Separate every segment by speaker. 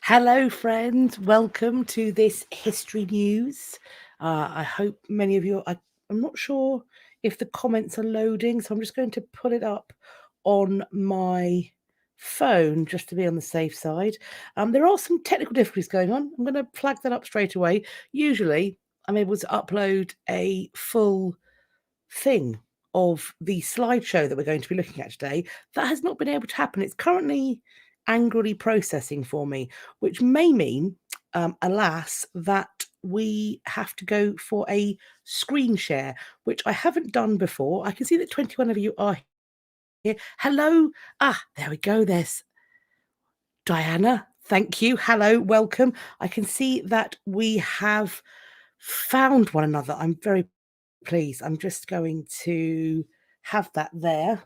Speaker 1: Hello, friends. Welcome to this history news. I hope many of you, I'm not sure if the comments are loading, so I'm just going to pull it up on my phone just to be on the safe side. There are some technical difficulties going on. I'm going to flag that up straight away. Usually, I'm able to upload a full thing of the slideshow that we're going to be looking at today. That has not been able to happen. It's currently angrily processing for me, which may mean, alas, that we have to go for a screen share, which I haven't done before. I can see that 21 of you are here. Hello. There we go. There's Diana. Thank you. Hello. Welcome. I can see that we have found one another. I'm very pleased. I'm just going to have that there.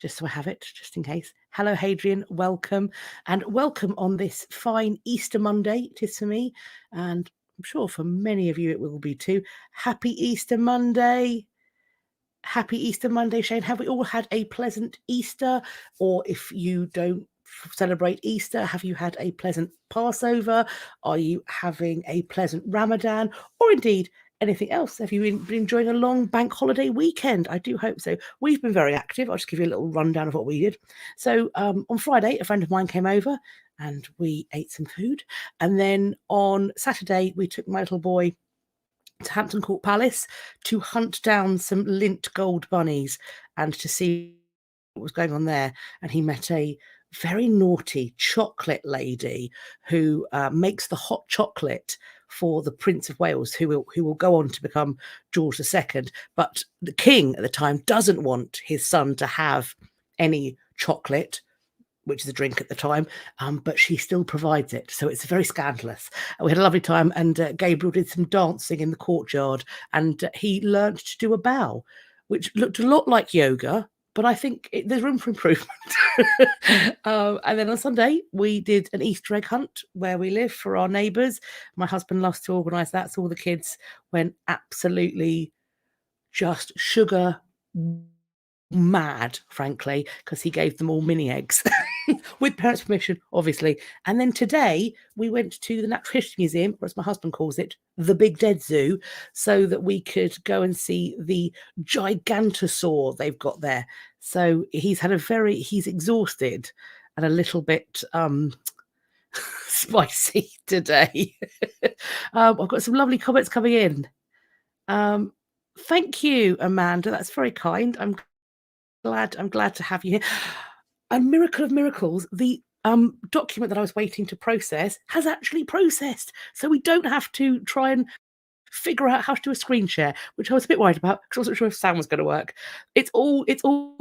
Speaker 1: Just so I have it, just in case. Hello, Hadrian, welcome. And welcome on this fine Easter Monday. It is for me, and I'm sure for many of you it will be too. Happy Easter Monday. Happy Easter Monday, Shane. Have we all had a pleasant Easter? Or if you don't celebrate Easter, have you had a pleasant Passover? Are you having a pleasant Ramadan? Or indeed, anything else? Have you been enjoying a long bank holiday weekend? I do hope so. We've been very active. I'll just give you a little rundown of what we did. So on Friday, a friend of mine came over and we ate some food. And then on Saturday, we took my little boy to Hampton Court Palace to hunt down some lint gold bunnies and to see what was going on there. And he met a very naughty chocolate lady who makes the hot chocolate for the Prince of Wales, who will go on to become George II. But the king at the time doesn't want his son to have any chocolate, which is a drink at the time, but she still provides it. So it's very scandalous. We had a lovely time, and Gabriel did some dancing in the courtyard, and he learned to do a bow, which looked a lot like yoga, but I think there's room for improvement. And then on Sunday, we did an Easter egg hunt where we live for our neighbours. My husband loves to organise that, so all the kids went absolutely just sugar mad, frankly, because he gave them all mini eggs with parents' permission, obviously. And then today we went to the Natural History Museum, or as my husband calls it, the Big Dead Zoo, so that we could go and see the gigantosaur they've got there. So he's exhausted and a little bit spicy today. I've got some lovely comments coming in. Thank you, Amanda. That's very kind. I'm glad to have you here. A miracle of miracles, the document that I was waiting to process has actually processed. So we don't have to try and figure out how to do a screen share, which I was a bit worried about because I wasn't sure if sound was going to work. It's all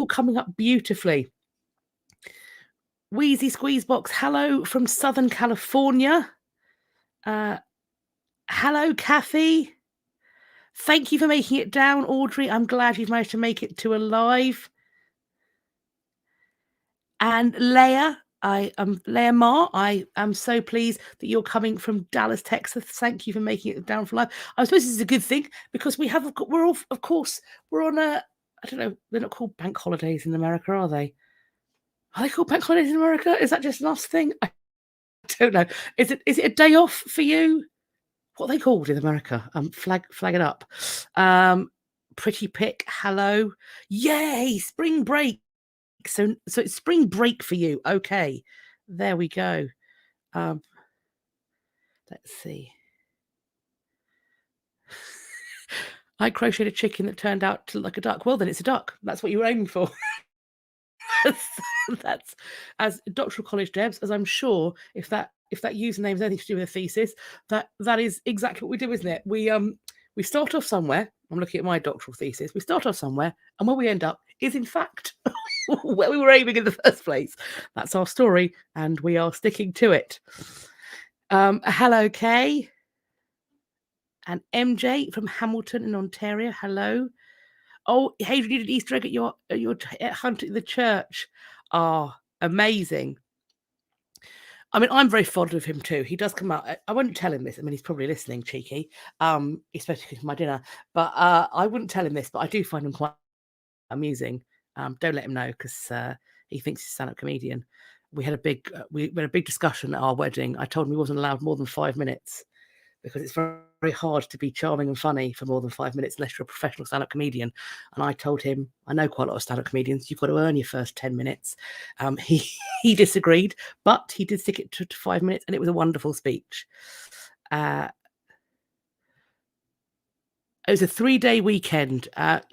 Speaker 1: coming up beautifully. Wheezy Squeezebox, hello from Southern California. Hello, Kathy. Thank you for making it down, Audrey. I'm glad you've managed to make it to a live. And Leah, Leah Ma, I am so pleased that you're coming from Dallas, Texas. Thank you for making it down for live. I suppose this is a good thing because we're all, of course, we're on a, I don't know, they're not called bank holidays in America, are they? Are they called bank holidays in America? Is that just an us thing? I don't know. Is it a day off for you? What are they called in America? Flag it up. Pretty pick, hello. Yay, spring break. So it's spring break for you. Okay, there we go. Let's see. I crocheted a chicken that turned out to look like a duck. Well, then it's a duck. That's what you were aiming for. That's as doctoral college devs, as I'm sure if that username has anything to do with a thesis, that is exactly what we do, isn't it? We start off somewhere. I'm looking at my doctoral thesis. We start off somewhere, and where we end up is in fact where we were aiming in the first place. That's our story, and we are sticking to it. Hello, Kay. And MJ from Hamilton in Ontario. Hello. Oh, hey, you did an Easter egg at your hunt at the church. Ah, amazing. I mean, I'm very fond of him too. He does come out. I wouldn't tell him this. I mean, he's probably listening, cheeky. Especially for my dinner. But I wouldn't tell him this. But I do find him quite amusing. Don't let him know because he thinks he's a stand-up comedian. we had a big discussion at our wedding. I told him he wasn't allowed more than 5 minutes because it's very, very hard to be charming and funny for more than 5 minutes unless you're a professional stand-up comedian. And I told him, I know quite a lot of stand-up comedians, you've got to earn your first 10 minutes. He disagreed, but he did stick it to 5 minutes, and it was a wonderful speech. It was a 3-day weekend. I'm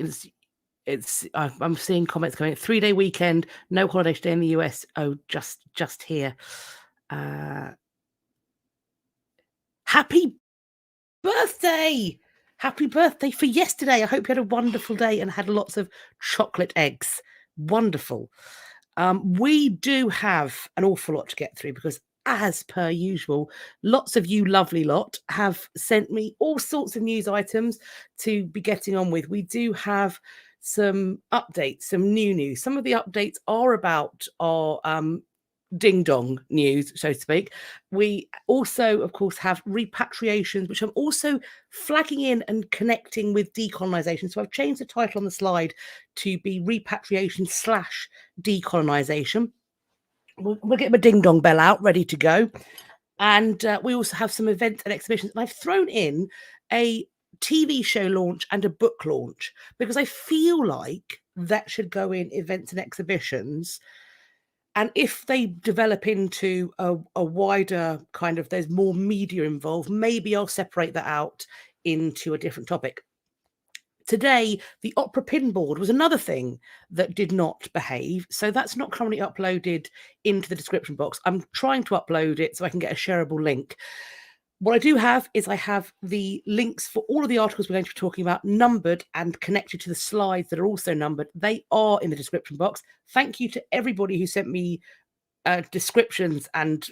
Speaker 1: seeing comments coming. 3-day weekend, no holiday stay in the US. Oh, just here. Happy birthday! Happy birthday for yesterday. I hope you had a wonderful day and had lots of chocolate eggs. Wonderful. We do have an awful lot to get through because, as per usual, lots of you lovely lot have sent me all sorts of news items to be getting on with. We do have some updates, some new news. Some of the updates are about our ding dong news, so to speak. We also, of course, have repatriations, which I'm also flagging in and connecting with decolonization. So I've changed the title on the slide to be repatriation / decolonization. We'll get my ding dong bell out, ready to go. And we also have some events and exhibitions. And I've thrown in a TV show launch and a book launch because I feel like that should go in events and exhibitions. And if they develop into a wider kind of, there's more media involved, maybe I'll separate that out into a different topic. Today, the opera pinboard was another thing that did not behave. So that's not currently uploaded into the description box. I'm trying to upload it so I can get a shareable link. What I do have is I have the links for all of the articles we're going to be talking about numbered and connected to the slides that are also numbered. They are in the description box. Thank you to everybody who sent me descriptions and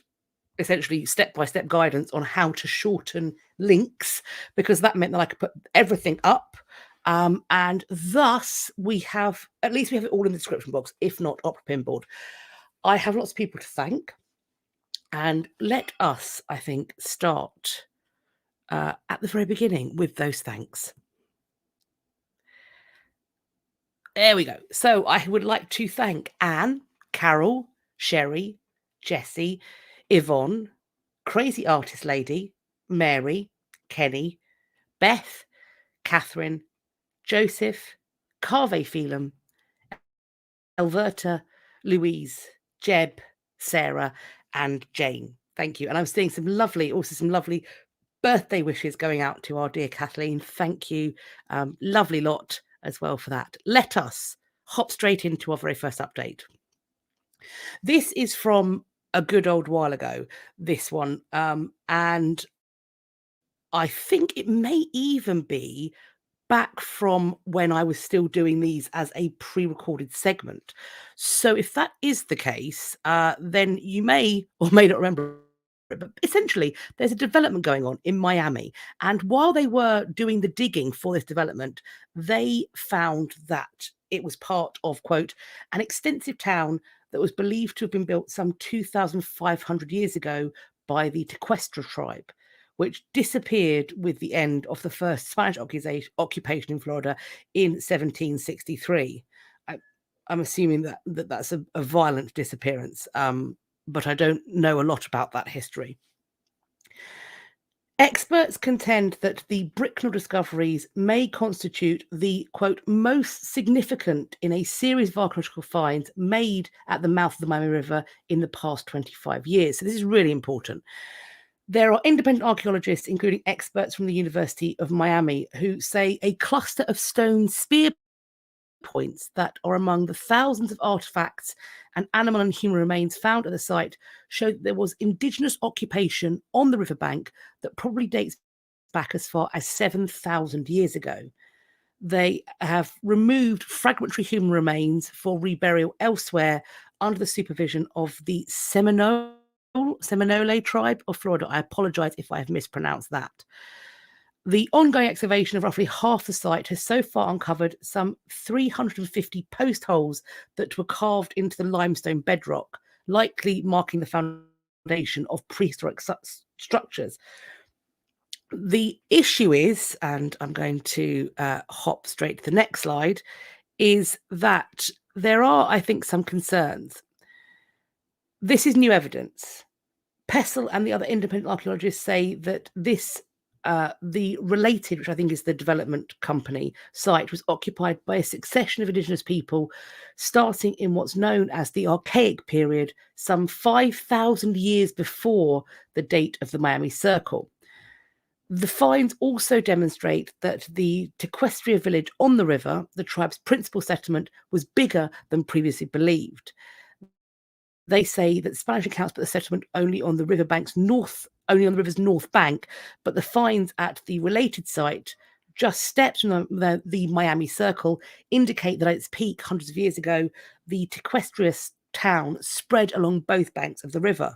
Speaker 1: essentially step-by-step guidance on how to shorten links, because that meant that I could put everything up. And thus we have it all in the description box, if not opera pinboard. I have lots of people to thank. And let us, I think, start at the very beginning with those thanks. There we go. So I would like to thank Anne, Carol, Sheri, Jessie, Yvonne, Crazy Artist Lady, Mary, Kenny, Beth, Kathryn, Joseph, Carve Felem, Elverta, Louise, Jeb, Sarah, and Jane. Thank you. And I'm seeing some lovely birthday wishes going out to our dear Kathleen. Thank you. Lovely lot as well for that. Let us hop straight into our very first update. This is from a good old while ago, this one. And I think it may even be back from when I was still doing these as a pre-recorded segment. So if that is the case, then you may or may not remember it, but essentially there's a development going on in Miami. And while they were doing the digging for this development, they found that it was part of, quote, an extensive town that was believed to have been built some 2,500 years ago by the Tequestra tribe, which disappeared with the end of the first Spanish occupation in Florida in 1763. I'm assuming that's a violent disappearance, but I don't know a lot about that history. Experts contend that the Bricknell discoveries may constitute the, quote, most significant in a series of archaeological finds made at the mouth of the Miami River in the past 25 years. So this is really important. There are independent archaeologists, including experts from the University of Miami, who say a cluster of stone spear points that are among the thousands of artifacts and animal and human remains found at the site show that there was indigenous occupation on the riverbank that probably dates back as far as 7,000 years ago. They have removed fragmentary human remains for reburial elsewhere under the supervision of the Seminole tribe of Florida. I apologize if I have mispronounced that. The ongoing excavation of roughly half the site has so far uncovered some 350 post holes that were carved into the limestone bedrock, likely marking the foundation of prehistoric structures. The issue is, and I'm going to hop straight to the next slide, is that there are, I think, some concerns. This is new evidence. Pessel and the other independent archaeologists say that this, the Related, which I think is the development company site, was occupied by a succession of indigenous people starting in what's known as the Archaic period, some 5,000 years before the date of the Miami Circle. The finds also demonstrate that the Tequestria village on the river, the tribe's principal settlement, was bigger than previously believed. They say that Spanish accounts put the settlement only on the river's north bank, but the finds at the Related site, just steps from the Miami Circle, indicate that at its peak hundreds of years ago, the Tequestria town spread along both banks of the river.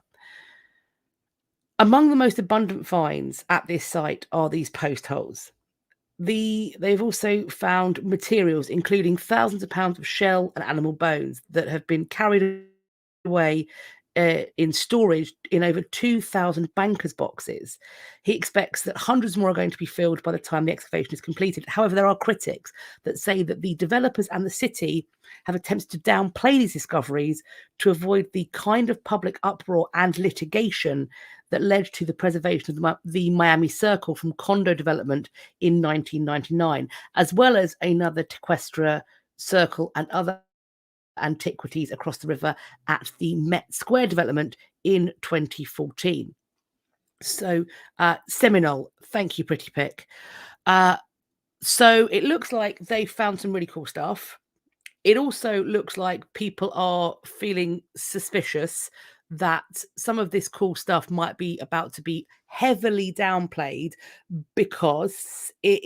Speaker 1: Among the most abundant finds at this site are these post holes. They've also found materials, including thousands of pounds of shell and animal bones that have been carried away in storage in over 2,000 bankers' boxes. He expects that hundreds more are going to be filled by the time the excavation is completed. However, there are critics that say that the developers and the city have attempted to downplay these discoveries to avoid the kind of public uproar and litigation that led to the preservation of the Miami Circle from condo development in 1999, as well as another Tequestria Circle and other antiquities across the river at the Met Square development in 2014. So, Seminole, thank you, Pretty Pick. So it looks like they found some really cool stuff. It also looks like people are feeling suspicious that some of this cool stuff might be about to be heavily downplayed because it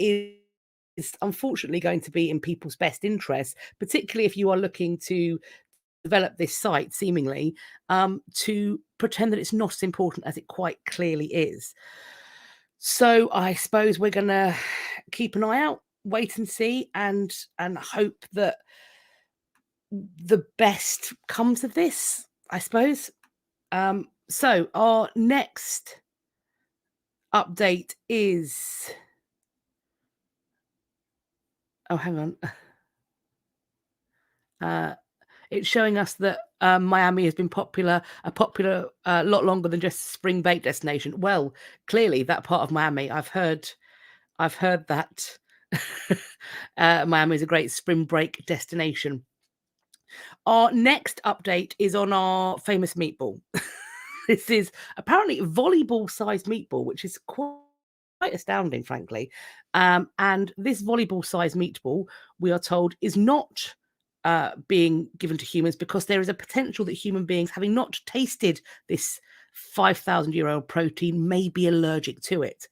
Speaker 1: is unfortunately going to be in people's best interest, particularly if you are looking to develop this site, seemingly, to pretend that it's not as important as it quite clearly is. So I suppose we're going to keep an eye out, wait and see, and hope that the best comes of this, I suppose. So our next update is... Oh, hang on. It's showing us that Miami has been a popular lot longer than just a spring break destination. Well, clearly that part of Miami, I've heard that Miami is a great spring break destination. Our next update is on our famous meatball. This is apparently volleyball-sized meatball, which is quite astounding, frankly. And this volleyball-sized meatball, we are told, is not being given to humans because there is a potential that human beings, having not tasted this 5,000-year-old protein, may be allergic to it.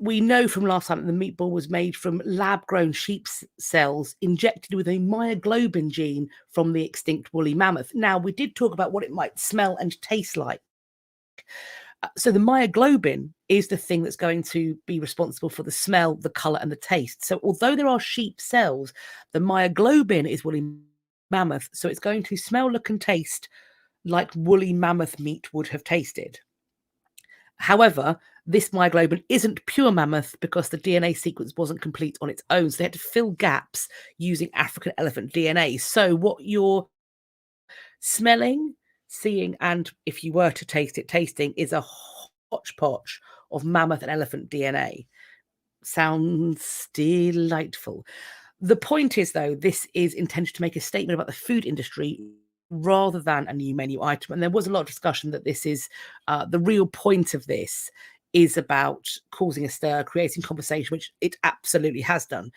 Speaker 1: We know from last time that the meatball was made from lab-grown sheep cells injected with a myoglobin gene from the extinct woolly mammoth. Now, we did talk about what it might smell and taste like. So the myoglobin is the thing that's going to be responsible for the smell, the color, and the taste. So although there are sheep cells, the myoglobin is woolly mammoth. So it's going to smell, look, and taste like woolly mammoth meat would have tasted. However, this myoglobin isn't pure mammoth because the DNA sequence wasn't complete on its own. So they had to fill gaps using African elephant DNA. So what you're smelling, seeing, and if you were to taste it, tasting, is a hodgepodge of mammoth and elephant DNA. Sounds delightful. The point is, though, this is intended to make a statement about the food industry rather than a new menu item. And there was a lot of discussion that this is the real point of this is about causing a stir, creating conversation, which it absolutely has done.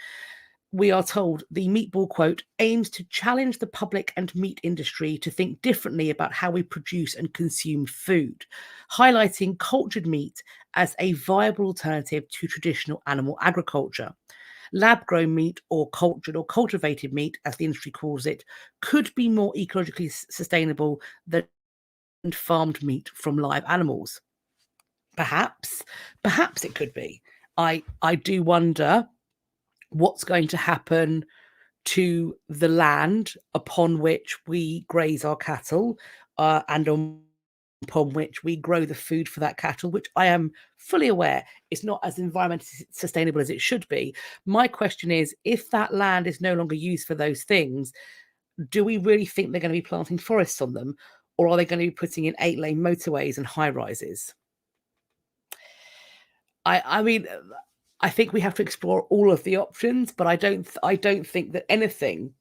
Speaker 1: We are told the meatball, quote, aims to challenge the public and meat industry to think differently about how we produce and consume food, highlighting cultured meat as a viable alternative to traditional animal agriculture. Lab-grown meat, or cultured or cultivated meat, as the industry calls it, could be more ecologically sustainable than farmed meat from live animals. Perhaps it could be. I do wonder what's going to happen to the land upon which we graze our cattle and upon which we grow the food for that cattle, which I am fully aware is not as environmentally sustainable as it should be. My question is, if that land is no longer used for those things, do we really think they're going to be planting forests on them? or are they going to be putting in 8-lane motorways and high rises? I mean, I think we have to explore all of the options, but I don't think that anything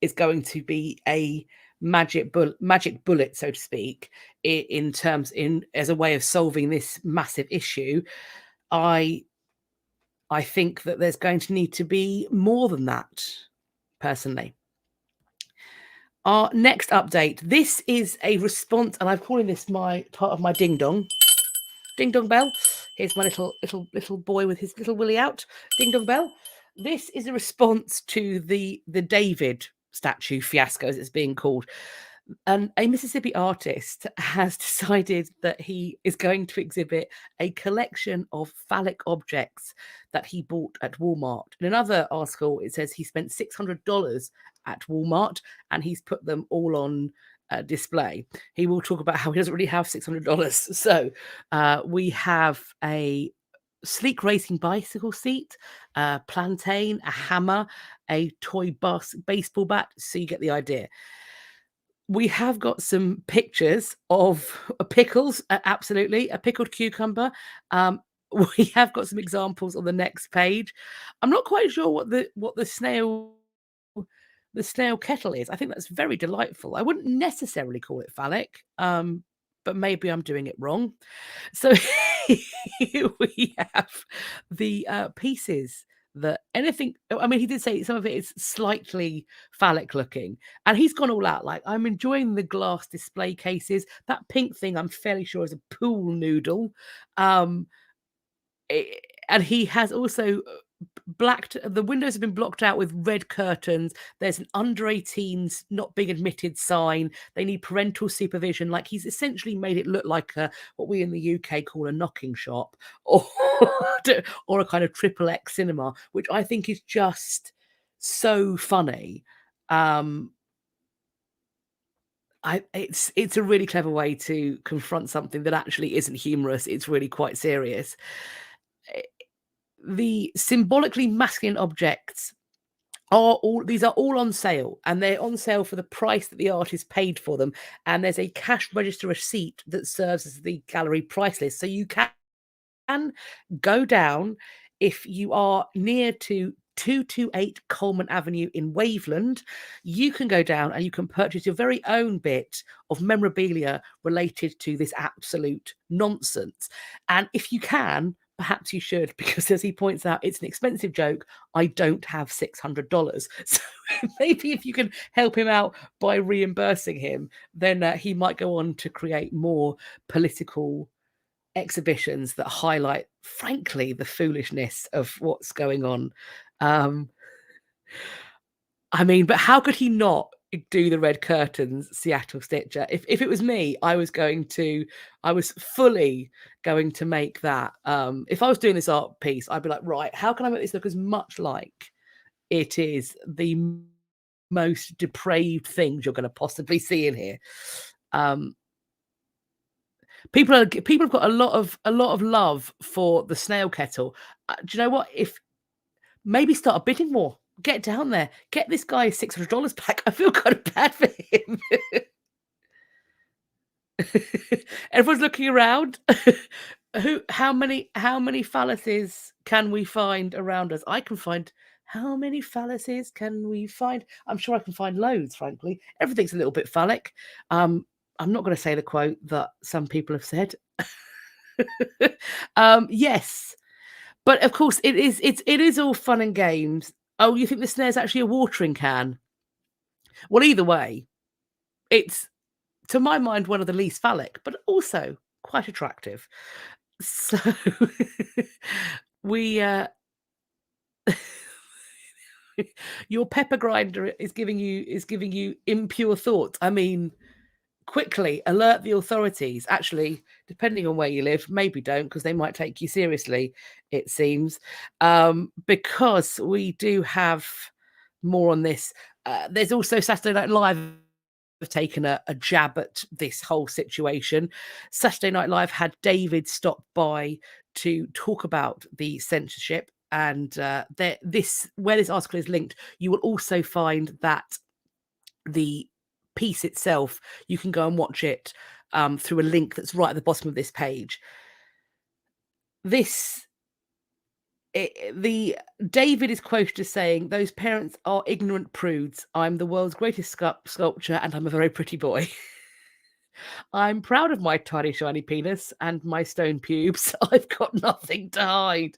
Speaker 1: is going to be a magic bullet, so to speak, in as a way of solving this massive issue. I think that there's going to need to be more than that, personally. Our next update. This is a response, and I'm calling this my part of my ding dong. Ding dong bell. Here's my little boy with his little willy out. Ding dong bell. This is a response to the David statue fiasco, as it's being called. And a Mississippi artist has decided that he is going to exhibit a collection of phallic objects that he bought at Walmart. In another article, it says he spent $600 at Walmart and he's put them all on display. He will talk about how he doesn't really have $600. So we have a sleek racing bicycle seat, a plantain, a hammer, a toy baseball bat. So you get the idea. We have got some pictures of pickles, absolutely, a pickled cucumber. We have got some examples on the next page. I'm not quite sure what the snail kettle is. I think that's very delightful. I wouldn't necessarily call it phallic, but maybe I'm doing it wrong. So here we have the pieces that anything. I mean, he did say some of it is slightly phallic looking, and he's gone all out. Like, I'm enjoying the glass display cases. That pink thing, I'm fairly sure, is a pool noodle. And he has also the windows have been blocked out with red curtains. There's an under 18s not being admitted sign. They need parental supervision. Like, he's essentially made it look like what we in the UK call a knocking shop, or or a kind of triple X cinema, which I think is just so funny. It's a really clever way to confront something that actually isn't humorous. It's really quite serious. The symbolically masculine objects are all on sale, and they're on sale for the price that the artist paid for them. And there's a cash register receipt that serves as the gallery price list. So you can go down if you are near to 228 Coleman Avenue in Waveland. You can go down and you can purchase your very own bit of memorabilia related to this absolute nonsense. And if you can, perhaps you should, because as he points out, it's an expensive joke. I don't have $600. So maybe if you can help him out by reimbursing him, then he might go on to create more political exhibitions that highlight, frankly, the foolishness of what's going on. I mean, but how could he not do the red curtains, Seattle Stitcher? If it was me, I was fully going to make that. If I was doing this art piece, I'd be like, right, how can I make this look as much like it is the most depraved things you're going to possibly see in here? People have got a lot of love for the snail kettle. Do you know what? If maybe start a bidding war, get down there, get this guy $600 back. I feel kind of bad for him. Everyone's looking around. How many phalluses can we find around us? I can find. How many phalluses can we find? I'm sure I can find loads, frankly. Everything's a little bit phallic. I'm not going to say the quote that some people have said. Yes, but of course it is all fun and games. Oh, you think the snare's actually a watering can? Well, either way, it's, to my mind, one of the least phallic, but also quite attractive. So we your pepper grinder is giving you impure thoughts. I mean, quickly alert the authorities. Actually, depending on where you live, maybe don't, because they might take you seriously, it seems. Because we do have more on this. There's also Saturday Night Live have taken a jab at this whole situation. Saturday Night Live had David stop by to talk about the censorship, and where this article is linked, you will also find that the piece itself, you can go and watch it through a link that's right at the bottom of this page. David is quoted as saying, "Those parents are ignorant prudes. I'm the world's greatest sculpture, and I'm a very pretty boy. I'm proud of my tiny shiny penis and my stone pubes. I've got nothing to hide."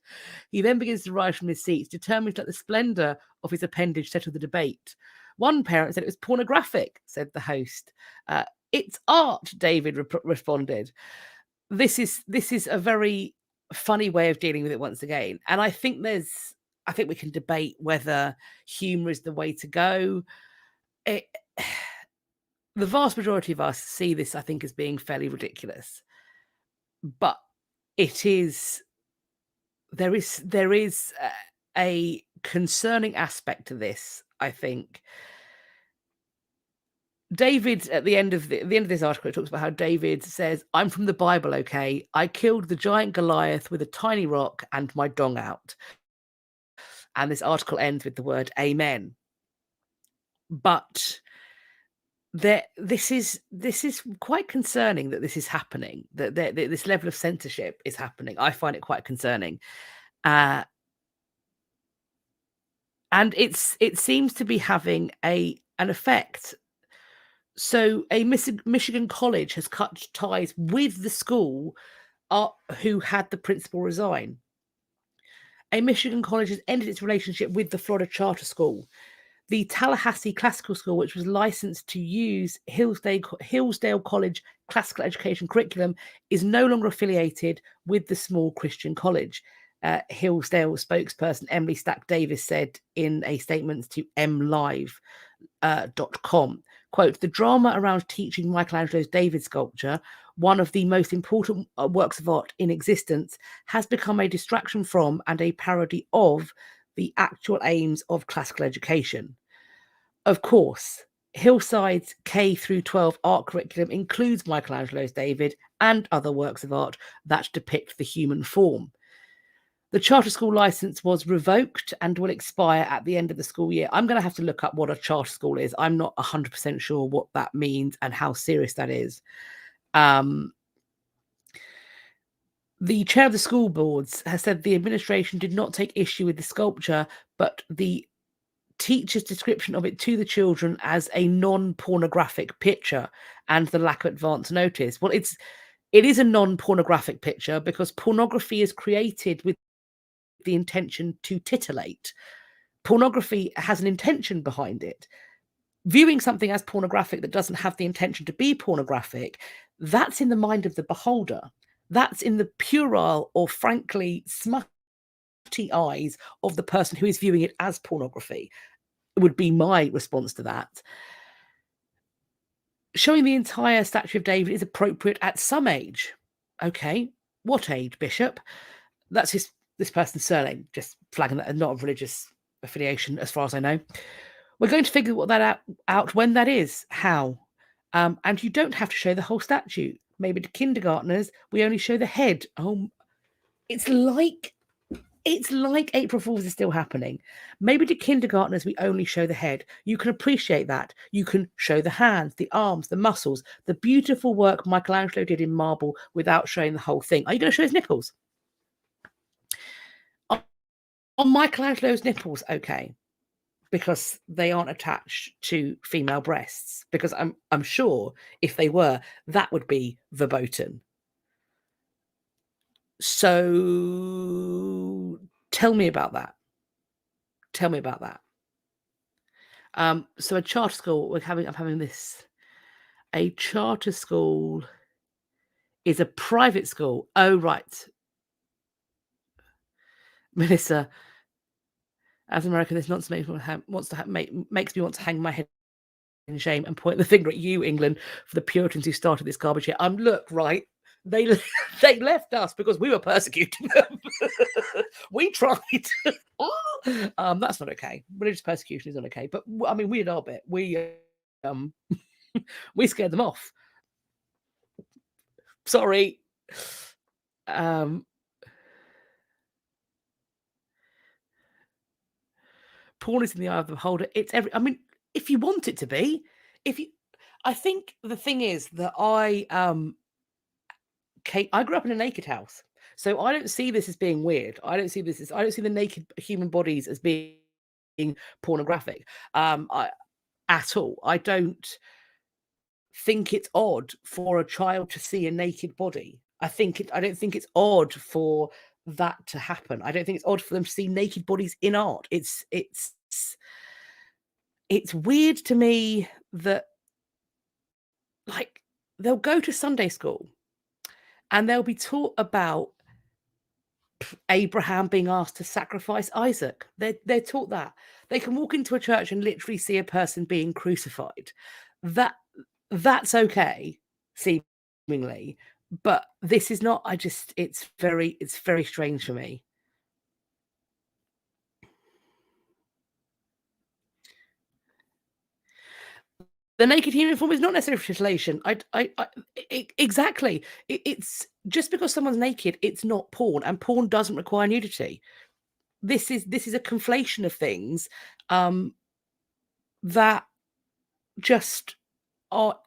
Speaker 1: He then begins to rise from his seat, determined to let the splendour of his appendage settle the debate. One parent said it was pornographic, said the host. It's art, David responded. This is a very funny way of dealing with it once again. And I think we can debate whether humour is the way to go. The vast majority of us see this, I think, as being fairly ridiculous. But it is, there is a concerning aspect to this, I think. David, at the end of this article, it talks about how David says, "I'm from the Bible, okay? I killed the giant Goliath with a tiny rock and my dong out." And this article ends with the word amen. But this is quite concerning that this is happening, that this level of censorship is happening. I find it quite concerning. And it seems to be having an effect. So a Michigan college has cut ties with the school who had the principal resign. A Michigan college has ended its relationship with the Florida charter school. The Tallahassee Classical School, which was licensed to use Hillsdale College classical education curriculum, is no longer affiliated with the small Christian college. Hillsdale spokesperson Emily Stack Davis said in a statement to mlive.com, quote, "The drama around teaching Michelangelo's David sculpture, one of the most important works of art in existence, has become a distraction from and a parody of the actual aims of classical education." Of course, Hillside's K through 12 art curriculum includes Michelangelo's David and other works of art that depict the human form. The charter school license was revoked and will expire at the end of the school year. I'm going to have to look up what a charter school is. I'm not 100% sure what that means and how serious that is. The chair of the school boards has said the administration did not take issue with the sculpture, but the teacher's description of it to the children as a non-pornographic picture and the lack of advance notice. Well, it is a non-pornographic picture because pornography is created with the intention to titillate. Pornography has an intention behind it. Viewing something as pornographic that doesn't have the intention to be pornographic, that's in the mind of the beholder. That's in the puerile or frankly smutty eyes of the person who is viewing it as pornography, would be my response to that. Showing the entire statue of David is appropriate at some age. Okay, what age, Bishop? That's this person's surname, just flagging that, not a religious affiliation as far as I know. We're going to figure that out when that is. How? And you don't have to show the whole statue. Maybe to kindergartners, we only show the head. It's like April Fools is still happening. Maybe to kindergartners, we only show the head. You can appreciate that. You can show the hands, the arms, the muscles, the beautiful work Michelangelo did in marble without showing the whole thing. Are you going to show his nipples? On Michelangelo's nipples, okay, because they aren't attached to female breasts. Because I'm sure if they were, that would be verboten. So tell me about that. Tell me about that. So a charter school, I'm having this. A charter school is a private school. Oh, right. Melissa, as an American, this nonsense makes me want to hang my head in shame and point the finger at you, England, for the Puritans who started this garbage here. Look, right. They left us because we were persecuting them. We tried. That's not okay. Religious persecution is not okay. But I mean, we did our bit. We we scared them off. Sorry. Porn is in the eye of the beholder. It's I mean, if you want it to be, I think the thing is that I grew up in a naked house, so I don't see this as being weird. I don't see the naked human bodies as being pornographic, I at all. I don't think it's odd for a child to see a naked body. I don't think it's odd for that to happen. I don't think it's odd for them to see naked bodies in art. It's weird to me that, like, they'll go to Sunday school and they'll be taught about Abraham being asked to sacrifice Isaac. They're taught that. They can walk into a church and literally see a person being crucified. That that's okay, seemingly, but this is not. It's very strange for me. The naked human form is not necessarily titillation. Exactly. It's just because someone's naked, it's not porn, and porn doesn't require nudity. This is a conflation of things um, that just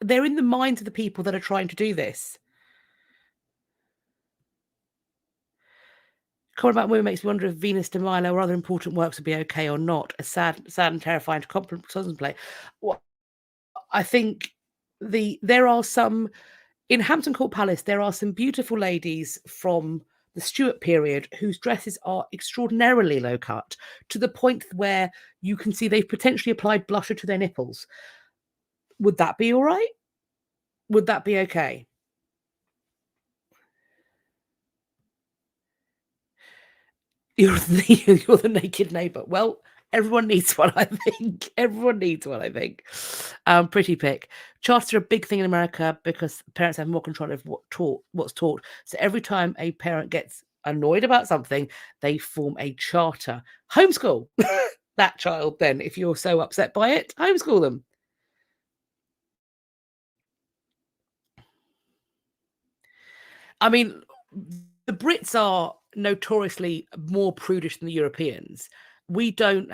Speaker 1: they're in the minds of the people that are trying to do this. Comment about women makes me wonder if Venus de Milo or other important works would be okay or not. A sad and terrifying to contemplate. Well, I think there are some in Hampton Court Palace. There are some beautiful ladies from the Stuart period whose dresses are extraordinarily low cut to the point where you can see they've potentially applied blusher to their nipples. Would that be all right? Would that be okay? You're the naked neighbor. Well, everyone needs one, I think. Everyone needs one, I think. Pretty pick. Charters are a big thing in America because parents have more control of what's taught. So every time a parent gets annoyed about something, they form a charter. Homeschool that child then. If you're so upset by it, homeschool them. I mean, the Brits are notoriously more prudish than the Europeans. We don't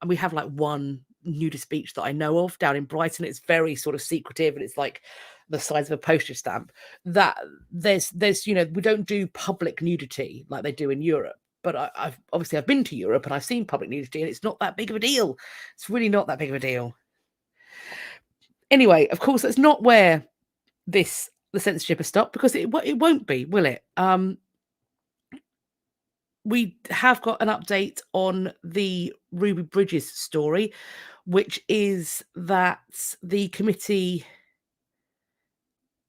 Speaker 1: we have like one nudist beach that I know of down in Brighton. It's very sort of secretive and it's like the size of a postage stamp. That there's we don't do public nudity like they do in Europe. But I've been to Europe and I've seen public nudity and it's not that big of a deal. It's really not that big of a deal. Anyway, of course, that's not where the censorship has stopped because it won't be, will it? We have got an update on the Ruby Bridges story, which is that the committee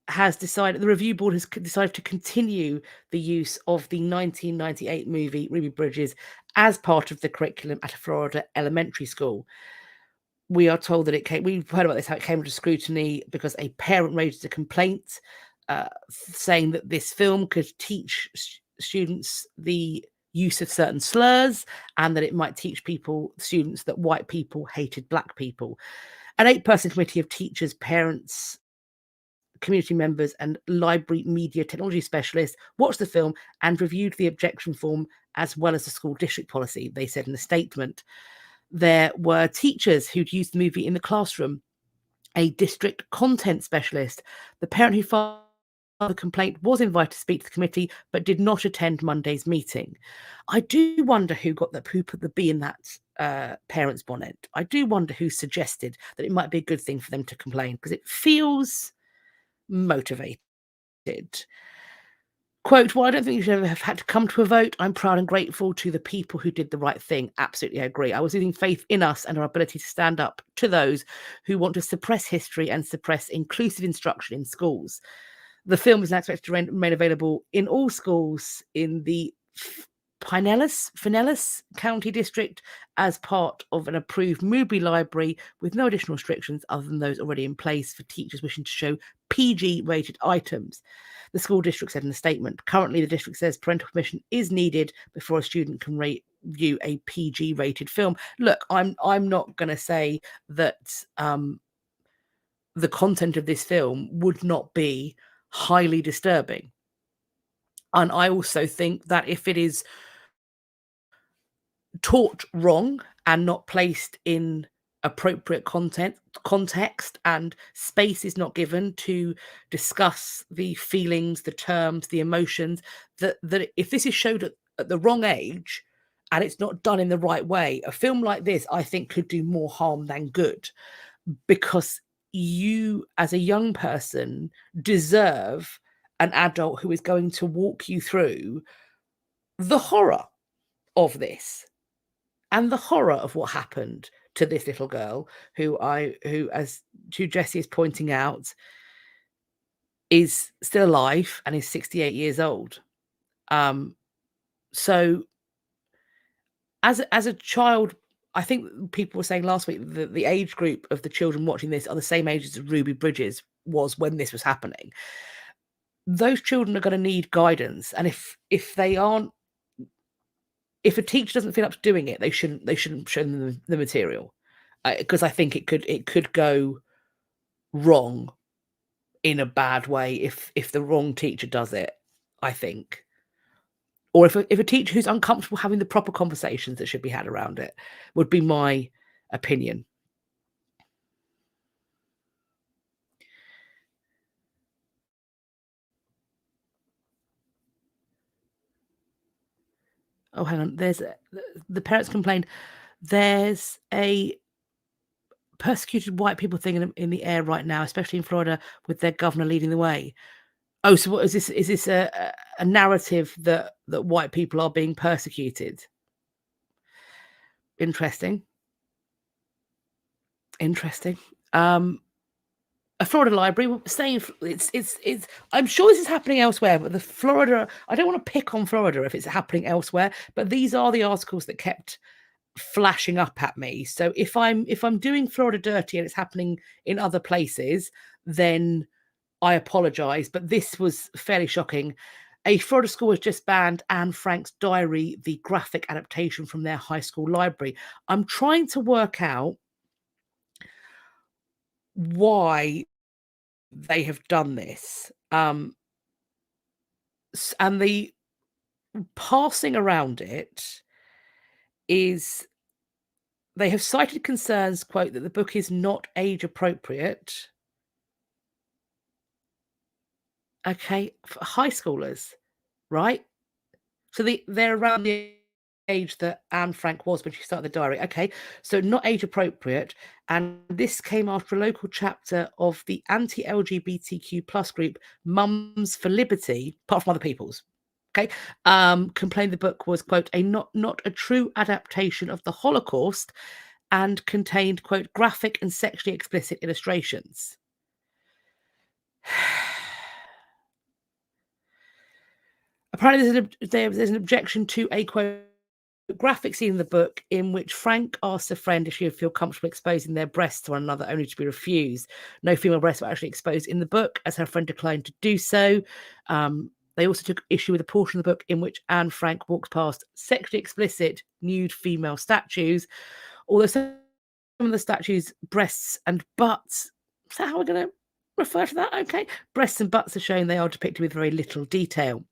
Speaker 1: has decided, the review board has decided to continue the use of the 1998 movie Ruby Bridges as part of the curriculum at a Florida elementary school. We are told that we've heard about this, how it came under scrutiny because a parent raised a complaint saying that this film could teach students the use of certain slurs and that it might teach students that white people hated black people. An 8-person committee of teachers, parents, community members and library media technology specialists watched the film and reviewed the objection form as well as the school district policy, they said in a statement. There were teachers who'd used the movie in the classroom, a district content specialist, the parent who filed the complaint was invited to speak to the committee but did not attend Monday's meeting. I do wonder who put the bee in that parent's bonnet. I do wonder who suggested that it might be a good thing for them to complain because it feels motivated. Quote, well, I don't think you should ever have had to come to a vote. I'm proud and grateful to the people who did the right thing. Absolutely agree. I was losing faith in us and our ability to stand up to those who want to suppress history and suppress inclusive instruction in schools. The film is now expected to remain available in all schools in the Pinellas County District as part of an approved movie library with no additional restrictions other than those already in place for teachers wishing to show PG-rated items. The school district said in a statement, currently the district says parental permission is needed before a student can view a PG-rated film. Look, I'm not going to say that the content of this film would not be highly disturbing. And I also think that if it is taught wrong and not placed in appropriate context and space is not given to discuss the feelings, the terms, the emotions, that if this is showed at the wrong age and it's not done in the right way, a film like this, I think, could do more harm than good, because you, as a young person, deserve an adult who is going to walk you through the horror of this and the horror of what happened to this little girl who as Jessie is pointing out, is still alive and is 68 years old. So as a child, I think people were saying last week that the age group of the children watching this are the same age as Ruby Bridges was when this was happening. Those children are going to need guidance, and if they aren't, if a teacher doesn't feel up to doing it, they shouldn't show them the material, because I think it could go wrong in a bad way if the wrong teacher does it, I think. Or if a teacher who's uncomfortable having the proper conversations that should be had around it, would be my opinion. Oh, hang on. There's the parents complained. There's a persecuted white people thing in the air right now, especially in Florida, with their governor leading the way. Oh, so what is this? Is this a narrative that white people are being persecuted? Interesting. A Florida library saying it's I'm sure this is happening elsewhere, but the Florida, I don't want to pick on Florida if it's happening elsewhere, but these are the articles that kept flashing up at me. So if I'm doing Florida dirty and it's happening in other places, then I apologize, but this was fairly shocking. A Florida school has just banned Anne Frank's diary, the graphic adaptation, from their high school library. I'm trying to work out why they have done this. And the passing around it is they have cited concerns, quote, that the book is not age appropriate. Okay, for high schoolers, right? So they're around the age that Anne Frank was when she started the diary. Okay, so not age appropriate. And this came after a local chapter of the anti-LGBTQ plus group Mums for Liberty, apart from other people's, okay, complained the book was, quote, not a true adaptation of the Holocaust and contained, quote, graphic and sexually explicit illustrations. Apparently there's an objection to a, quote, graphic scene in the book in which Frank asks a friend if she would feel comfortable exposing their breasts to one another, only to be refused. No female breasts were actually exposed in the book, as her friend declined to do so. They also took issue with a portion of the book in which Anne Frank walks past sexually explicit nude female statues, although some of the statues' breasts and butts, is that how we're going to refer to that? Okay. Breasts and butts are shown, they are depicted with very little detail.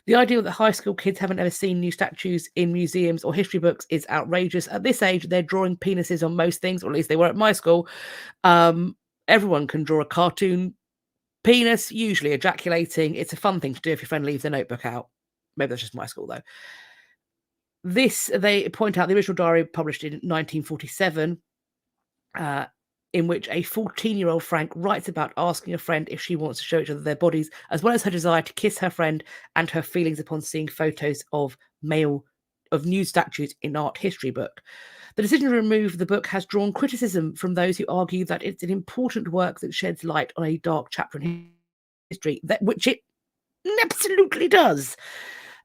Speaker 1: The idea that high school kids haven't ever seen new statues in museums or history books is outrageous. At this age, they're drawing penises on most things, or at least they were at my school. Everyone can draw a cartoon penis, usually ejaculating. It's a fun thing to do if your friend leaves their notebook out. Maybe that's just my school, though. This, they point out, the original diary published in 1947, in which a 14-year-old Frank writes about asking a friend if she wants to show each other their bodies, as well as her desire to kiss her friend and her feelings upon seeing photos of nude statues in art history book. The decision to remove the book has drawn criticism from those who argue that it's an important work that sheds light on a dark chapter in history, which it absolutely does.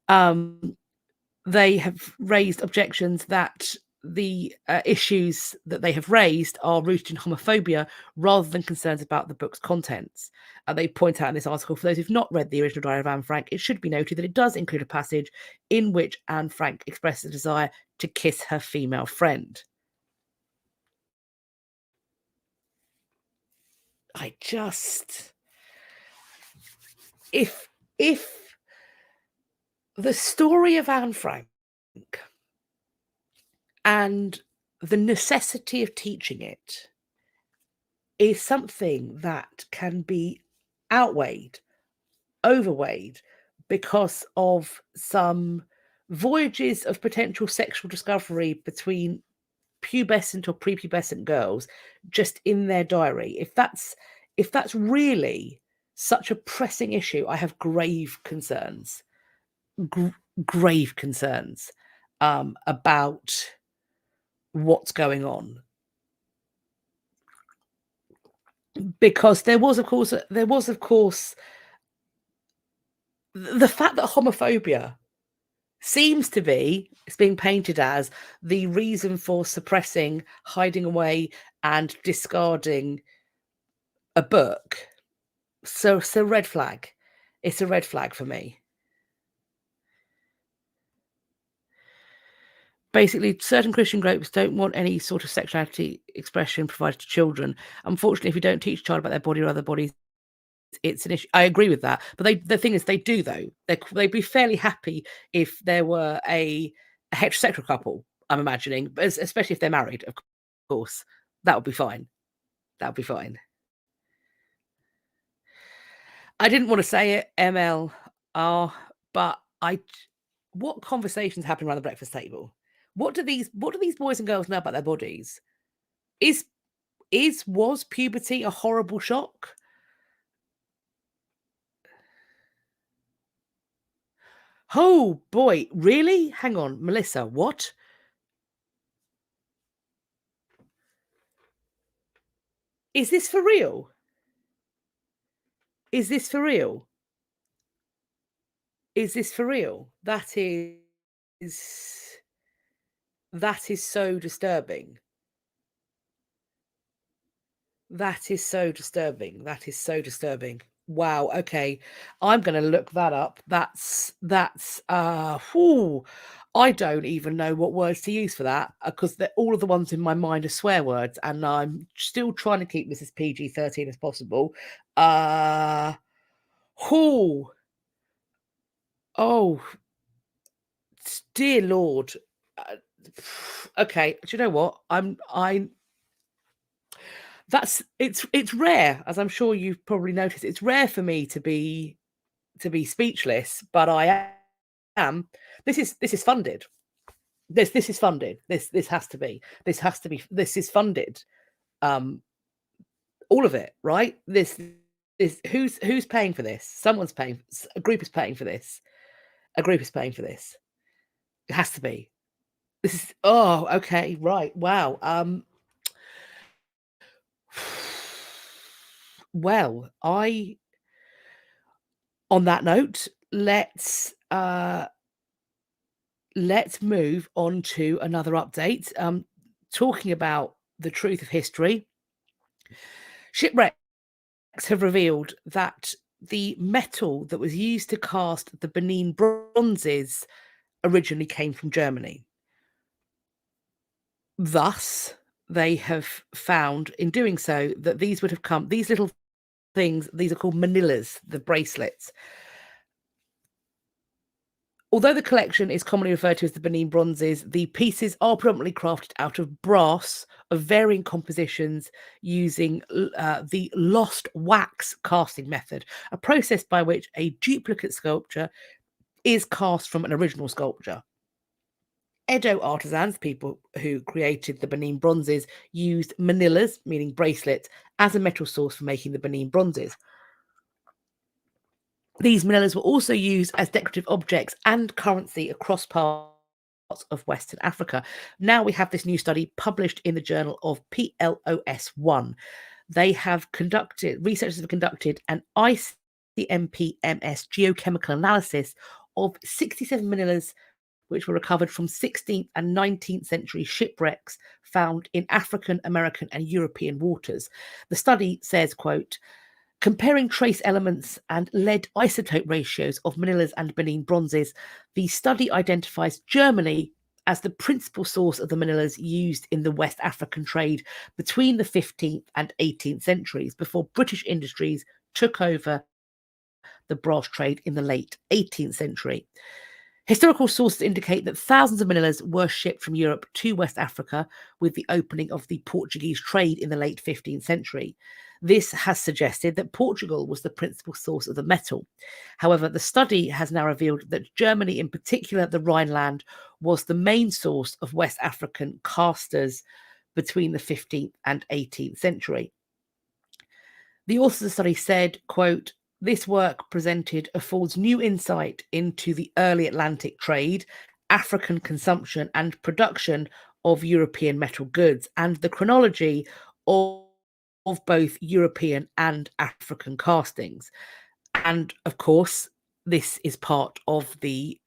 Speaker 1: They have raised objections that the issues that they have raised are rooted in homophobia rather than concerns about the book's contents. They point out in this article, for those who've not read the original diary of Anne Frank, it should be noted that it does include a passage in which Anne Frank expresses a desire to kiss her female friend. If the story of Anne Frank and the necessity of teaching it is something that can be outweighed, overweighed, because of some voyages of potential sexual discovery between pubescent or prepubescent girls just in their diary. If that's really such a pressing issue, I have grave concerns, grave concerns about what's going on. Because there was, of course, the fact that homophobia seems to be, it's being painted as the reason for suppressing, hiding away, and discarding a book. So red flag. It's a red flag for me. Basically, certain Christian groups don't want any sort of sexuality expression provided to children. Unfortunately, if you don't teach a child about their body or other bodies, it's an issue. I agree with that. But the thing is, they do, though. They'd be fairly happy if there were a heterosexual couple, I'm imagining, but especially if they're married, of course. That would be fine. That would be fine. I didn't want to say it, MLR, but what conversations happen around the breakfast table? What do these boys and girls know about their bodies? Was puberty a horrible shock? Oh boy, really? Hang on, Melissa, what? Is this for real? Is this for real? Is this for real? That is so disturbing. That is so disturbing. That is so disturbing. Wow, okay. I'm gonna look that up. That's I don't even know what words to use for that, because all of the ones in my mind are swear words, and I'm still trying to keep this as PG-13 as possible. Whoo. Oh, dear Lord. Okay, do you know what? It's rare, as I'm sure you've probably noticed. It's rare for me to be speechless, but I am. This is funded. This is funded. This has to be. This is funded. All of it, right? This is who's paying for this? Someone's paying. A group is paying for this. A group is paying for this. It has to be. This is. Oh, okay, right. Wow. Well, on that note, let's move on to another update. Talking about the truth of history, shipwrecks have revealed that the metal that was used to cast the Benin bronzes originally came from Germany. Thus, they have found, in doing so, that these little things, these are called manillas, the bracelets. Although the collection is commonly referred to as the Benin bronzes, the pieces are predominantly crafted out of brass of varying compositions using the lost wax casting method, a process by which a duplicate sculpture is cast from an original sculpture. Edo artisans, people who created the Benin bronzes, used manillas, meaning bracelets, as a metal source for making the Benin bronzes. These manillas were also used as decorative objects and currency across parts of Western Africa. Now we have this new study published in the journal of PLOS1. Researchers have conducted an ICMP-MS geochemical analysis of 67 manillas which were recovered from 16th and 19th century shipwrecks found in African, American, and European waters. The study says, quote, comparing trace elements and lead isotope ratios of manillas and Benin bronzes, the study identifies Germany as the principal source of the manillas used in the West African trade between the 15th and 18th centuries, before British industries took over the brass trade in the late 18th century. Historical sources indicate that thousands of manillas were shipped from Europe to West Africa with the opening of the Portuguese trade in the late 15th century. This has suggested that Portugal was the principal source of the metal. However, the study has now revealed that Germany, in particular the Rhineland, was the main source of West African casters between the 15th and 18th century. The authors of the study said, quote, "This work affords new insight into the early Atlantic trade, African consumption and production of European metal goods, and the chronology of both European and African castings." And of course, this is part of the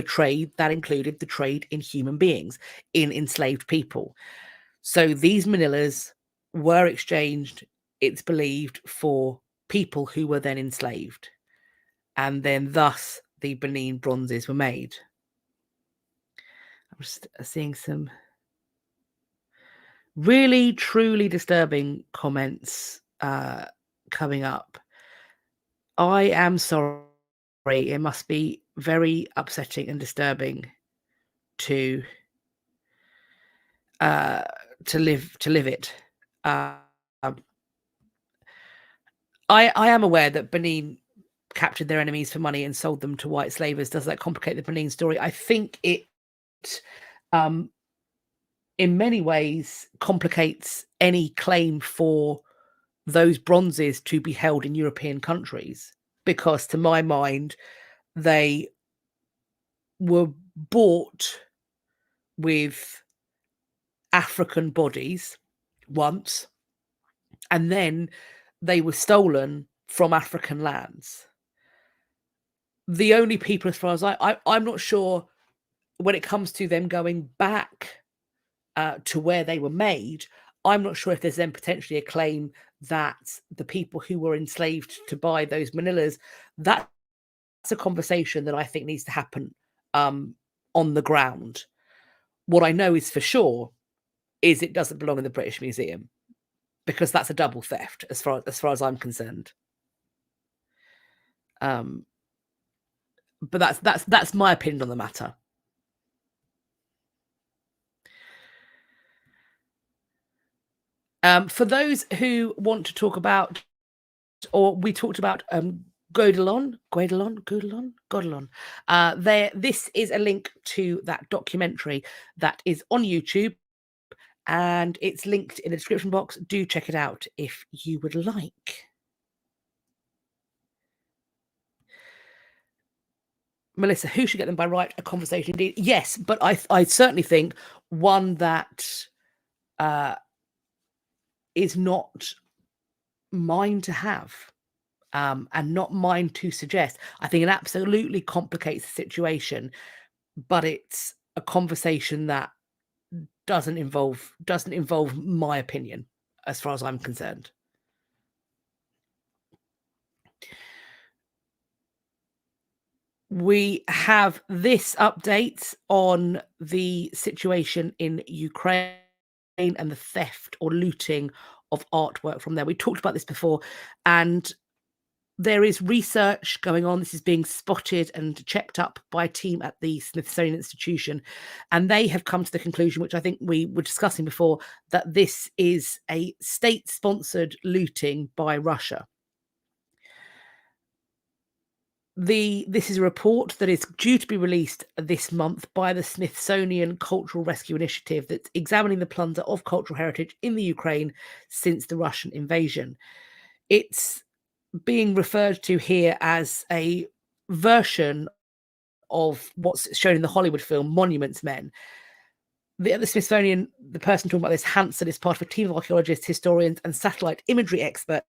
Speaker 1: trade that included the trade in human beings, in enslaved people. So these manillas were exchanged, it's believed, for people who were then enslaved. And then thus the Benin bronzes were made. I'm just seeing some really, truly disturbing comments coming up. I am sorry. It must be very upsetting and disturbing to live it. I am aware that Benin captured their enemies for money and sold them to white slavers. Does that complicate the Benin story? I think it, in many ways, complicates any claim for those bronzes to be held in European countries, because to my mind, they were bought with African bodies once, and then they were stolen from African lands. The only people, as far as I'm not sure, when it comes to them going back to where they were made, I'm not sure if there's then potentially a claim that the people who were enslaved to buy those manillas, that's a conversation that I think needs to happen on the ground. What I know is for sure is it doesn't belong in the British Museum, because that's a double theft as far as I'm concerned. But that's my opinion on the matter. For those who want to talk about, or we talked about Godelon. This is a link to that documentary that is on YouTube, and it's linked in the description box. Do check it out if you would like. Melissa, who should get them by right? A conversation indeed. Yes, but I certainly think one that is not mine to have, and not mine to suggest. I think it absolutely complicates the situation, but it's a conversation that doesn't involve my opinion, as far as I'm concerned. We have this update on the situation in Ukraine and the theft or looting of artwork from there. We talked about this before, and there is research going on. This is being spotted and checked up by a team at the Smithsonian Institution, and they have come to the conclusion, which I think we were discussing before, that this is a state-sponsored looting by Russia. This is a report that is due to be released this month by the Smithsonian Cultural Rescue Initiative that's examining the plunder of cultural heritage in the Ukraine since the Russian invasion. It's being referred to here as a version of what's shown in the Hollywood film Monuments Men. The Smithsonian, the person talking about this, Hansen, is part of a team of archaeologists, historians, and satellite imagery experts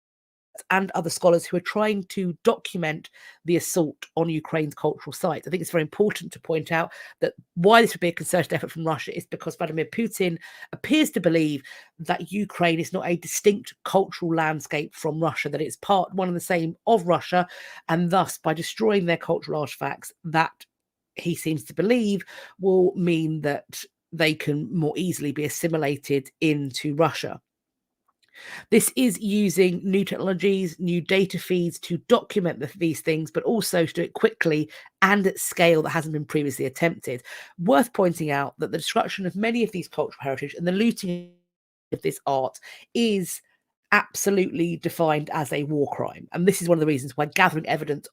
Speaker 1: and other scholars who are trying to document the assault on Ukraine's cultural sites. I think it's very important to point out that why this would be a concerted effort from Russia is because Vladimir Putin appears to believe that Ukraine is not a distinct cultural landscape from Russia, that it's one and the same of Russia, and thus by destroying their cultural artifacts, that he seems to believe will mean that they can more easily be assimilated into Russia. This is using new technologies, new data feeds to document these things, but also to do it quickly and at scale that hasn't been previously attempted. Worth pointing out that the destruction of many of these cultural heritage and the looting of this art is absolutely defined as a war crime. And this is one of the reasons why gathering evidence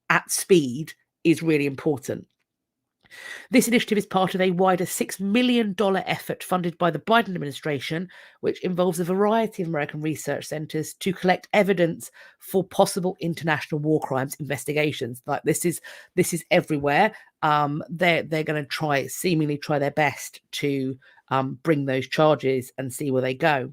Speaker 1: at speed is really important. This initiative is part of a wider $6 million effort funded by the Biden administration, which involves a variety of American research centers to collect evidence for possible international war crimes investigations. Like this is everywhere. They're going to seemingly try their best to bring those charges and see where they go.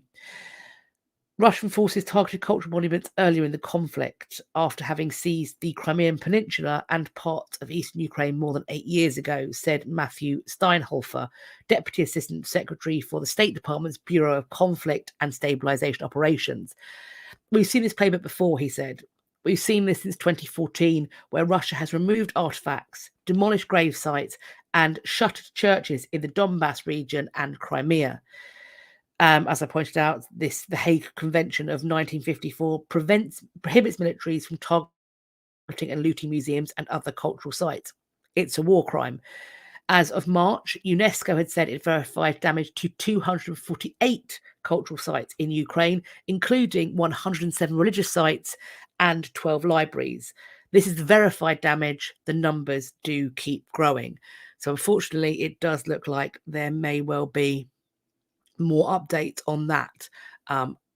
Speaker 1: Russian forces targeted cultural monuments earlier in the conflict after having seized the Crimean Peninsula and parts of eastern Ukraine more than 8 years ago, said Matthew Steinhofer, Deputy Assistant Secretary for the State Department's Bureau of Conflict and Stabilization Operations. We've seen this playbook before, he said. We've seen this since 2014, where Russia has removed artifacts, demolished grave sites, and shuttered churches in the Donbass region and Crimea. As I pointed out, the Hague Convention of 1954 prohibits militaries from targeting and looting museums and other cultural sites. It's a war crime. As of March, UNESCO had said it verified damage to 248 cultural sites in Ukraine, including 107 religious sites and 12 libraries. This is the verified damage. The numbers do keep growing. So unfortunately, it does look like there may well be more updates on that,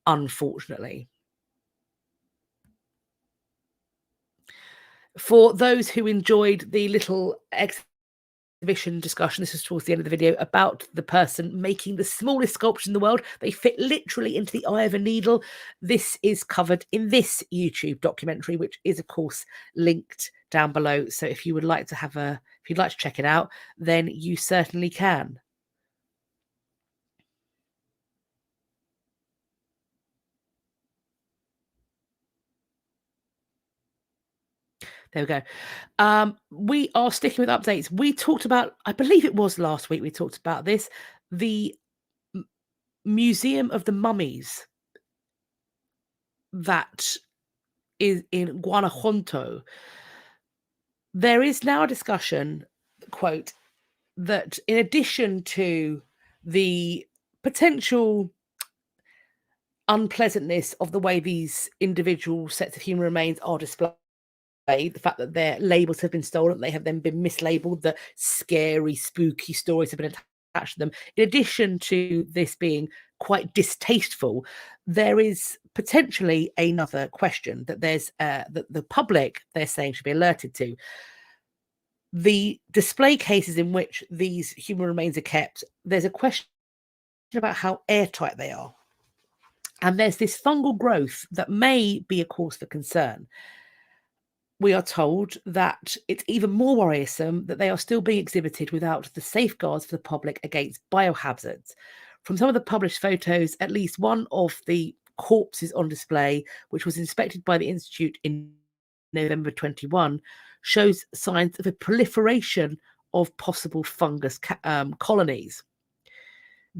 Speaker 1: unfortunately. For those who enjoyed the little exhibition discussion, this was towards the end of the video, about the person making the smallest sculpture in the world. They fit literally into the eye of a needle. This is covered in this YouTube documentary, which is, of course, linked down below. So if you would like to if you'd like to check it out, then you certainly can. There we go. We are sticking with updates. We talked about, I believe it was last week, we talked about this, the Museum of the Mummies that is in Guanajuato. There is now a discussion, quote, that in addition to the potential unpleasantness of the way these individual sets of human remains are displayed, the fact that their labels have been stolen, they have then been mislabeled, the scary, spooky stories have been attached to them. In addition to this being quite distasteful, there is potentially another question that there's that the public, they're saying, should be alerted to. The display cases in which these human remains are kept, there's a question about how airtight they are. And there's this fungal growth that may be a cause for concern. We are told that it's even more worrisome that they are still being exhibited without the safeguards for the public against biohazards. From some of the published photos, at least one of the corpses on display, which was inspected by the Institute in November 21, shows signs of a proliferation of possible fungus colonies.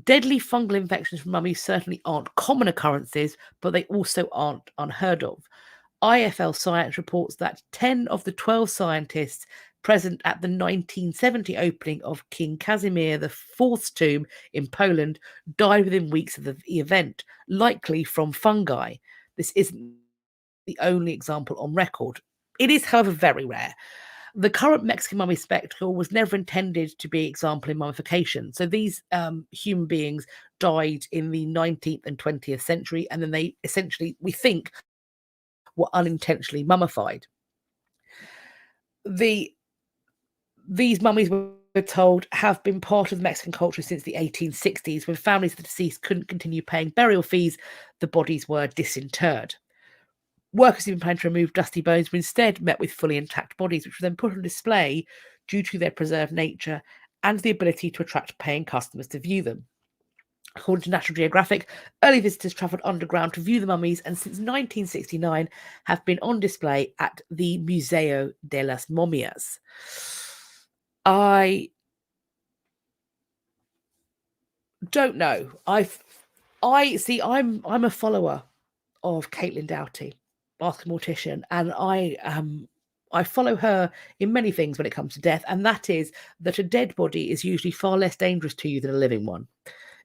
Speaker 1: Deadly fungal infections from mummies certainly aren't common occurrences, but they also aren't unheard of. IFL Science reports that 10 of the 12 scientists present at the 1970 opening of King Casimir IV's tomb in Poland died within weeks of the event, likely from fungi. This isn't the only example on record. It is, however, very rare. The current Mexican mummy spectacle was never intended to be example in mummification. So these human beings died in the 19th and 20th century, and then they essentially, we think, were unintentionally mummified. These mummies, were told, have been part of Mexican culture since the 1860s. When families of the deceased couldn't continue paying burial fees, the bodies were disinterred. Workers even planned to remove dusty bones were instead met with fully intact bodies, which were then put on display due to their preserved nature and the ability to attract paying customers to view them. According to National Geographic, early visitors travelled underground to view the mummies and since 1969 have been on display at the Museo de las Momias. I don't know. I'm a follower of Caitlin Doughty, Basque mortician, and I follow her in many things when it comes to death, and that is that a dead body is usually far less dangerous to you than a living one,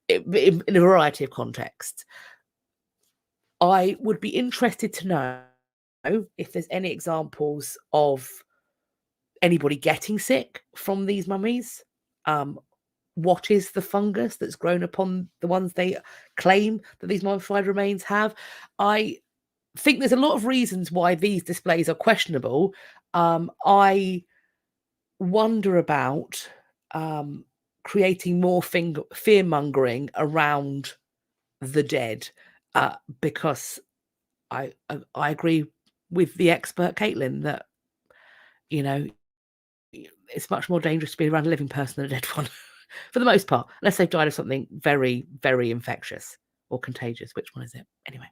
Speaker 1: in a variety of contexts. I would be interested to know if there's any examples of anybody getting sick from these mummies. What is the fungus that's grown upon the ones they claim that these mummified remains have? I think there's a lot of reasons why these displays are questionable. I wonder about creating more fear mongering around the dead, because I agree with the expert Caitlin that, you know, it's much more dangerous to be around a living person than a dead one, for the most part, unless they've died of something very, very infectious or contagious. Which one is it? Anyway.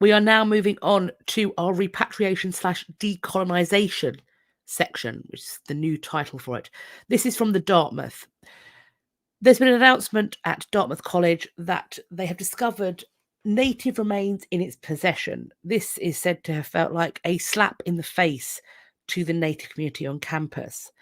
Speaker 1: We are now moving on to our repatriation / decolonization section, which is the new title for it. This is from the Dartmouth. There's been an announcement at Dartmouth College that they have discovered native remains in its possession. This is said to have felt like a slap in the face to the native community on campus.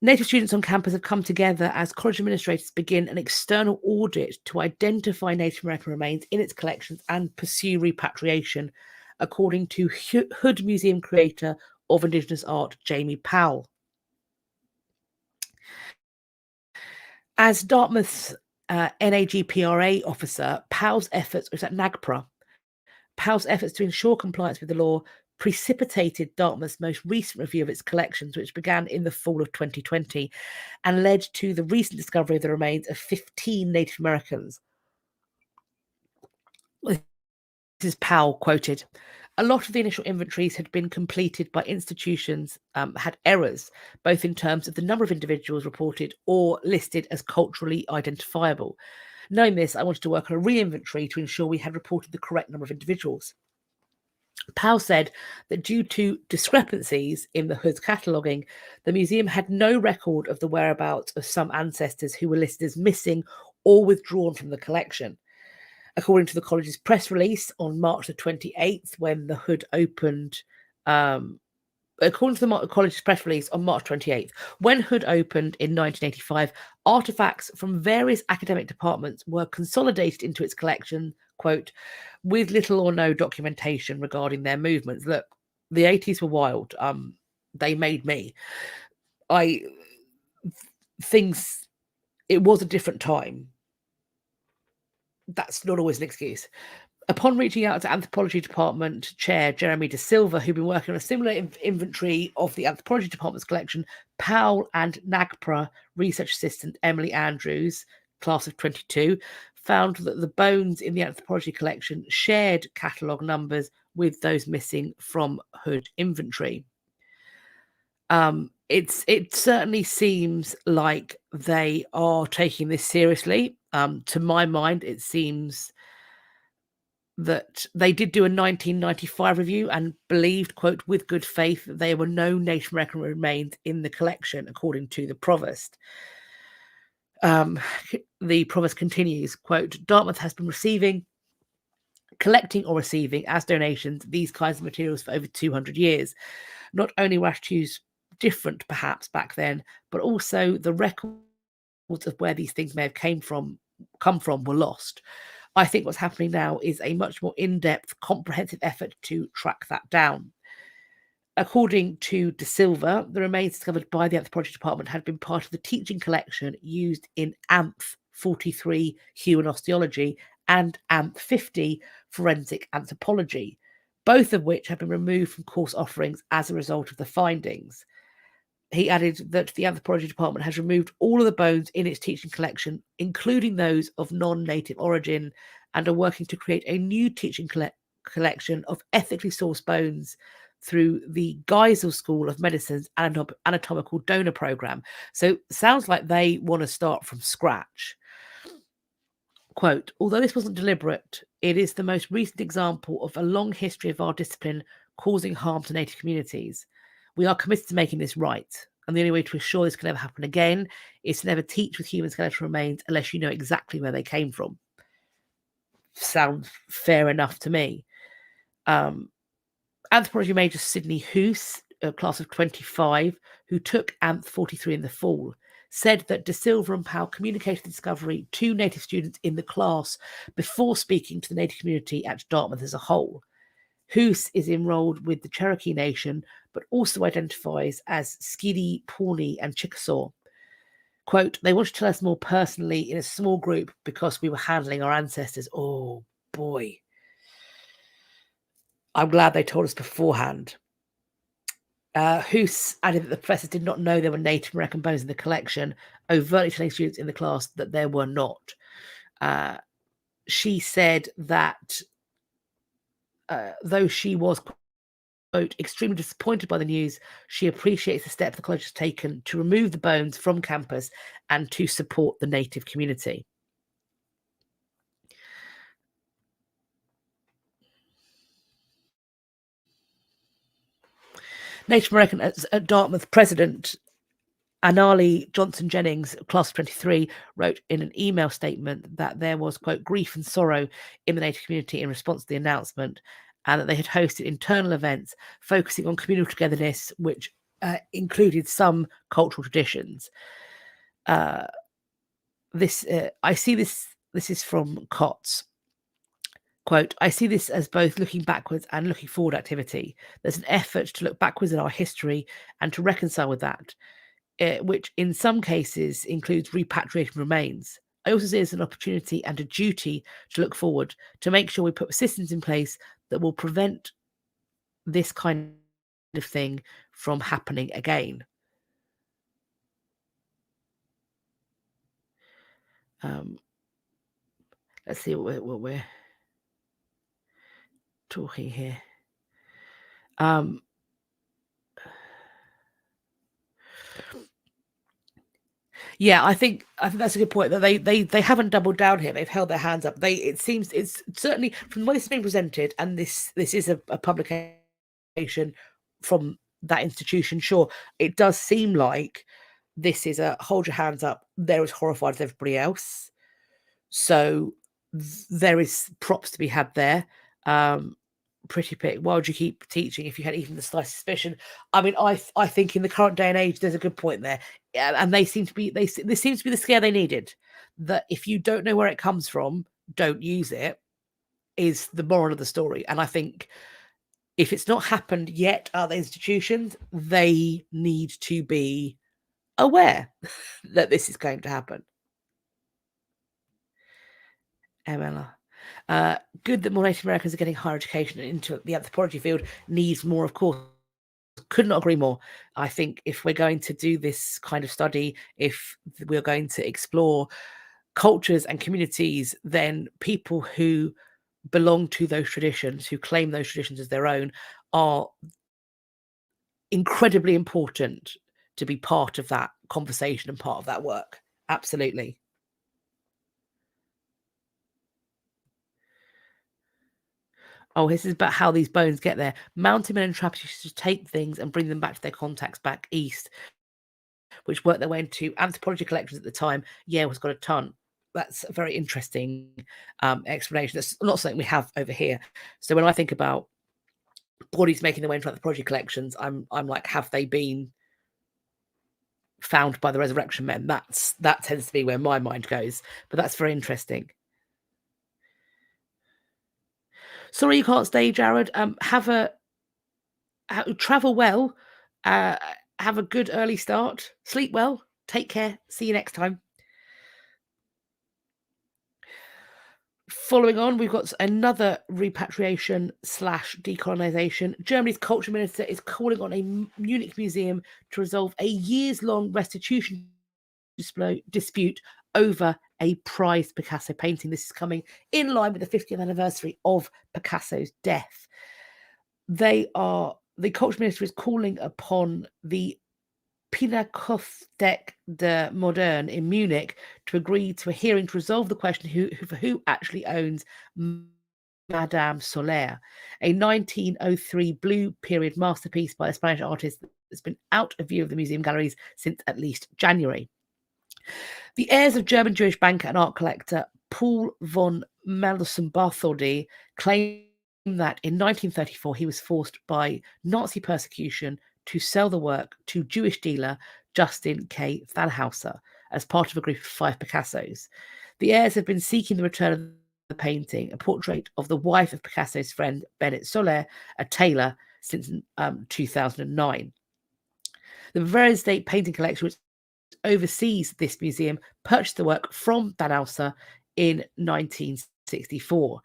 Speaker 1: Native students on campus have come together as college administrators begin an external audit to identify Native American remains in its collections and pursue repatriation, according to Hood Museum creator of Indigenous art, Jamie Powell. As Dartmouth's NAGPRA officer, Powell's efforts was at NAGPRA. Powell's efforts to ensure compliance with the law precipitated Dartmouth's most recent review of its collections, which began in the fall of 2020 and led to the recent discovery of the remains of 15 Native Americans. This is Powell quoted. A lot of the initial inventories had been completed by institutions, had errors, both in terms of the number of individuals reported or listed as culturally identifiable. Knowing this, I wanted to work on a re-inventory to ensure we had reported the correct number of individuals. Powell said that due to discrepancies in the Hood's cataloguing, the museum had no record of the whereabouts of some ancestors who were listed as missing or withdrawn from the collection. According to the college's press release on March the 28th, when the Hood opened, according to the college's press release on March 28th, when Hood opened in 1985, artifacts from various academic departments were consolidated into its collection, quote, with little or no documentation regarding their movements. Look, the 80s were wild. They made me. It was a different time. That's not always an excuse. Upon reaching out to Anthropology Department Chair Jeremy De Silva, who'd been working on a similar inventory of the Anthropology Department's collection, Powell and NAGPRA research assistant Emily Andrews, class of 22, found that the bones in the anthropology collection shared catalogue numbers with those missing from Hood inventory. It certainly seems like they are taking this seriously. To my mind, it seems that they did do a 1995 review and believed, quote, with good faith, that there were no Native American remains in the collection, according to the provost. The provost continues, quote, Dartmouth has been collecting or receiving as donations these kinds of materials for over 200 years. Not only were attitudes different perhaps back then, but also the records of where these things may have come from were lost. I think what's happening now is a much more in-depth, comprehensive effort to track that down. According to De Silva, the remains discovered by the Anthropology Department had been part of the teaching collection used in ANTH 43 human osteology and ANTH 50 forensic anthropology, both of which have been removed from course offerings as a result of the findings. He added that the Anthropology Department has removed all of the bones in its teaching collection, including those of non-native origin, and are working to create a new teaching collection of ethically sourced bones through the Geisel School of Medicine's anatomical donor program. So sounds like they want to start from scratch. Quote, although this wasn't deliberate, it is the most recent example of a long history of our discipline causing harm to native communities. We are committed to making this right. And the only way to assure this can never happen again is to never teach with human skeletal remains unless you know exactly where they came from. Sounds fair enough to me. Anthropology major Sydney Hoose, a class of 25, who took Anth 43 in the fall, said that De Silva and Powell communicated the discovery to native students in the class before speaking to the native community at Dartmouth as a whole. Hoose is enrolled with the Cherokee Nation, but also identifies as Skidi, Pawnee, and Chickasaw. Quote, they wanted to tell us more personally in a small group because we were handling our ancestors. Oh, boy. I'm glad they told us beforehand. Hoose added that the professors did not know there were Native American bones in the collection, overtly telling students in the class that there were not. She said that though she was, quote, extremely disappointed by the news, she appreciates the step the college has taken to remove the bones from campus and to support the Native community. Native American at Dartmouth president Anali Johnson Jennings, class of 23, wrote in an email statement that there was, quote, grief and sorrow in the Native community in response to the announcement, and that they had hosted internal events focusing on communal togetherness, which included some cultural traditions. I see this is from Cots. Quote, I see this as both looking backwards and looking forward activity. There's an effort to look backwards in our history and to reconcile with that, which in some cases includes repatriating remains. I also see it as an opportunity and a duty to look forward, to make sure we put systems in place that will prevent this kind of thing from happening again. Let's see what we're talking here. Yeah, I think that's a good point. That they haven't doubled down here. They've held their hands up. It seems it's certainly from the way it's been presented, and this is a publication from that institution. Sure, it does seem like this is a hold your hands up. They're as horrified as everybody else. So there is props to be had there. Pretty pick. Why would you keep teaching if you had even the slightest suspicion? I mean, I think in the current day and age, there's a good point there, and this seems to be the scare they needed. That if you don't know where it comes from, don't use it. Is the moral of the story, and I think if it's not happened yet at the institutions, they need to be aware that this is going to happen. MLR. Good that more Native Americans are getting higher education into the anthropology field. Needs more, of course. Could not agree more. I think if we're going to do this kind of study, if we're going to explore cultures and communities, then people who belong to those traditions, who claim those traditions as their own, are incredibly important to be part of that conversation and part of that work. Absolutely. Oh, this is about how these bones get there. Mountain men and trappers used to take things and bring them back to their contacts back east, which worked their way into anthropology collections at the time. Yale's got a ton. That's a very interesting explanation. That's not something we have over here. So when I think about bodies making their way into anthropology collections, I'm like, have they been found by the resurrection men? That tends to be where my mind goes. But that's very interesting. Sorry you can't stay, Jared. Travel well. Have a good early start. Sleep well. Take care. See you next time. Following on, we've got another repatriation / decolonization. Germany's culture minister is calling on a Munich museum to resolve a years-long restitution dispute over a prized Picasso painting. This is coming in line with the 50th anniversary of Picasso's death. The culture minister is calling upon the Pinakothek der Moderne in Munich to agree to a hearing to resolve the question who actually owns Madame Soler, a 1903 blue period masterpiece by the Spanish artist that's been out of view of the museum galleries since at least January. The heirs of German Jewish banker and art collector Paul von Mendelssohn-Bartholdy claim that in 1934 he was forced by Nazi persecution to sell the work to Jewish dealer Justin K. Thalhauser as part of a group of 5 Picassos. The heirs have been seeking the return of the painting, a portrait of the wife of Picasso's friend Bennett Soler, a tailor, since 2009. The Bavarian State Painting Collection, which oversees this museum, purchased the work from Thalhauser in 1964.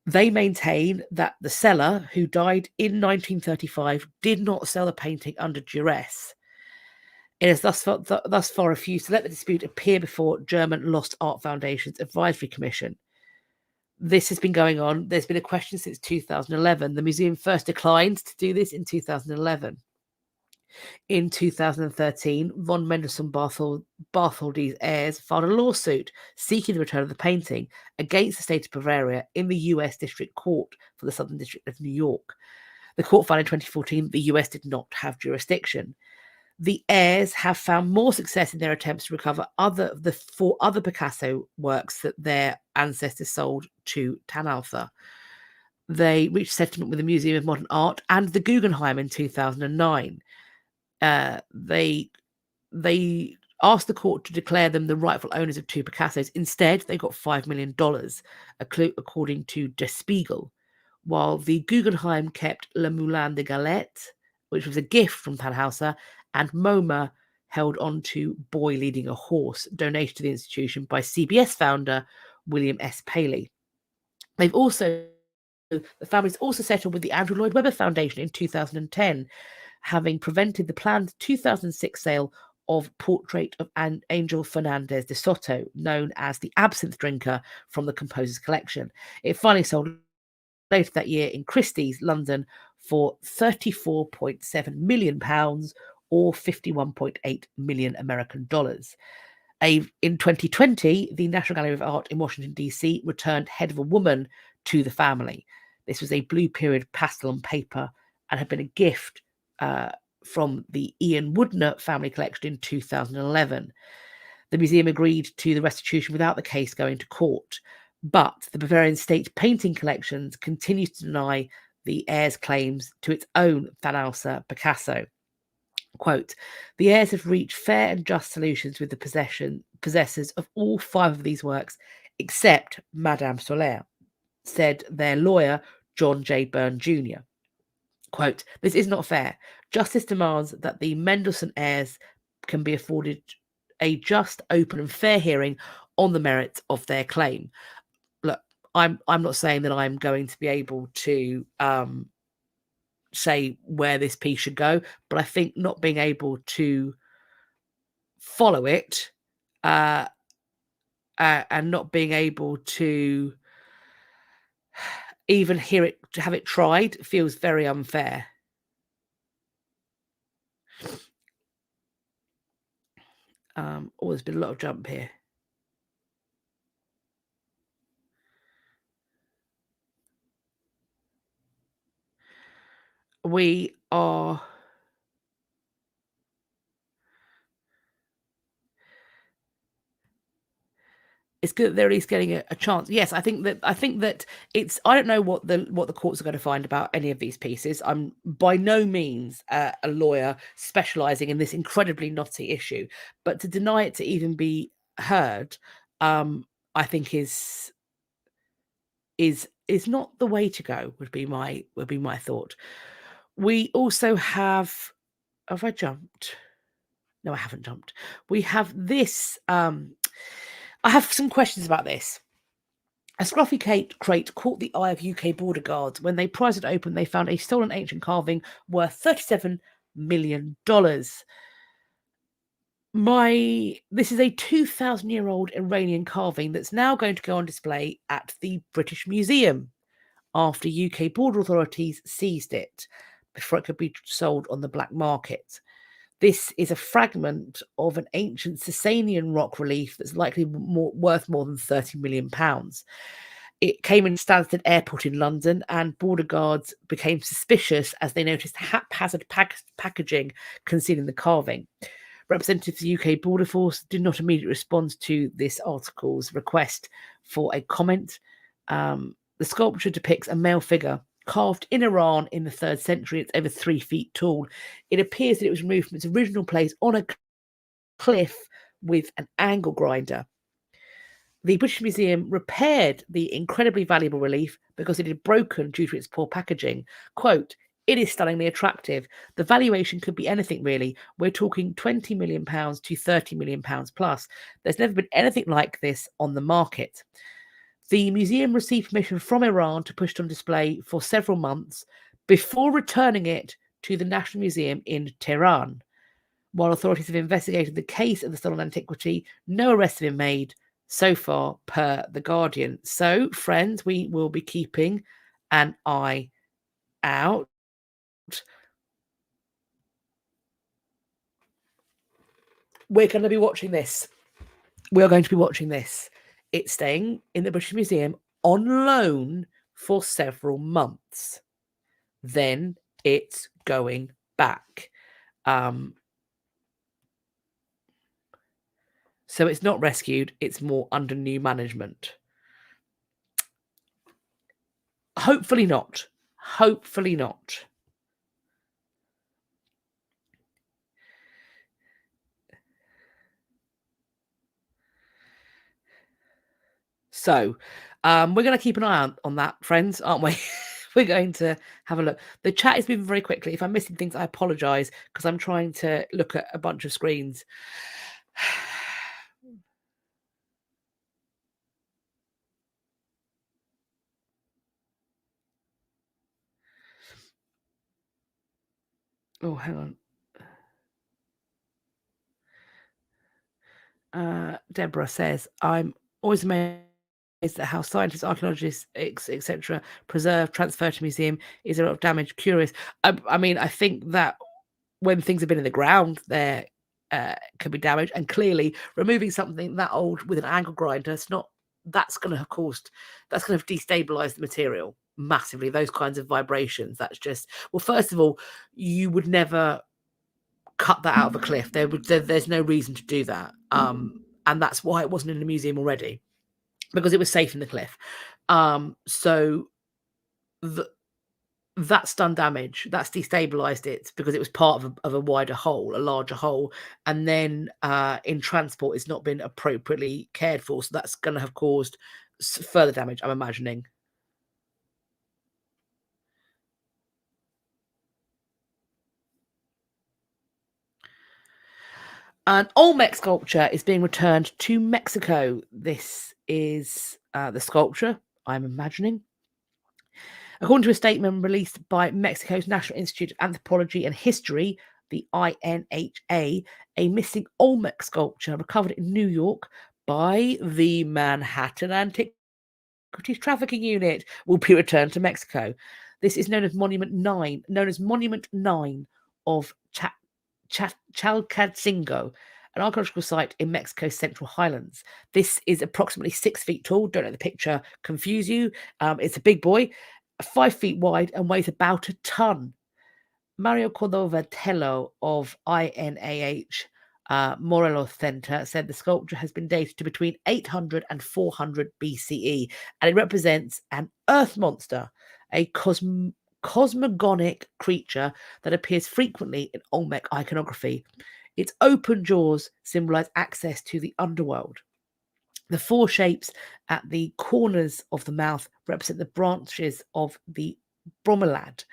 Speaker 1: They maintain that the seller, who died in 1935, did not sell the painting under duress. It has thus far refused to let the dispute appear before German Lost Art Foundation's advisory commission. This has been going on. There's been a question since 2011. The museum first declined to do this in 2011. In 2013, von Mendelssohn-Bartholdy's heirs filed a lawsuit seeking the return of the painting against the state of Bavaria in the US District Court for the Southern District of New York. The court found in 2014 the US did not have jurisdiction. The heirs have found more success in their attempts to recover the 4 other Picasso works that their ancestors sold to Thalhauser. They reached settlement with the Museum of Modern Art and the Guggenheim in 2009. They asked the court to declare them the rightful owners of 2 Picassos. Instead, they got $5 million, according to Der Spiegel, while the Guggenheim kept Le Moulin de Galette, which was a gift from Thalhauser, and MoMA held on to Boy Leading a Horse, donated to the institution by CBS founder William S. Paley. The family's also settled with the Andrew Lloyd Webber Foundation in 2010, having prevented the planned 2006 sale of portrait of Angel Fernandez de Soto, known as the absinthe drinker, from the composer's collection. It finally sold later that year in Christie's, London, for £34.7 million, or 51.8 million American dollars. In 2020, the National Gallery of Art in Washington, D.C. returned Head of a Woman to the family. This was a Blue Period pastel on paper and had been a gift from the Ian Woodner family collection in 2011. The museum agreed to the restitution without the case going to court, but the Bavarian State Painting Collections continues to deny the heirs' claims to its own Thalhauser Picasso. Quote, the heirs have reached fair and just solutions with the possessors of all 5 of these works, except Madame Soler, said their lawyer, John J. Byrne Jr. Quote, this is not fair. Justice demands that the Mendelssohn heirs can be afforded a just, open and fair hearing on the merits of their claim. Look, I'm not saying that I'm going to be able to say where this piece should go, but I think not being able to follow it and not being able to even hear it, to have it tried, feels very unfair. There's been a lot of jump here. It's good that they're at least getting a chance. Yes, I think that it's. I don't know what the courts are going to find about any of these pieces. I'm by no means a lawyer specialising in this incredibly knotty issue, but to deny it to even be heard, I think is not the way to go. Would be my thought. We also have. Have I jumped? No, I haven't jumped. We have this. I have some questions about this. A scruffy crate caught the eye of UK border guards. When they prized it open, they found a stolen ancient carving worth $37 million. This is a 2,000-year-old Iranian carving that's now going to go on display at the British Museum after UK border authorities seized it before it could be sold on the black market. This is a fragment of an ancient Sasanian rock relief that's likely worth more than £30 million. It came in Stansted Airport in London, and border guards became suspicious as they noticed haphazard packaging concealing the carving. Representatives of the UK Border Force did not immediately respond to this article's request for a comment. The sculpture depicts a male figure carved in Iran in the 3rd century. It's over 3 feet tall. It appears that it was removed from its original place on a cliff with an angle grinder. The British Museum repaired the incredibly valuable relief because it had broken due to its poor packaging. Quote, "It is stunningly attractive. The valuation could be anything, really. We're talking £20 million to £30 million plus. There's never been anything like this on the market." The museum received permission from Iran to put it on display for several months before returning it to the National Museum in Tehran. While authorities have investigated the case of the stolen antiquity, no arrests have been made so far, per The Guardian. So, friends, we will be keeping an eye out. We're going to be watching this. We are going to be watching this. It's staying in the British Museum on loan for several months. Then it's going back. So it's not rescued, it's more under new management. Hopefully not. Hopefully not. So we're going to keep an eye on that, friends, aren't we? We're going to have a look. The chat is moving very quickly. If I'm missing things, I apologise, because I'm trying to look at a bunch of screens. Oh, hang on. Deborah says, "I'm always amazed at how scientists, archaeologists, etc., preserve, transfer to museum. Is there a lot of damage? Curious." I mean, I think that when things have been in the ground, there can be damage, and clearly removing something that old with an angle grinder, that's going to have destabilized the material massively. Those kinds of vibrations, that's just, well, first of all, you would never cut that out of a cliff. There's no reason to do that, and that's why it wasn't in the museum already, because it was safe in the cliff. So that's done damage. That's destabilized it because it was part of a wider hole, a larger hole, and then in transport, it's not been appropriately cared for. So that's going to have caused further damage, I'm imagining. An Olmec sculpture is being returned to Mexico. This is the sculpture, I'm imagining. According to a statement released by Mexico's National Institute of Anthropology and History, the INHA, a missing Olmec sculpture recovered in New York by the Manhattan Antiquities Trafficking Unit will be returned to Mexico. This is known as Monument 9 of Chalcatzingo, an archaeological site in Mexico's Central Highlands. This is approximately 6 feet tall. Don't let the picture confuse you. It's a big boy, 5 feet wide, and weighs about a ton. Mario Cordova Tello of INAH Morelos Center said the sculpture has been dated to between 800 and 400 BCE, and it represents an earth monster, a cosmogonic creature that appears frequently in Olmec iconography. Its open jaws symbolize access to the underworld. The 4 shapes at the corners of the mouth represent the branches of the bromelad,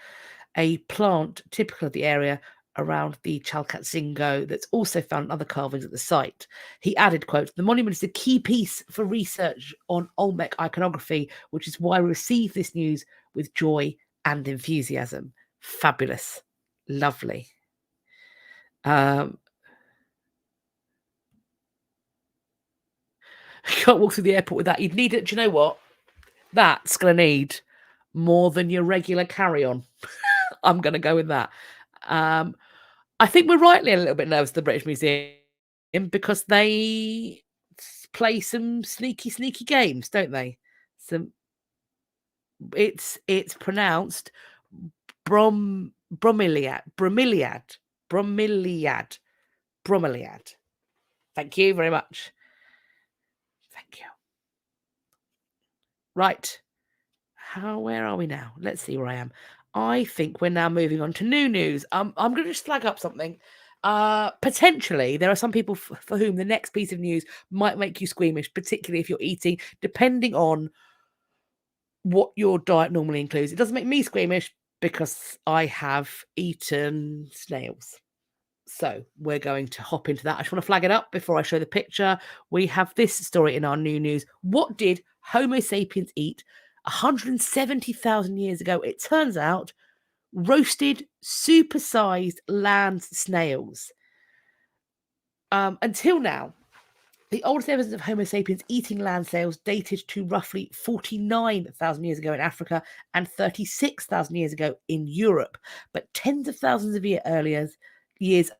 Speaker 1: a plant typical of the area around the Chalcatzingo that's also found in other carvings at the site. He added, quote, "The monument is a key piece for research on Olmec iconography, which is why we receive this news with joy and enthusiasm." Fabulous. Lovely. You can't walk through the airport with that. You'd need it. Do you know what? That's going to need more than your regular carry-on. I'm going to go with that. I think we're rightly a little bit nervous at the British Museum because they play some sneaky games, don't they? It's pronounced bromeliad. Thank you very much. Thank you. Right. Where are we now? Let's see where I am. I think we're now moving on to new news. I'm going to just flag up something. Potentially, there are some people for whom the next piece of news might make you squeamish, particularly if you're eating, depending on what your diet normally includes. It doesn't make me squeamish because I have eaten snails. So we're going to hop into that. I just want to flag it up before I show the picture. We have this story in our new news. What did Homo sapiens eat 170,000 years ago? It turns out roasted, supersized land snails. Until now, the oldest evidence of Homo sapiens eating land snails dated to roughly 49,000 years ago in Africa and 36,000 years ago in Europe. But tens of thousands of years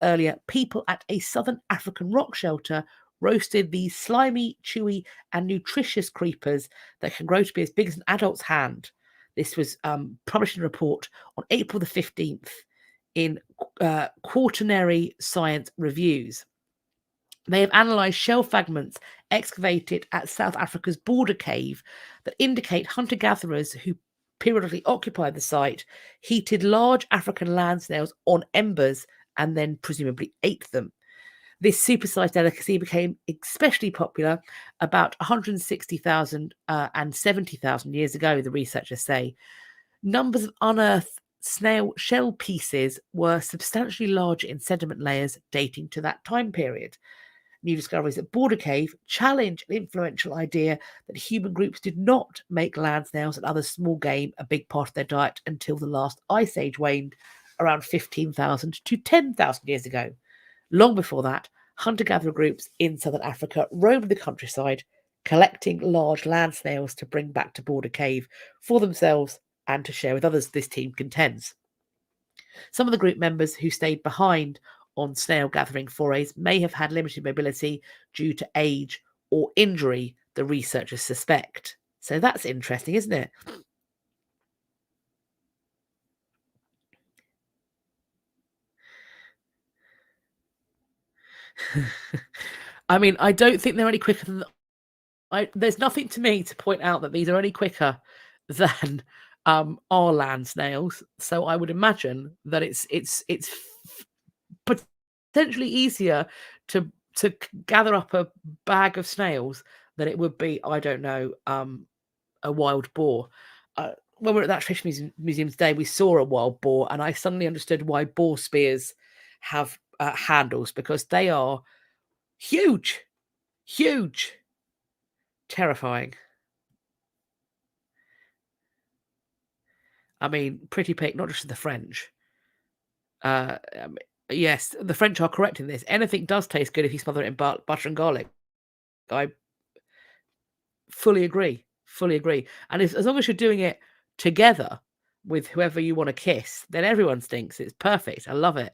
Speaker 1: earlier, people at a southern African rock shelter roasted these slimy, chewy, and nutritious creepers that can grow to be as big as an adult's hand. This was published in a report on April the 15th in Quaternary Science Reviews. They have analysed shell fragments excavated at South Africa's Border Cave that indicate hunter-gatherers who periodically occupied the site heated large African land snails on embers and then presumably ate them. This supersized delicacy became especially popular about 160,000 and 70,000 years ago, the researchers say. Numbers of unearthed snail shell pieces were substantially larger in sediment layers dating to that time period. New discoveries at Border Cave challenge an influential idea that human groups did not make land snails and other small game a big part of their diet until the last ice age waned around 15,000 to 10,000 years ago. Long before that, hunter-gatherer groups in southern Africa roamed the countryside, collecting large land snails to bring back to Border Cave for themselves and to share with others, this team contends. Some of the group members who stayed behind on snail gathering forays may have had limited mobility due to age or injury, the researchers suspect. So that's interesting, isn't it? I mean, I don't think they're any quicker than there's nothing to me to point out that these are any quicker than our land snails. So I would imagine that it's potentially easier to gather up a bag of snails than it would be, I don't know, a wild boar. When we were at that fish museum today, we saw a wild boar, and I suddenly understood why boar spears have handles, because they are huge, terrifying. I mean, pretty pick, not just the French. Yes, the French are correct in this. Anything does taste good if you smother it in butter and garlic. I fully agree. And as long as you're doing it together with whoever you want to kiss, then everyone stinks. It's perfect. I love it.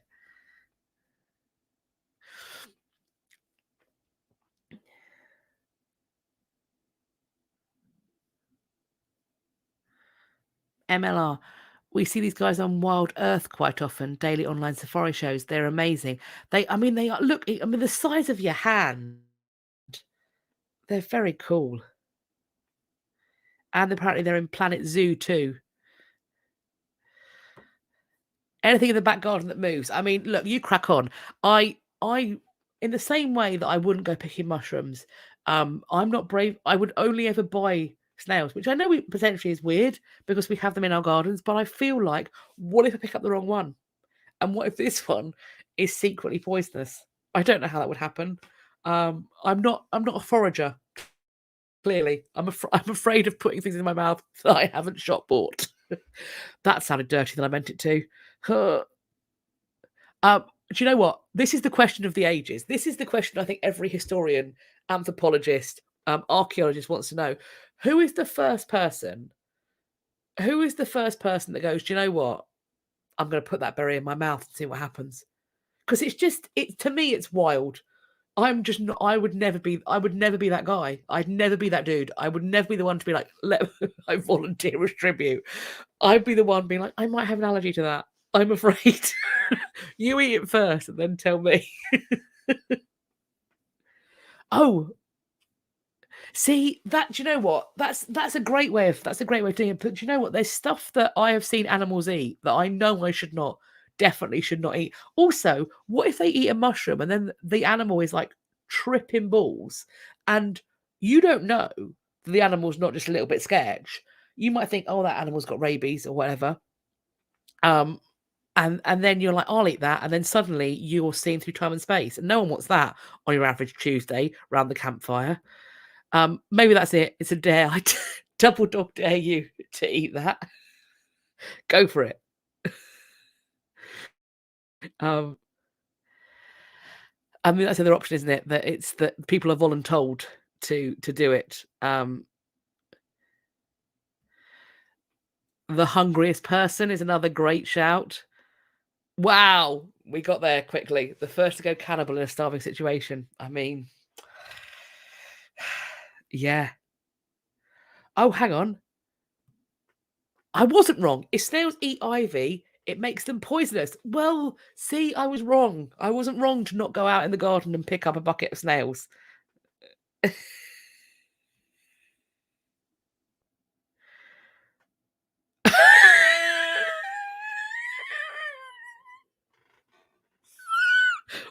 Speaker 1: MLR. We see these guys on Wild Earth quite often, daily online safari shows. They're amazing. They are, look, the size of your hand. They're very cool. And apparently they're in Planet Zoo too. Anything in the back garden that moves. I mean, look, you crack on. I in the same way that I wouldn't go picking mushrooms, I'm not brave. I would only ever buy snails, which I know potentially is weird because we have them in our gardens, but I feel like, what if I pick up the wrong one? And what if this one is secretly poisonous? I don't know how that would happen. I'm not a forager. Clearly, I'm afraid of putting things in my mouth that I haven't shot bought. That sounded dirty than I meant it to. Do you know what? This is the question of the ages. This is the question I think every historian, anthropologist, archaeologist wants to know. Who is the first person that goes, do you know what? I'm going to put that berry in my mouth and see what happens. Because to me, it's wild.
Speaker 2: I'm just not. I would never be that guy. I'd never be that dude. I would never be the one to be like, I volunteer as tribute. I'd be the one being like, I might have an allergy to that. I'm afraid. You eat it first and then tell me. Oh, see that? Do you know what? That's a great way of doing it. But do you know what? There's stuff that I have seen animals eat that I know I definitely should not eat. Also, what if they eat a mushroom and then the animal is like tripping balls, and you don't know that the animal's not just a little bit scared. You might think, oh, that animal's got rabies or whatever. And then you're like, I'll eat that, and then suddenly you're seeing through time and space, and no one wants that on your average Tuesday around the campfire. Maybe that's it. It's a dare. I double dog dare you to eat that. Go for it. I mean, that's the other option, isn't it? That it's that people are voluntold to do it. The hungriest person is another great shout. Wow, we got there quickly. The first to go cannibal in a starving situation. I mean, yeah. Oh, hang on. I wasn't wrong. If snails eat ivy, it makes them poisonous. Well, see, I was wrong. I wasn't wrong to not go out in the garden and pick up a bucket of snails.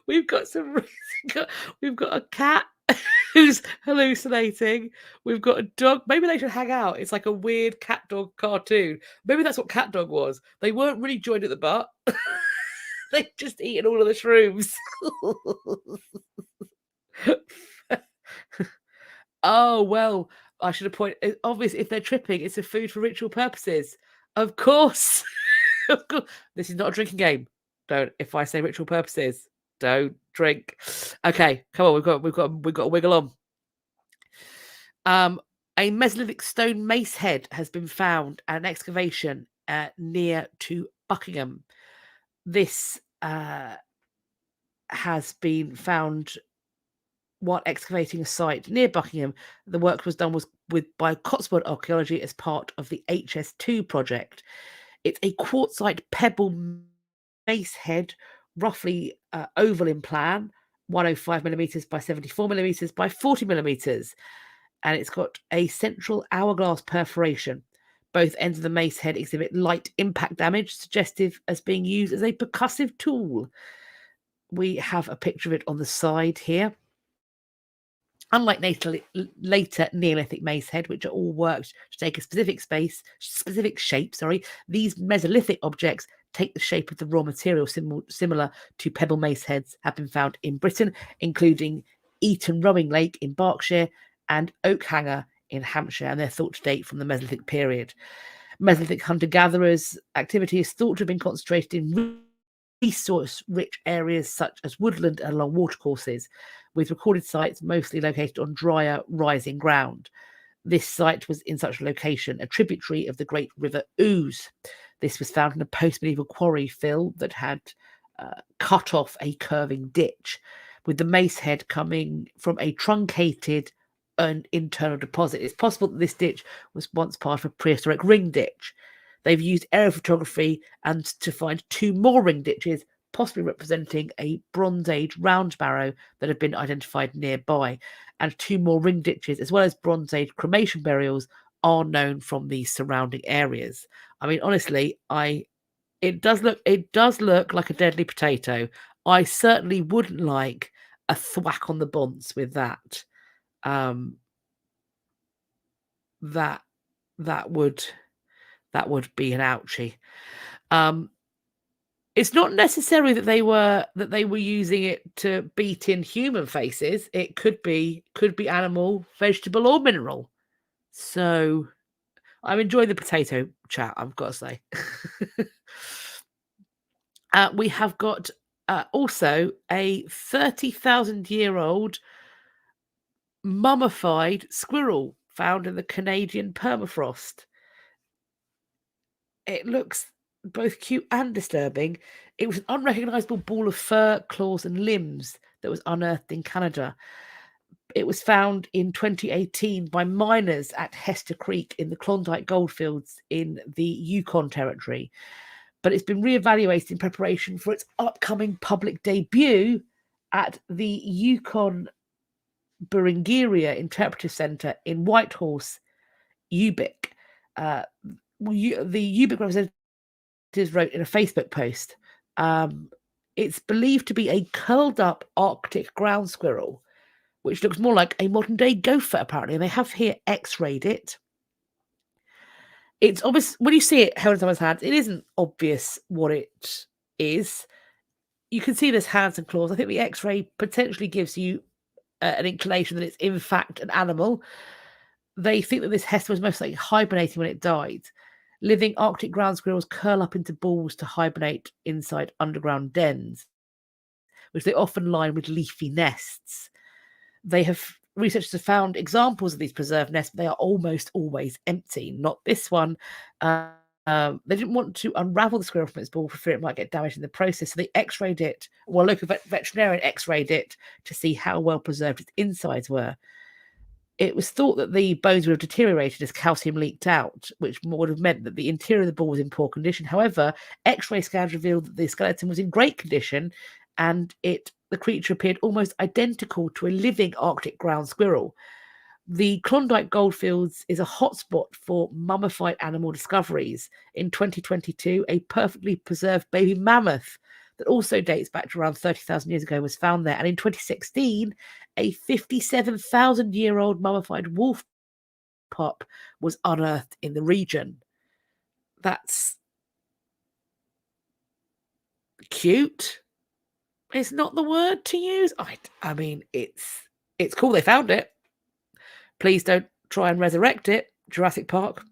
Speaker 2: We've got a cat who's hallucinating. We've got a dog. Maybe they should hang out. It's like a weird cat dog cartoon. Maybe that's what cat dog was. They weren't really joined at the butt. They just eaten all of the shrooms. Oh well, I should have pointed. Obviously, if they're tripping, it's a food for ritual purposes. Of course. Of course. This is not a drinking game. Don't. If I say ritual purposes, don't drink. Okay, come on. We've got to wiggle on. A Mesolithic stone mace head has been found at an excavation near to Buckingham. This has been found while excavating a site near Buckingham. The work was done by Cotswold Archaeology as part of the HS2 project. It's a quartzite pebble mace head, roughly oval in plan, 105 millimeters by 74 millimeters by 40 millimeters, and it's got a central hourglass perforation. Both ends of the mace head exhibit light impact damage, suggestive as being used as a percussive tool. We have a picture of it on the side here. Unlike later Neolithic mace head, which are all worked to take a specific shape, these Mesolithic objects take the shape of the raw material, similar to pebble mace heads have been found in Britain, including Eton Rowing Lake in Berkshire and Oakhanger in Hampshire, and they're thought to date from the Mesolithic period. Mesolithic hunter-gatherers activity is thought to have been concentrated in resource-rich areas such as woodland and along watercourses, with recorded sites mostly located on drier, rising ground. This site was in such a location, a tributary of the great river Ouse. This was found in a post-medieval quarry fill that had cut off a curving ditch, with the mace head coming from a truncated internal deposit. It's possible that this ditch was once part of a prehistoric ring ditch. They've used aerial photography and to find two more ring ditches, possibly representing a Bronze Age round barrow that have been identified nearby, and two more ring ditches, as well as Bronze Age cremation burials, are known from the surrounding areas. I mean, honestly, it does look like a deadly potato. I certainly wouldn't like a thwack on the bonce with that. That would be an ouchie. It's not necessary that they were using it to beat in human faces. It could be animal, vegetable, or mineral. So I'm enjoying the potato chat, I've got to say. We have got also a 30,000-year-old mummified squirrel found in the Canadian permafrost. It looks both cute and disturbing. It was an unrecognizable ball of fur, claws, and limbs that was unearthed in Canada. It was found in 2018 by miners at Hester Creek in the Klondike goldfields in the Yukon Territory. But it's been reevaluated in preparation for its upcoming public debut at the Yukon Beringeria Interpretive Centre in Whitehorse, Ubik. The Ubik representatives wrote in a Facebook post, it's believed to be a curled up Arctic ground squirrel, which looks more like a modern day gopher, apparently. And they have here x-rayed it. It's obvious when you see it held in someone's hands, it isn't obvious what it is. You can see there's hands and claws. I think the x-ray potentially gives you an inclination that it's in fact an animal. They think that this Hester was most likely hibernating when it died. Living Arctic ground squirrels curl up into balls to hibernate inside underground dens, which they often line with leafy nests. Researchers have found examples of these preserved nests, but they are almost always empty. Not this one. They didn't want to unravel the squirrel from its ball for fear it might get damaged in the process, so they x-rayed it. Well, a local veterinarian x-rayed it to see how well preserved its insides were. It was thought that the bones would have deteriorated as calcium leaked out, which would have meant that the interior of the ball was in poor condition. However, x-ray scans revealed that the skeleton was in great condition, and the creature appeared almost identical to a living Arctic ground squirrel. The Klondike Goldfields is a hotspot for mummified animal discoveries. In 2022, a perfectly preserved baby mammoth that also dates back to around 30,000 years ago was found there. And in 2016, a 57,000-year-old mummified wolf pup was unearthed in the region. That's cute. It's not the word to use. I mean, it's cool they found it. Please don't try and resurrect it, Jurassic Park.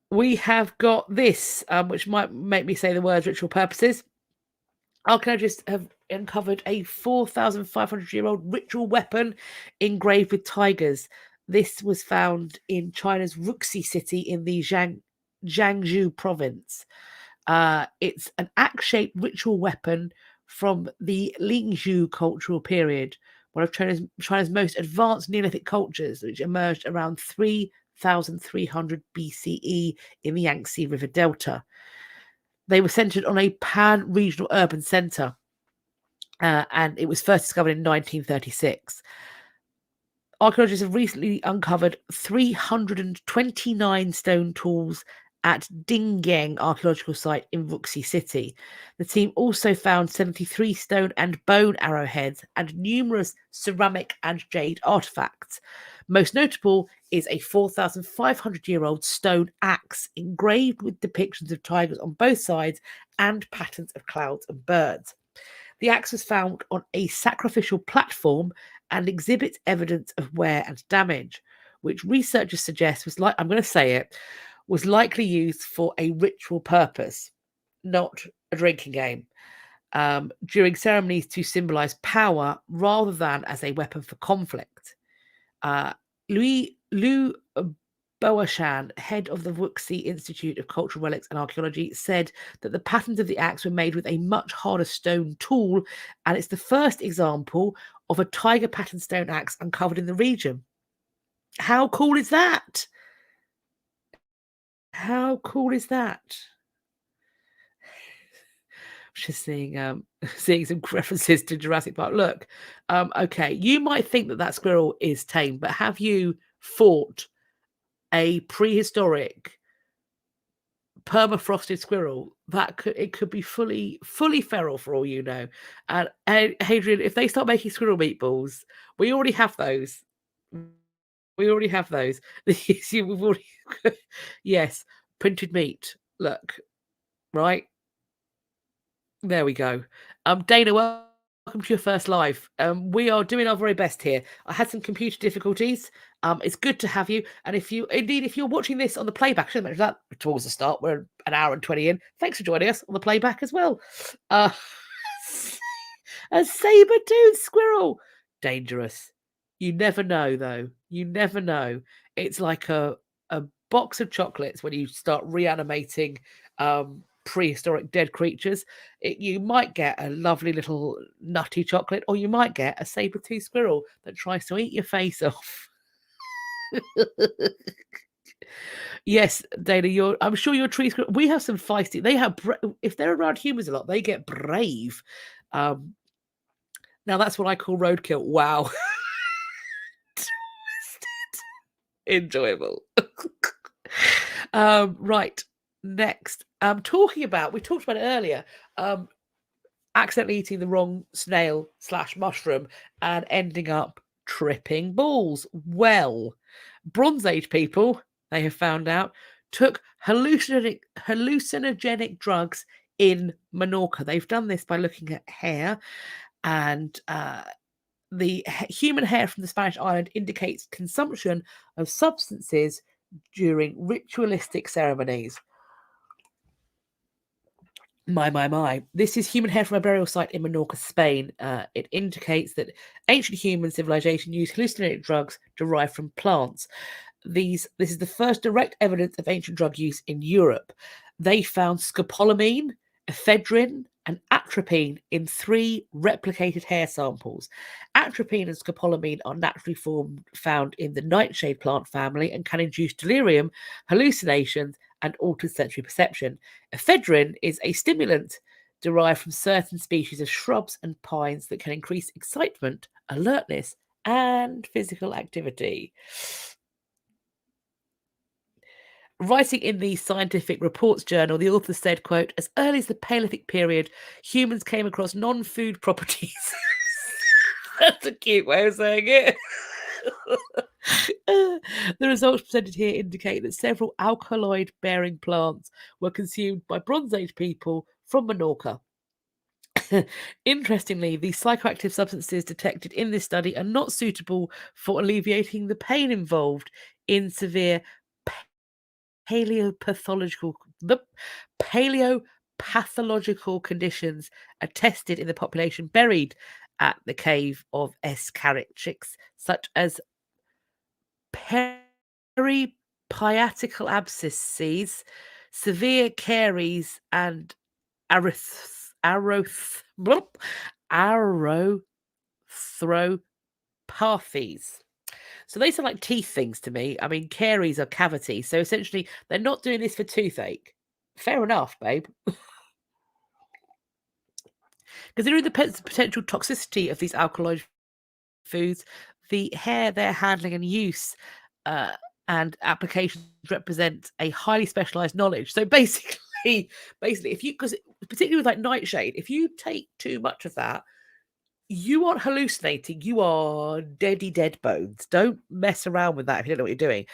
Speaker 2: We have got this, which might make me say the words ritual purposes. Archaeologists have uncovered a 4,500-year-old ritual weapon engraved with tigers. This was found in China's Ruxi city in the Jiangsu province. It's an axe-shaped ritual weapon from the Lingzhu cultural period, one of China's most advanced Neolithic cultures, which emerged around 3,300 BCE in the Yangtze River Delta. They were centered on a pan-regional urban center, and it was first discovered in 1936. Archaeologists have recently uncovered 329 stone tools at Dingyang archaeological site in Ruxi city. The team also found 73 stone and bone arrowheads and numerous ceramic and jade artifacts. Most notable is a 4,500-year-old stone axe engraved with depictions of tigers on both sides and patterns of clouds and birds. The axe was found on a sacrificial platform and exhibits evidence of wear and damage, which researchers suggest was likely used for a ritual purpose, not a drinking game, during ceremonies to symbolize power rather than as a weapon for conflict. Lou Boashan, head of the Wuxi Institute of Cultural Relics and Archaeology, said that the patterns of the axe were made with a much harder stone tool, and it's the first example of a tiger pattern stone axe uncovered in the region. How cool is that? How cool is that? Just seeing some references to Jurassic Park. Look, okay, you might think that squirrel is tame, but have you fought a prehistoric permafrosted squirrel? It could be fully feral for all you know. And Hadrian, if they start making squirrel meatballs, we already have those. Yes, printed meat. Look, right there we go. Dana, welcome to your first live. We are doing our very best here. I had some computer difficulties. It's good to have you. And if you're watching this on the playback, I should mention that towards the start. We're an hour and 20 in. Thanks for joining us on the playback as well. A saber-toothed squirrel. Dangerous. You never know, though. You never know. It's like a box of chocolates when you start reanimating prehistoric dead creatures. You might get a lovely little nutty chocolate, or you might get a saber-toothed squirrel that tries to eat your face off. Yes, Dana, I'm sure your tree squirrel. We have some feisty. They have if they're around humans a lot, they get brave. Now that's what I call roadkill. Wow. Enjoyable. Right. Next. We talked about it earlier. Accidentally eating the wrong snail / mushroom and ending up tripping balls. Well, Bronze Age people, they have found out, took hallucinogenic drugs in Menorca. They've done this by looking at hair, and the human hair from the Spanish island indicates consumption of substances during ritualistic ceremonies. My. This is human hair from a burial site in Menorca, Spain. It indicates that ancient human civilization used hallucinogenic drugs derived from plants. This is the first direct evidence of ancient drug use in Europe. They found scopolamine, ephedrine, and atropine in 3 replicated hair samples. Atropine and scopolamine are naturally found in the nightshade plant family and can induce delirium, hallucinations, and altered sensory perception. Ephedrine is a stimulant derived from certain species of shrubs and pines that can increase excitement, alertness, and physical activity. Writing in the Scientific Reports journal, the author said, quote, "As early as the Paleolithic period, humans came across non-food properties." That's a cute way of saying it. The results presented here indicate that several alkaloid-bearing plants were consumed by Bronze Age people from Menorca. Interestingly, the psychoactive substances detected in this study are not suitable for alleviating the pain involved in severe paleopathological conditions attested in the population buried at the cave of Escaricix, such as peripiatical abscesses, severe caries, and arthropathies. So they sound like teeth things to me. I mean, caries are cavities. So essentially, they're not doing this for toothache. Fair enough, babe. Considering the potential toxicity of these alkaloid foods, the hair they're handling and use and applications represent a highly specialized knowledge. So basically, if you, because particularly with like nightshade, if you take too much of that, you aren't hallucinating, you are dead bones. Don't mess around with that if you don't know what you're doing.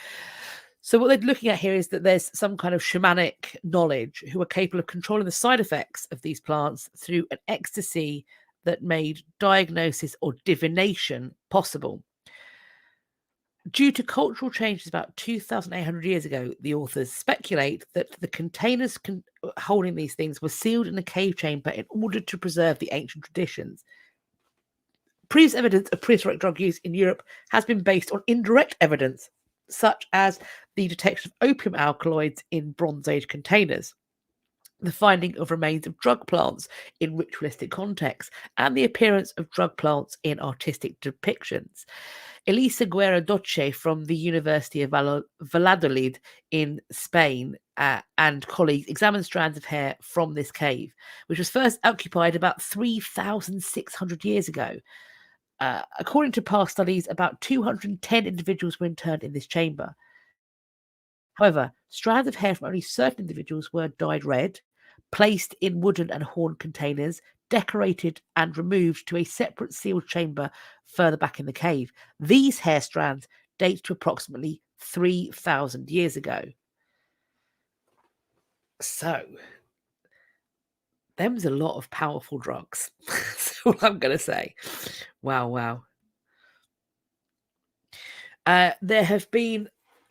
Speaker 2: So what they're looking at here is that there's some kind of shamanic knowledge who are capable of controlling the side effects of these plants through an ecstasy that made diagnosis or divination possible. Due to cultural changes about 2,800 years ago, the authors speculate that the containers holding these things were sealed in a cave chamber in order to preserve the ancient traditions. Previous evidence of prehistoric drug use in Europe has been based on indirect evidence, such as the detection of opium alkaloids in Bronze Age containers, the finding of remains of drug plants in ritualistic contexts, and the appearance of drug plants in artistic depictions. Elisa Guerra Doce from the University of Valladolid in Spain and colleagues examined strands of hair from this cave, which was first occupied about 3,600 years ago. According to past studies, about 210 individuals were interned in this chamber. However, strands of hair from only certain individuals were dyed red, placed in wooden and horn containers, decorated and removed to a separate sealed chamber further back in the cave. These hair strands date to approximately 3,000 years ago. So, them's a lot of powerful drugs. That's all I'm going to say. Wow. There have been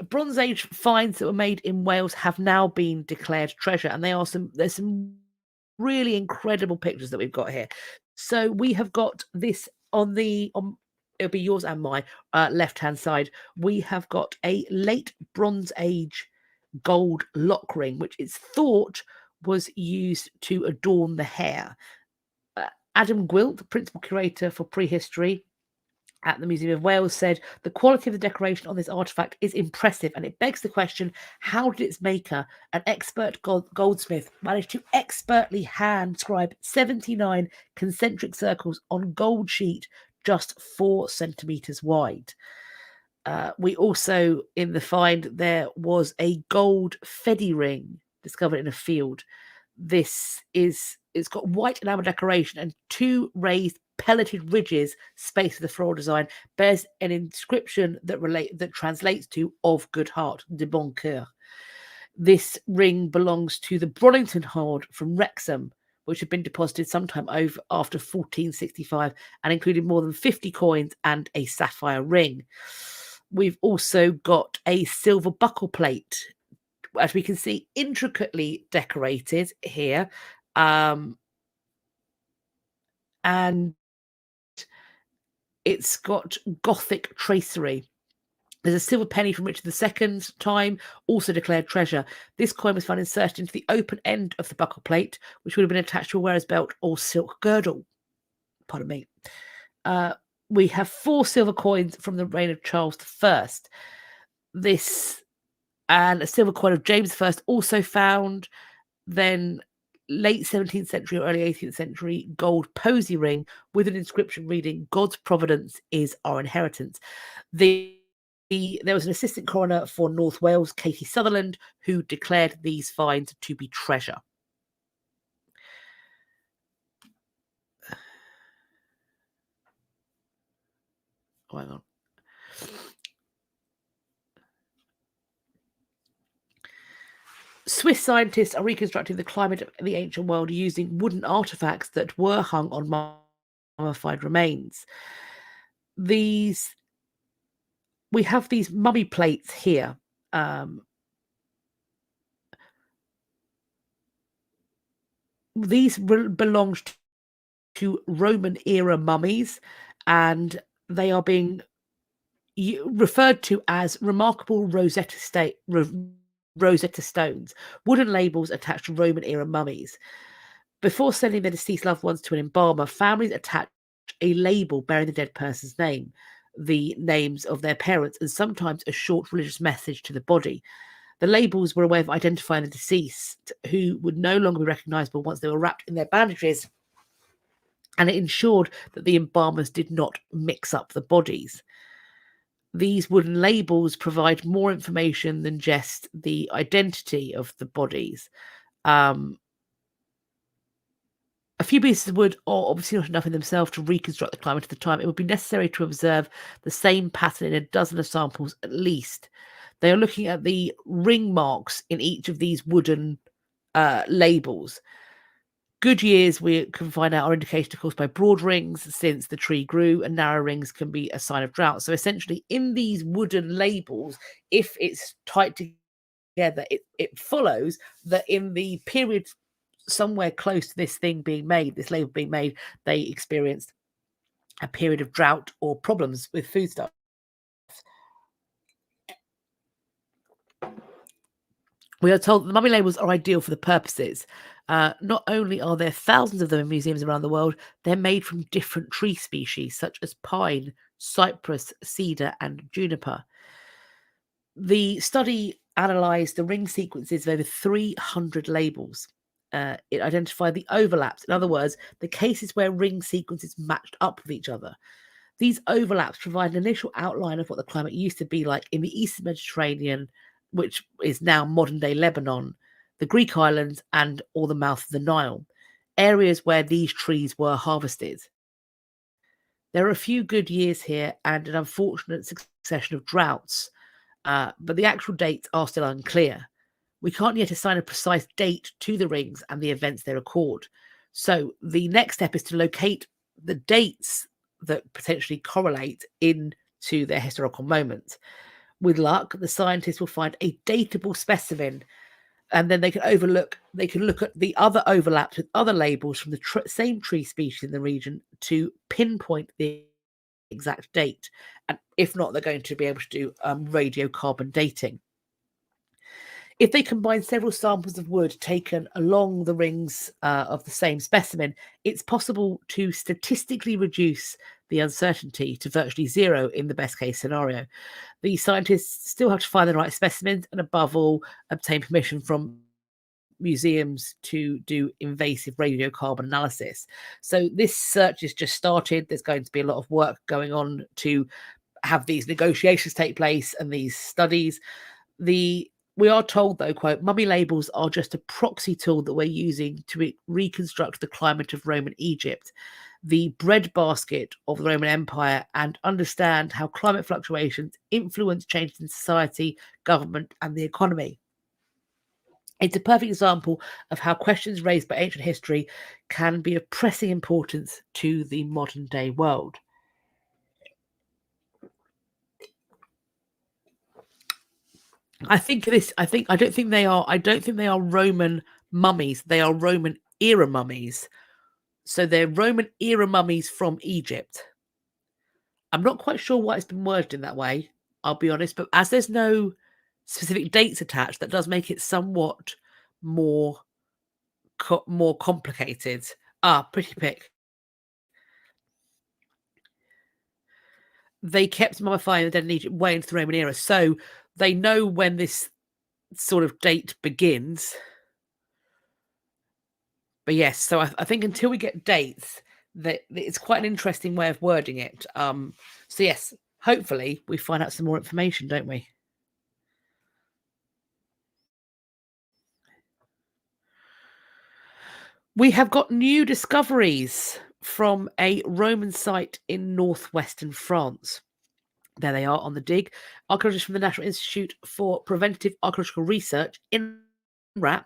Speaker 2: Bronze Age finds that were made in Wales have now been declared treasure, and there's some really incredible pictures that we've got here. So we have got this on it'll be yours and my left hand side. We have got a late Bronze Age gold lock ring, which is thought was used to adorn the hair. Adam Gwilt, the principal curator for prehistory at the Museum of Wales, said the quality of the decoration on this artifact is impressive, and it begs the question, how did its maker, an expert goldsmith, manage to expertly hand scribe 79 concentric circles on gold sheet just 4 centimeters wide? We also, in the find, there was a gold fedi ring discovered in a field. It's got white enamel decoration and 2 raised pelleted ridges spaced with the floral design, bears an inscription that translates to "of good heart," de bon coeur. This ring belongs to the Bronnington hoard from Wrexham, which had been deposited sometime after 1465 and included more than 50 coins and a sapphire ring. We've also got a silver buckle plate, as we can see, intricately decorated here. And it's got Gothic tracery. There's a silver penny from Richard II's time, also declared treasure. This coin was found inserted into the open end of the buckle plate, which would have been attached to a wearer's belt or silk girdle. Pardon me. We have 4 silver coins from the reign of Charles I. This and a silver coin of James I also found. Then late 17th century or early 18th century gold posy ring with an inscription reading "God's providence is our inheritance." There was an assistant coroner for North Wales, Katie Sutherland, who declared these finds to be treasure. Oh, hang on. Swiss scientists are reconstructing the climate of the ancient world using wooden artifacts that were hung on mummified remains. We have these mummy plates here. These belonged to Roman era mummies, and they are being referred to as remarkable Rosetta stones, wooden labels attached to Roman era mummies. Before sending their deceased loved ones to an embalmer, families attach a label bearing the dead person's name, the names of their parents, and sometimes a short religious message to the body. The labels were a way of identifying the deceased, who would no longer be recognizable once they were wrapped in their bandages, and it ensured that the embalmers did not mix up the bodies. These wooden labels provide more information than just the identity of the bodies. A few pieces of wood are obviously not enough in themselves to reconstruct the climate of the time. It would be necessary to observe the same pattern in a dozen of samples at least. They are looking at the ring marks in each of these wooden labels. Good years, we can find out, are indicated, of course, by broad rings, since the tree grew, and narrow rings can be a sign of drought. So essentially, in these wooden labels, if it's tight together, it follows that in the period somewhere close to this thing being made, this label being made, they experienced a period of drought or problems with foodstuffs. We are told that the mummy labels are ideal for the purposes. Not only are there thousands of them in museums around the world, they're made from different tree species, such as pine, cypress, cedar, and juniper. The study analysed the ring sequences of over 300 labels. It identified the overlaps. In other words, the cases where ring sequences matched up with each other. These overlaps provide an initial outline of what the climate used to be like in the Eastern Mediterranean, which is now modern-day Lebanon, the Greek islands, and or the mouth of the Nile, areas where these trees were harvested. There are a few good years here and an unfortunate succession of droughts, but the actual dates are still unclear. We can't yet assign a precise date to the rings and the events they record. So the next step is to locate the dates that potentially correlate into their historical moment. With luck, the scientists will find a datable specimen, and then they can look at the other overlaps with other labels from the same tree species in the region to pinpoint the exact date. And if not, they're going to be able to do radiocarbon dating. If they combine several samples of wood taken along the rings of the same specimen, it's possible to statistically reduce the uncertainty to virtually zero in the best case scenario. The scientists still have to find the right specimens and, above all, obtain permission from museums to do invasive radiocarbon analysis. So this search has just started. There's going to be a lot of work going on to have these negotiations take place and these studies. We are told, though, quote, mummy labels are just a proxy tool that we're using to reconstruct the climate of Roman Egypt, the breadbasket of the Roman Empire, and understand how climate fluctuations influence changes in society, government, and the economy. It's a perfect example of how questions raised by ancient history can be of pressing importance to the modern day world. I don't think they are Roman mummies. They are Roman era mummies. So they're Roman era mummies from Egypt. I'm not quite sure why it's been worded in that way, I'll be honest, but as there's no specific dates attached, that does make it somewhat more complicated. Pretty pick. They kept mummifying the dead in Egypt way into the Roman era, so they know when this sort of date begins. But yes, so I think until we get dates, that it's quite an interesting way of wording it. So yes, hopefully we find out some more information, don't we? We have got new discoveries from a Roman site in northwestern France. There they are on the dig. Archaeologists from the National Institute for Preventative Archaeological Research, INRAP,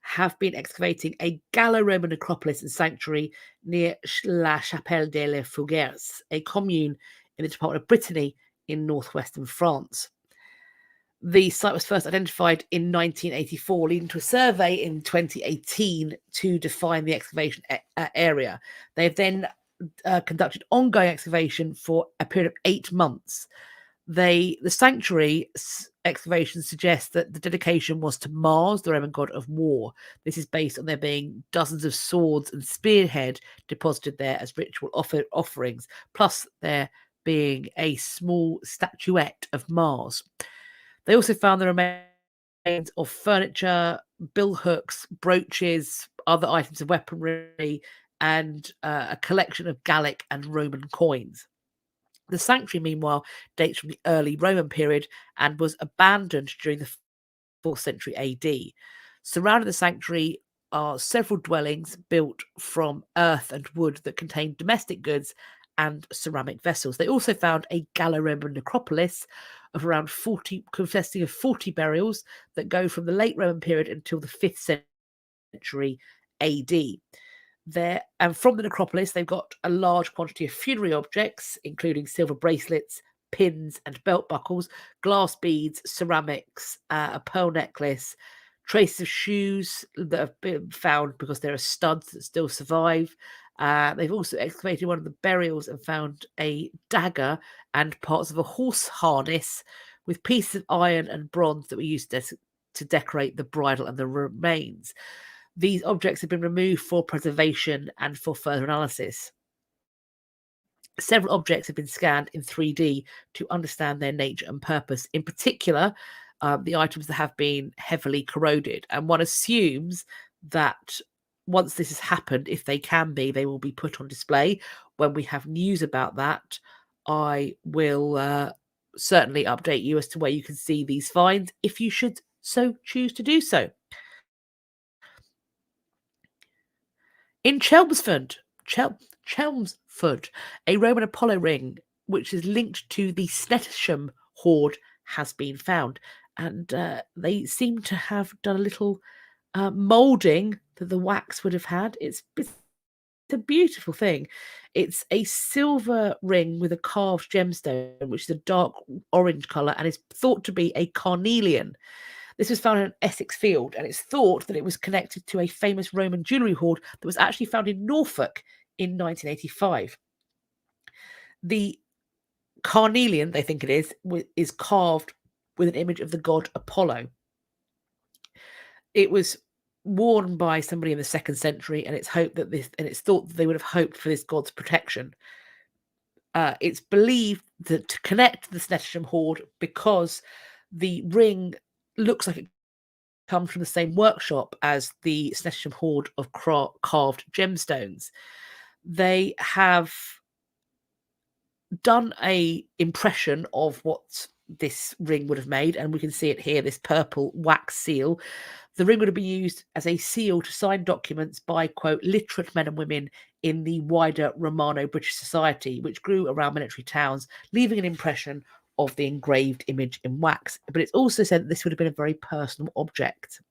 Speaker 2: have been excavating a Gallo-Roman necropolis and sanctuary near La Chapelle de les Fougueres, a commune in the Department of Brittany in northwestern France. The site was first identified in 1984, leading to a survey in 2018 to define the excavation area. They've then conducted ongoing excavation for a period of 8 months. The sanctuary excavation suggests that the dedication was to Mars, the Roman god of war. This is based on there being dozens of swords and spearhead deposited there as ritual offerings, plus there being a small statuette of Mars. They also found the remains of furniture, billhooks, brooches, other items of weaponry, and a collection of Gallic and Roman coins. The sanctuary, meanwhile, dates from the early Roman period and was abandoned during the 4th century AD. Surrounding the sanctuary are several dwellings built from earth and wood that contain domestic goods and ceramic vessels. They also found a Gallo-Roman necropolis of around 40, consisting of 40 burials that go from the late Roman period until the 5th century AD. There, and from the necropolis, they've got a large quantity of funerary objects, including silver bracelets, pins, and belt buckles, glass beads, ceramics, a pearl necklace, traces of shoes that have been found because there are studs that still survive. They've also excavated one of the burials and found a dagger and parts of a horse harness with pieces of iron and bronze that were used to decorate the bridle and the remains. These objects have been removed for preservation and for further analysis. Several objects have been scanned in 3D to understand their nature and purpose. In particular, the items that have been heavily corroded. And one assumes that once this has happened, if they can be, they will be put on display. When we have news about that, I will certainly update you as to where you can see these finds, if you should so choose to do so. In Chelmsford, a Roman Apollo ring, which is linked to the Snettisham hoard, has been found. And they seem to have done a little moulding that the wax would have had. It's a beautiful thing. It's a silver ring with a carved gemstone, which is a dark orange colour and is thought to be a carnelian. This was found in an Essex field, and it's thought that it was connected to a famous Roman jewellery hoard that was actually found in Norfolk in 1985. The carnelian, they think it is carved with an image of the god Apollo. it was worn by somebody in the 2nd century, and it's thought that they would have hoped for this god's protection. It's believed that to connect to the Snettisham hoard, because the ring looks like it comes from the same workshop as the Snettisham hoard of carved gemstones, they have done a impression of what this ring would have made, and we can see it here, this purple wax seal. The ring would have been used as a seal to sign documents by, quote, literate men and women in the wider Romano-British society, which grew around military towns, leaving an impression of the engraved image in wax. But it's also said that this would have been a very personal object.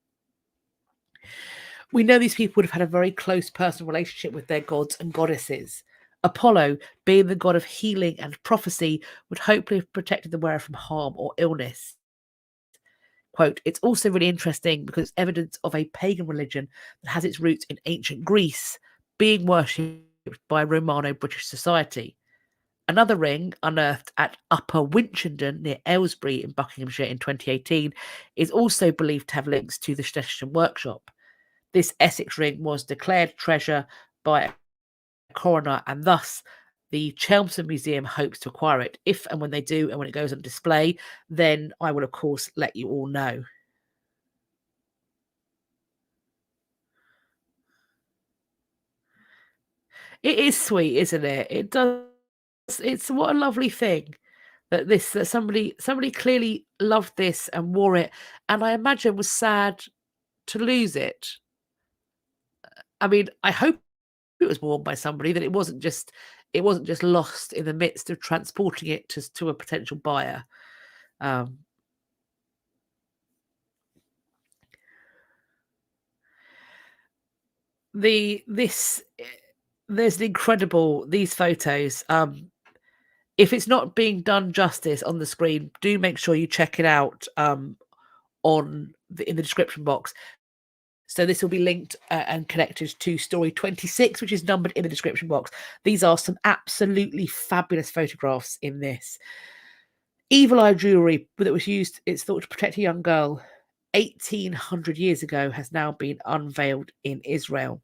Speaker 2: We know these people would have had a very close personal relationship with their gods and goddesses. Apollo, being the god of healing and prophecy, would hopefully have protected the wearer from harm or illness. Quote, it's also really interesting because it's evidence of a pagan religion that has its roots in ancient Greece, being worshipped by Romano-British society. Another ring, unearthed at Upper Winchenden near Aylesbury in Buckinghamshire in 2018, is also believed to have links to the Snettisham workshop. This Essex ring was declared treasure by a coroner, and thus the Chelmsford Museum hopes to acquire it. If and when they do, and when it goes on display, then I will, of course, let you all know. It is sweet, isn't it? It does. It's what a lovely thing that somebody clearly loved this and wore it, and I imagine was sad to lose it. I mean, I hope it was worn by somebody, that it wasn't just lost in the midst of transporting it to a potential buyer. There's an incredible, these photos. If it's not being done justice on the screen, do make sure you check it out in the description box. So this will be linked and connected to story 26, which is numbered in the description box. These are some absolutely fabulous photographs in this. Evil eye jewellery that was used, it's thought, to protect a young girl 1,800 years ago has now been unveiled in Israel.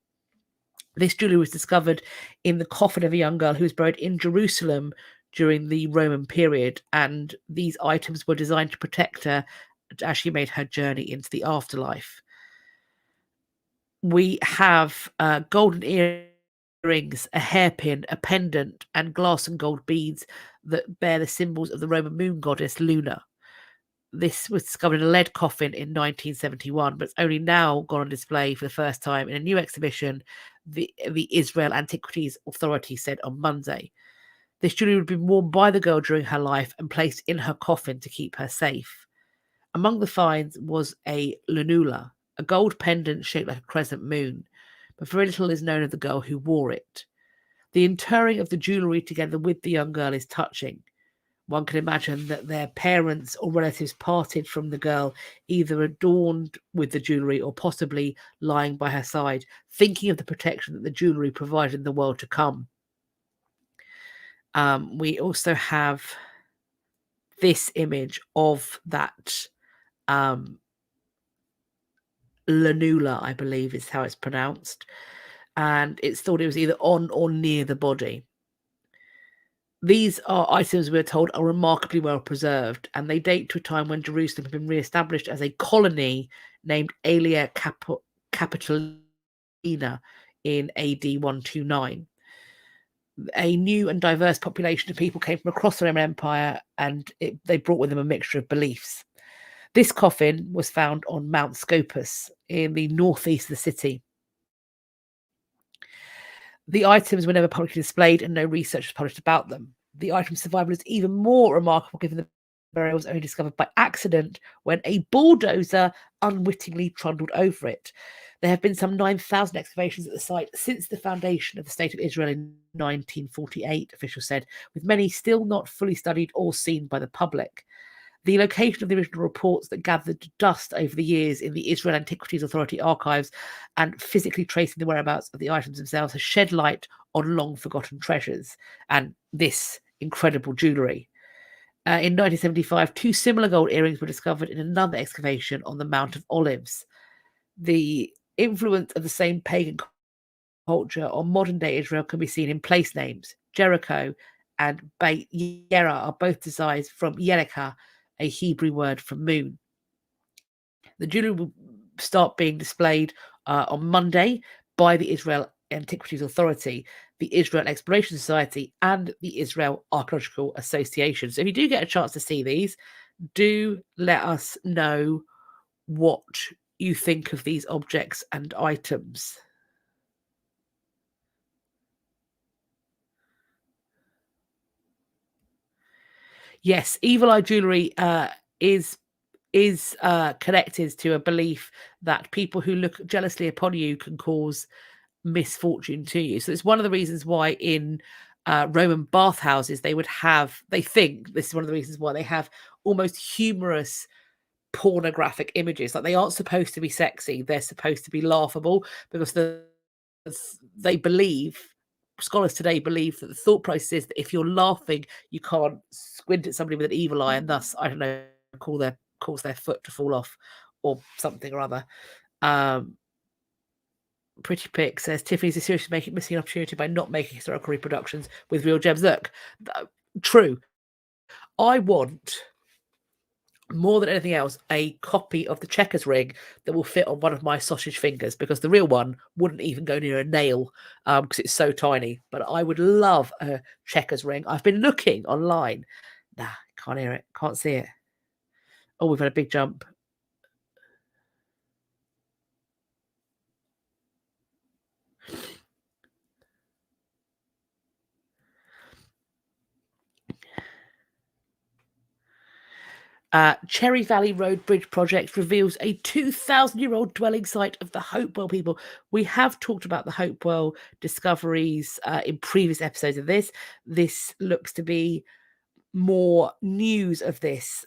Speaker 2: This jewellery was discovered in the coffin of a young girl who was buried in Jerusalem during the Roman period, and these items were designed to protect her as she made her journey into the afterlife. We have golden earrings, a hairpin, a pendant, and glass and gold beads that bear the symbols of the Roman moon goddess Luna. This was discovered in a lead coffin in 1971, but it's only now gone on display for the first time in a new exhibition, the Israel Antiquities Authority said on Monday. This jewelry would be worn by the girl during her life and placed in her coffin to keep her safe. Among the finds was a lunula, a gold pendant shaped like a crescent moon, but very little is known of the girl who wore it. The interring of the jewellery together with the young girl is touching. One can imagine that their parents or relatives parted from the girl, either adorned with the jewellery or possibly lying by her side, thinking of the protection that the jewellery provided in the world to come. We also have this image of that lanula, I believe is how it's pronounced, and it's thought it was either on or near the body. These are items, we're told, are remarkably well preserved, and they date to a time when Jerusalem had been re-established as a colony named Aelia Capitolina in AD 129. A new and diverse population of people came from across the Roman Empire, and they brought with them a mixture of beliefs. This coffin was found on Mount Scopus in the northeast of the city. The items were never publicly displayed, and no research was published about them. The item's survival is even more remarkable given the burial was only discovered by accident when a bulldozer unwittingly trundled over it. There have been some 9,000 excavations at the site since the foundation of the State of Israel in 1948, officials said, with many still not fully studied or seen by the public. The location of the original reports that gathered dust over the years in the Israel Antiquities Authority archives and physically tracing the whereabouts of the items themselves has shed light on long-forgotten treasures and this incredible jewellery. In 1975, two similar gold earrings were discovered in another excavation on the Mount of Olives. The influence of the same pagan culture on modern day Israel can be seen in place names. Jericho and Beit Yera are both derived from Yerika, a Hebrew word for moon. The jewelry will start being displayed on Monday by the Israel Antiquities Authority, the Israel Exploration Society, and the Israel Archaeological Association. So if you do get a chance to see these, do let us know what you think of these objects and items. Yes, evil eye jewelry is connected to a belief that people who look jealously upon you can cause misfortune to you. So it's one of the reasons why in Roman bathhouses they think this is one of the reasons why they have almost humorous pornographic images. Like, they aren't supposed to be sexy, they're supposed to be laughable, because they believe, scholars today believe, that the thought process is that if you're laughing, you can't squint at somebody with an evil eye and thus, I don't know, cause their foot to fall off or something or other. Pretty Pick says Tiffany's is seriously missing an opportunity by not making historical reproductions with real gems. Look, true. I want, more than anything else, a copy of the checkers ring that will fit on one of my sausage fingers, because the real one wouldn't even go near a nail because it's so tiny. But I would love a checkers ring. I've been looking online. Nah, can't hear it. Can't see it. Oh, we've had a big jump. Cherry Valley Road Bridge project reveals a 2,000-year-old dwelling site of the Hopewell people. We have talked about the Hopewell discoveries in previous episodes of this. This looks to be more news of this.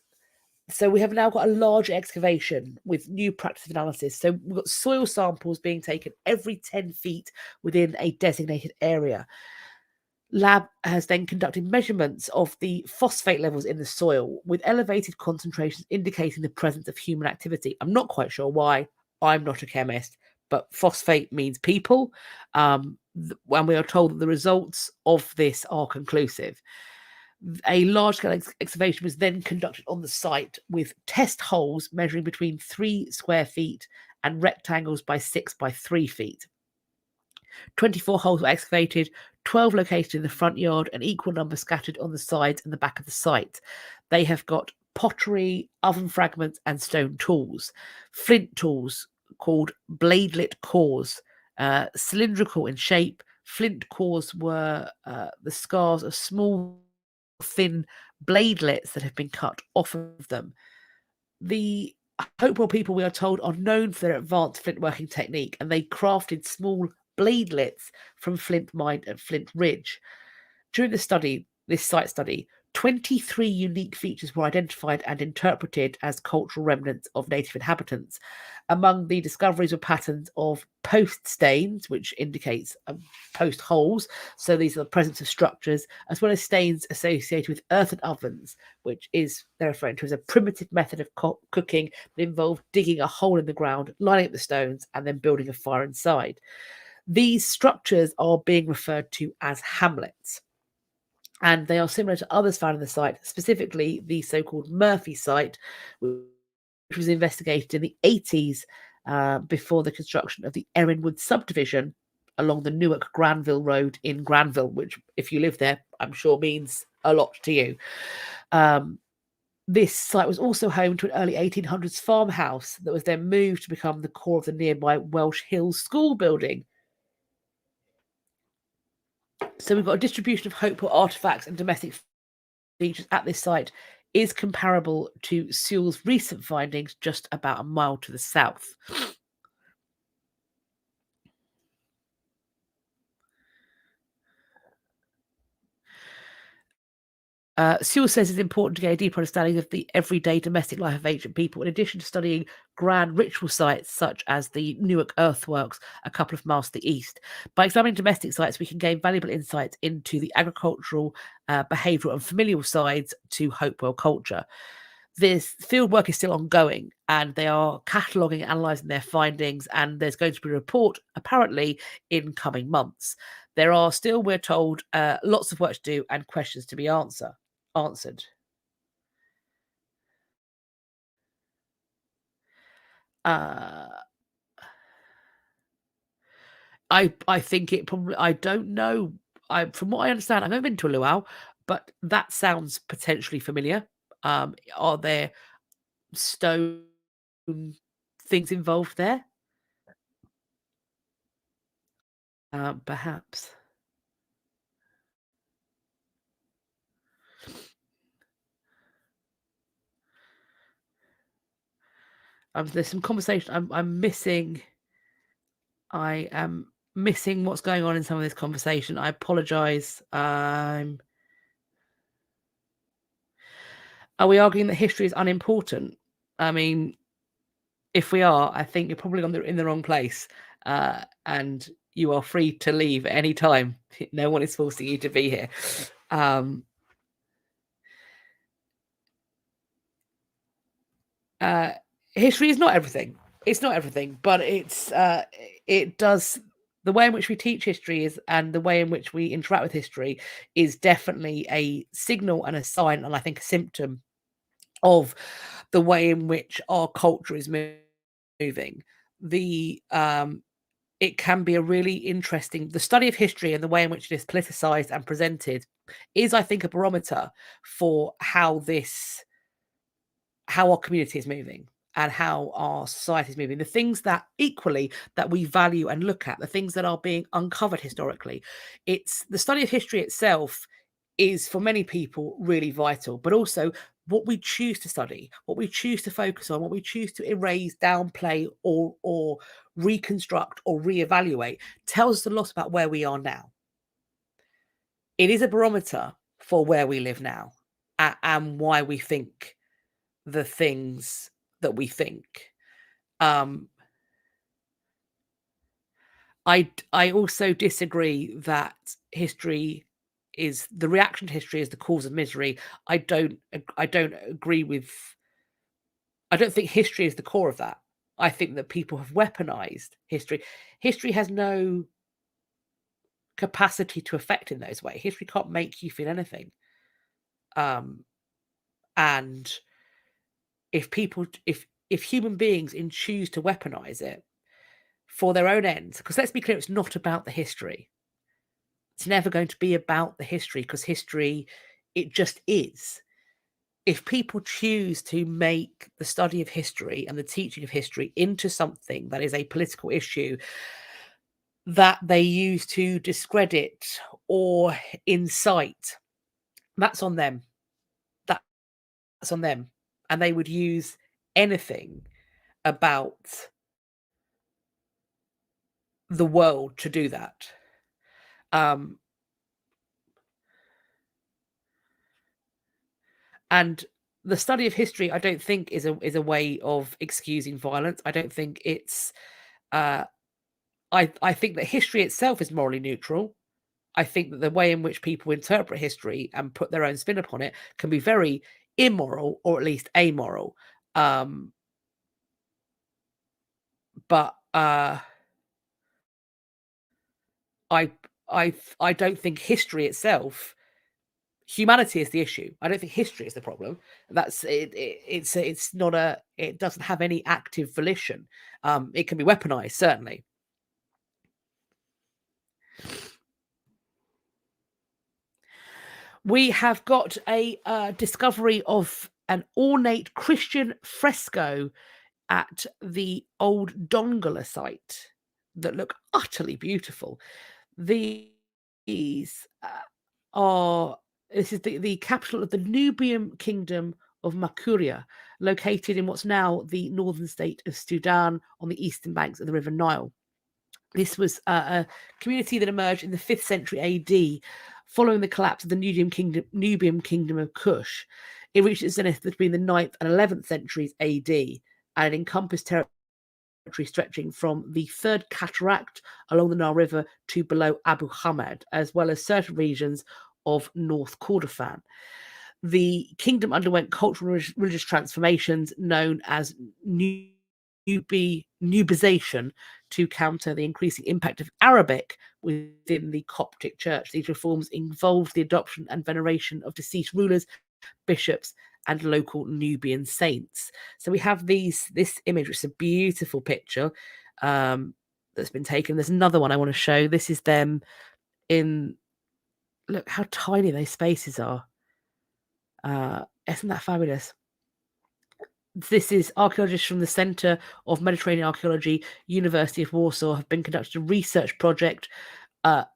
Speaker 2: So we have now got a large excavation with new practice of analysis. So we've got soil samples being taken every 10 feet within a designated area. Lab has then conducted measurements of the phosphate levels in the soil, with elevated concentrations indicating the presence of human activity. I'm not quite sure why. I'm not a chemist, but phosphate means people. And we are told that the results of this are conclusive. A large-scale excavation was then conducted on the site, with test holes measuring between 3 square feet and rectangles by 6 by 3 feet. 24 holes were excavated, 12 located in the front yard, an equal number scattered on the sides and the back of the site. They have got pottery, oven fragments, and stone tools. Flint tools called bladelet cores, cylindrical in shape. Flint cores were the scars of small, thin bladelets that have been cut off of them. The Hopewell people, we are told, are known for their advanced flint working technique, and they crafted small bladelets from flint mine at Flint Ridge. During this site study, 23 unique features were identified and interpreted as cultural remnants of native inhabitants. Among the discoveries were patterns of post stains, which indicates post holes. So these are the presence of structures, as well as stains associated with earthen ovens, which is, they're referring to as a primitive method of cooking that involved digging a hole in the ground, lining up the stones, and then building a fire inside. These structures are being referred to as hamlets, and they are similar to others found in the site, specifically the so-called Murphy site, which was investigated in the 80s before the construction of the Erinwood subdivision along the Newark Granville Road in Granville, which, if you live there, I'm sure means a lot to you. This site was also home to an early 1800s farmhouse that was then moved to become the core of the nearby Welsh Hills School building. So we've got a distribution of Hopewell artifacts and domestic features at this site is comparable to Sewell's recent findings just about a mile to the south. Sewell says it's important to get a deeper understanding of the everyday domestic life of ancient people, in addition to studying grand ritual sites such as the Newark earthworks a couple of miles to the east. By examining domestic sites, we can gain valuable insights into the agricultural, behavioural and familial sides to Hopewell culture. this field work is still ongoing, and they are cataloguing and analysing their findings, and there's going to be a report apparently in coming months. There are still, we're told, lots of work to do and questions to be answered. I think it probably, I don't know. From what I understand, I've never been to a luau, but that sounds potentially familiar. Are there stone things involved there? Perhaps. There's some conversation I'm missing. I am missing what's going on in some of this conversation. I apologise. Are we arguing that history is unimportant? I mean, if we are, I think you're probably in the wrong place, and you are free to leave at any time. No one is forcing you to be here. History is not everything. It's not everything, but it does. The way in which we teach history is, and the way in which we interact with history is definitely a signal and a sign, and I think a symptom of the way in which our culture is moving. It can be a really interesting, the study of history and the way in which it is politicized and presented is, I think, a barometer for how our community is moving and how our society is moving. The things that equally that we value and look at, the things that are being uncovered historically. It's the study of history itself is, for many people, really vital, but also what we choose to study, what we choose to focus on, what we choose to erase, downplay, or reconstruct or reevaluate tells us a lot about where we are now. It is a barometer for where we live now and why we think the things that we think. I also disagree that history is the reaction to history is the cause of misery. I don't agree with. I don't think history is the core of that. I think that people have weaponized history. History has no capacity to affect in those ways. History can't make you feel anything. And if human beings choose to weaponize it for their own ends, because let's be clear, it's not about the history. It's never going to be about the history, because history, it just is. If people choose to make the study of history and the teaching of history into something that is a political issue that they use to discredit or incite, that's on them. That's on them. And they would use anything about the world to do that. And the study of history, I don't think is a way of excusing violence. I don't think it's. I think that history itself is morally neutral. I think that the way in which people interpret history and put their own spin upon it can be very immoral, or at least amoral. But I don't think history itself. Humanity is the issue. I don't think history is the problem. That's it. It's not a. It doesn't have any active volition. It can be weaponized, certainly. We have got a discovery of an ornate Christian fresco at the old Dongola site that look utterly beautiful. These are. This is the capital of the Nubian kingdom of Makuria, located in what's now the northern state of Sudan on the eastern banks of the River Nile. This was a community that emerged in the 5th century AD, following the collapse of the Nubian kingdom of Kush. It reached its zenith between the 9th and 11th centuries AD, and it encompassed territory stretching from the Third Cataract along the Nile River to below Abu Hamad, as well as certain regions of North Kordofan. The kingdom underwent cultural religious transformations known as Nubization to counter the increasing impact of Arabic within the Coptic Church. These reforms involved the adoption and veneration of deceased rulers, bishops, and local Nubian saints. So we have this image, which is a beautiful picture that's been taken. There's another one I want to show. This is them in, look how tiny those spaces are. Isn't that fabulous? This is archaeologists from the Centre of Mediterranean Archaeology, University of Warsaw, have been conducting a research project,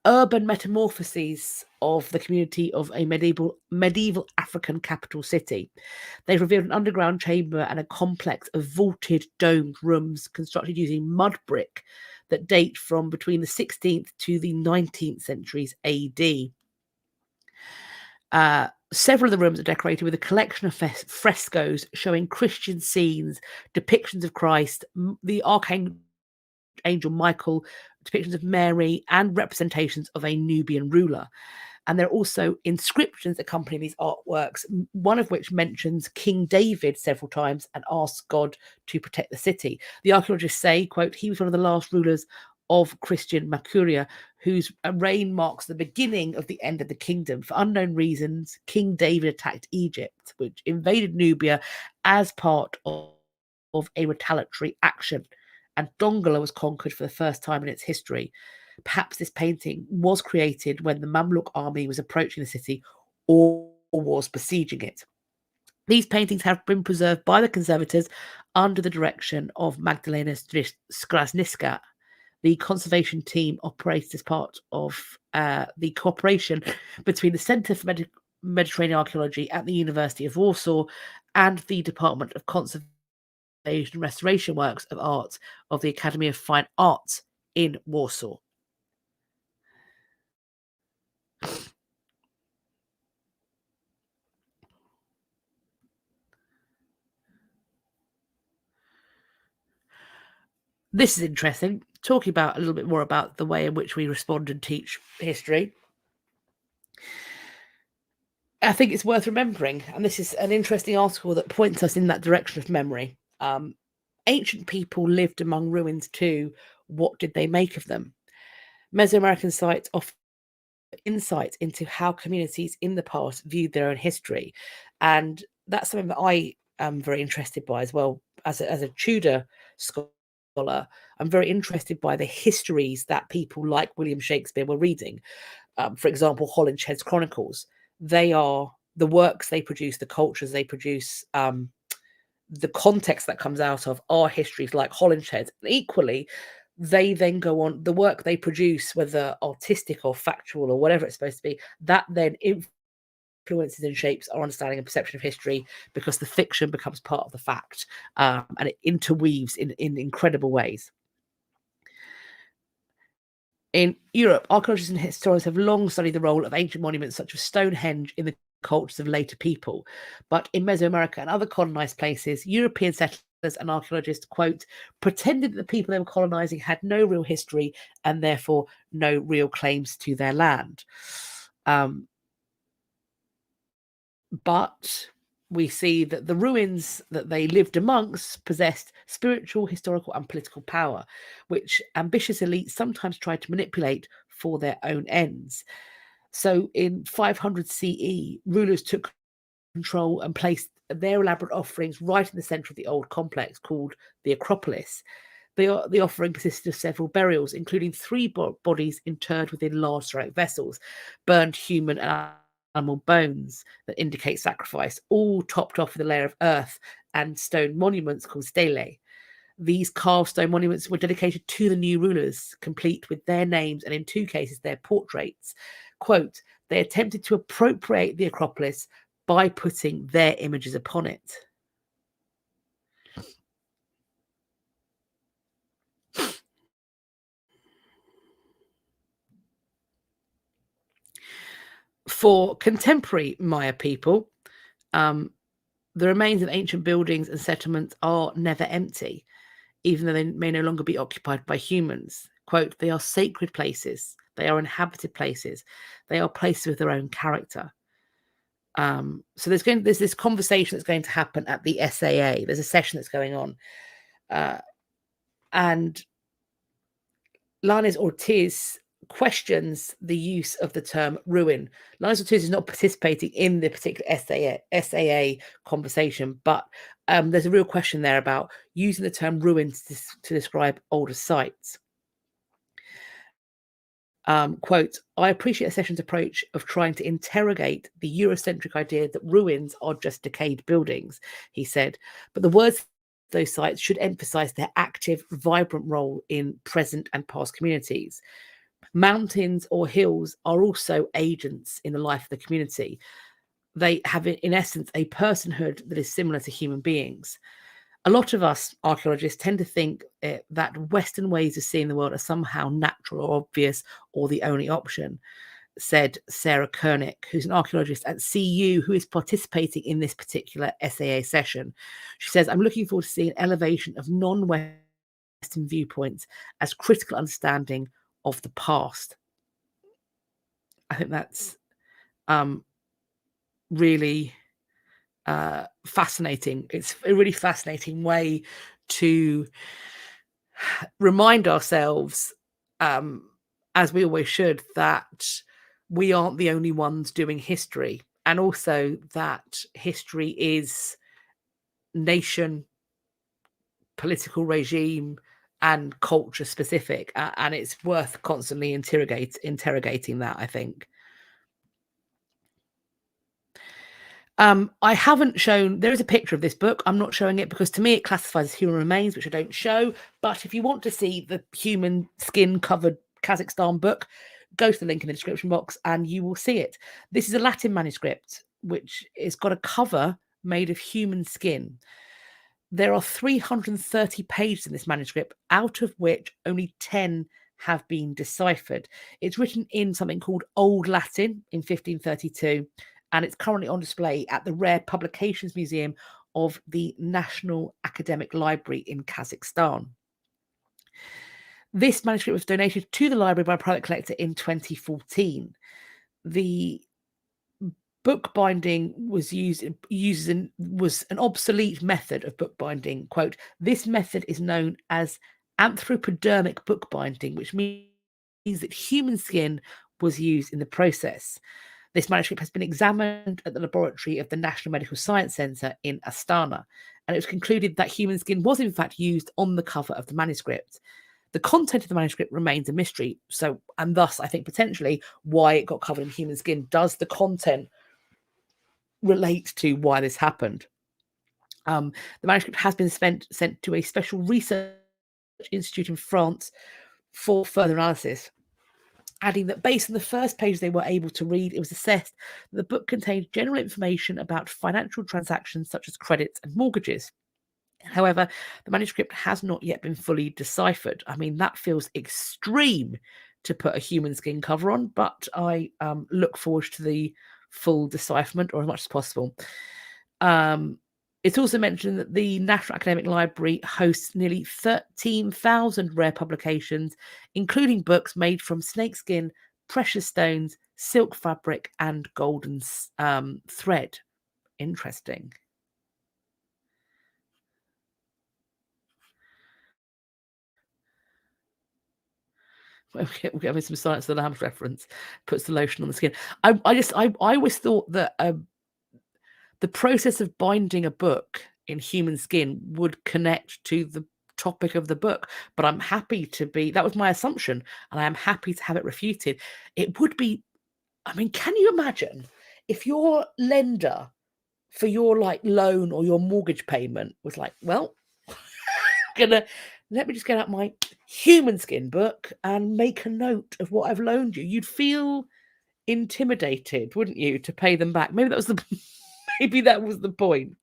Speaker 2: urban metamorphoses of the community of a medieval African capital city. They've revealed an underground chamber and a complex of vaulted domed rooms constructed using mud brick that date from between the 16th to the 19th centuries AD. Several of the rooms are decorated with a collection of frescoes showing Christian scenes, depictions of Christ, the Archangel Michael, depictions of Mary, and representations of a Nubian ruler. And there are also inscriptions accompanying these artworks, one of which mentions King David several times and asks God to protect the city. The archaeologists say, quote, he was one of the last rulers of Christian Makuria, whose reign marks the beginning of the end of the kingdom. For unknown reasons, King David attacked Egypt, which invaded Nubia as part of a retaliatory action, and Dongola was conquered for the first time in its history. Perhaps this painting was created when the Mamluk army was approaching the city or was besieging it. These paintings have been preserved by the conservators under the direction of Magdalena Skrasniska. The conservation team operates as part of the cooperation between the Centre for Mediterranean Archaeology at the University of Warsaw and the Department of Conservation and Restoration Works of Art of the Academy of Fine Arts in Warsaw. This is interesting. Talking about a little bit more about the way in which we respond and teach history. I think it's worth remembering, and this is an interesting article that points us in that direction of memory. Ancient people lived among ruins too. What did they make of them? Mesoamerican sites offer insight into how communities in the past viewed their own history, and that's something that I am very interested by as well. As a Tudor scholar, I'm very interested by the histories that people like William Shakespeare were reading. For example, Holinshed's Chronicles. They are the works they produce, the cultures they produce, the context that comes out of our histories like Holinshed's. Equally, they then go on, the work they produce, whether artistic or factual or whatever it's supposed to be, that then influences and shapes our understanding and perception of history, because the fiction becomes part of the fact, and it interweaves in incredible ways. In Europe, archaeologists and historians have long studied the role of ancient monuments such as Stonehenge in the cultures of later people. But in Mesoamerica and other colonized places, European settlers and archaeologists, quote, pretended that the people they were colonizing had no real history and therefore no real claims to their land. But we see that the ruins that they lived amongst possessed spiritual, historical, and political power, which ambitious elites sometimes tried to manipulate for their own ends. So in 500 CE, rulers took control and placed their elaborate offerings right in the center of the old complex called the Acropolis. The offering consisted of several burials, including 3 bodies interred within large ceramic vessels, burned human and animal bones that indicate sacrifice, all topped off with a layer of earth and stone monuments called stelae. These carved stone monuments were dedicated to the new rulers, complete with their names and in 2 cases their portraits. Quote, they attempted to appropriate the Acropolis by putting their images upon it. For contemporary Maya people, the remains of ancient buildings and settlements are never empty, even though they may no longer be occupied by humans. Quote, they are sacred places. They are inhabited places. They are places with their own character. So there's this conversation that's going to happen at the SAA. There's a session that's going on, and Lanes Ortiz questions the use of the term ruin. Lanes Ortiz is not participating in the particular SAA conversation, but there's a real question there about using the term ruin to describe older sites. Quote, I appreciate a session's approach of trying to interrogate the Eurocentric idea that ruins are just decayed buildings, he said, but the words those sites should emphasize their active, vibrant role in present and past communities. Mountains or hills are also agents in the life of the community. They have, in essence, a personhood that is similar to human beings. A lot of us archaeologists tend to think that Western ways of seeing the world are somehow natural or obvious or the only option, said Sarah Koenig, who's an archaeologist at CU who is participating in this particular SAA session. She says, I'm looking forward to seeing an elevation of non-Western viewpoints as critical understanding of the past. I think that's really fascinating. It's a really fascinating way to remind ourselves, as we always should, that we aren't the only ones doing history, and also that history is nation, political regime, and culture specific, and it's worth constantly interrogating that, I think. I haven't shown, there is a picture of this book. I'm not showing it because to me it classifies as human remains, which I don't show. But if you want to see the human skin covered Kazakhstan book, go to the link in the description box and you will see it. This is a Latin manuscript, which has got a cover made of human skin. There are 330 pages in this manuscript, out of which only 10 have been deciphered. It's written in something called Old Latin in 1532. And it's currently on display at the Rare Publications Museum of the National Academic Library in Kazakhstan. This manuscript was donated to the library by a private collector in 2014. The bookbinding was was an obsolete method of bookbinding. Quote, this method is known as anthropodermic bookbinding, which means that human skin was used in the process. This manuscript has been examined at the laboratory of the National Medical Science Centre in Astana, and it was concluded that human skin was in fact used on the cover of the manuscript. The content of the manuscript remains a mystery, and thus I think potentially why it got covered in human skin. Does the content relate to why this happened? The manuscript has been sent to a special research institute in France for further analysis, adding that based on the first page they were able to read, it was assessed that the book contained general information about financial transactions such as credits and mortgages. However, the manuscript has not yet been fully deciphered. I mean, that feels extreme to put a human skin cover on, but I look forward to the full decipherment, or as much as possible. It's also mentioned that the National Academic Library hosts nearly 13,000 rare publications, including books made from snakeskin, precious stones, silk fabric, and golden thread. Interesting. We're having some Silence of the Lambs reference. Puts the lotion on the skin. I always thought that the process of binding a book in human skin would connect to the topic of the book, but I'm happy to be, that was my assumption, and I am happy to have it refuted. It would be, I mean, can you imagine if your lender for your loan or your mortgage payment was like, well, let me just get out my human skin book and make a note of what I've loaned you. You'd feel intimidated, wouldn't you, to pay them back? Maybe that was the point.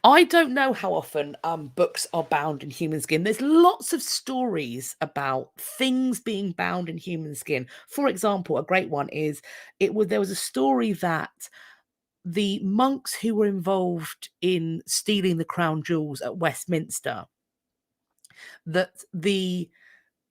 Speaker 2: I don't know how often books are bound in human skin. There's lots of stories about things being bound in human skin. For example, a great one is there was a story that the monks who were involved in stealing the crown jewels at Westminster that the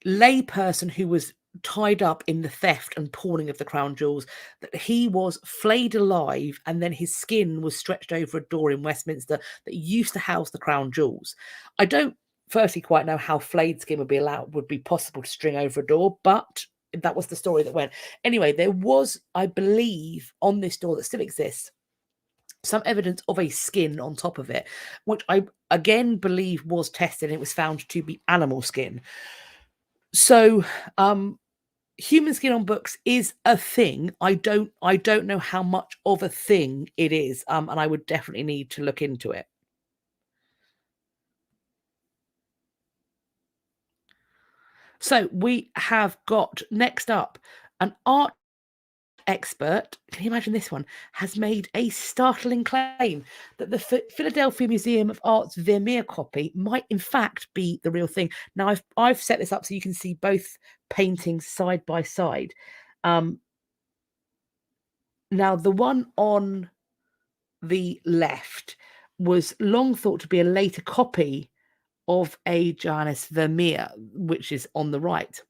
Speaker 2: layperson who was tied up in the theft and pawning of the crown jewels, that he was flayed alive and then his skin was stretched over a door in Westminster that used to house the crown jewels. I don't firstly quite know how flayed skin would be possible to string over a door, but that was the story that went. Anyway, there was, I believe, on this door that still exists, some evidence of a skin on top of it, which I again believe was tested and it was found to be animal skin. So human skin on books is a thing. I don't know how much of a thing it is, and I would definitely need to look into it. So we have got next up an art expert. Can you imagine this one? Has made a startling claim that the Philadelphia Museum of Art's Vermeer copy might in fact be the real thing. Now I've set this up so you can see both paintings side by side. Now the one on the left was long thought to be a later copy of a Johannes Vermeer, which is on the right.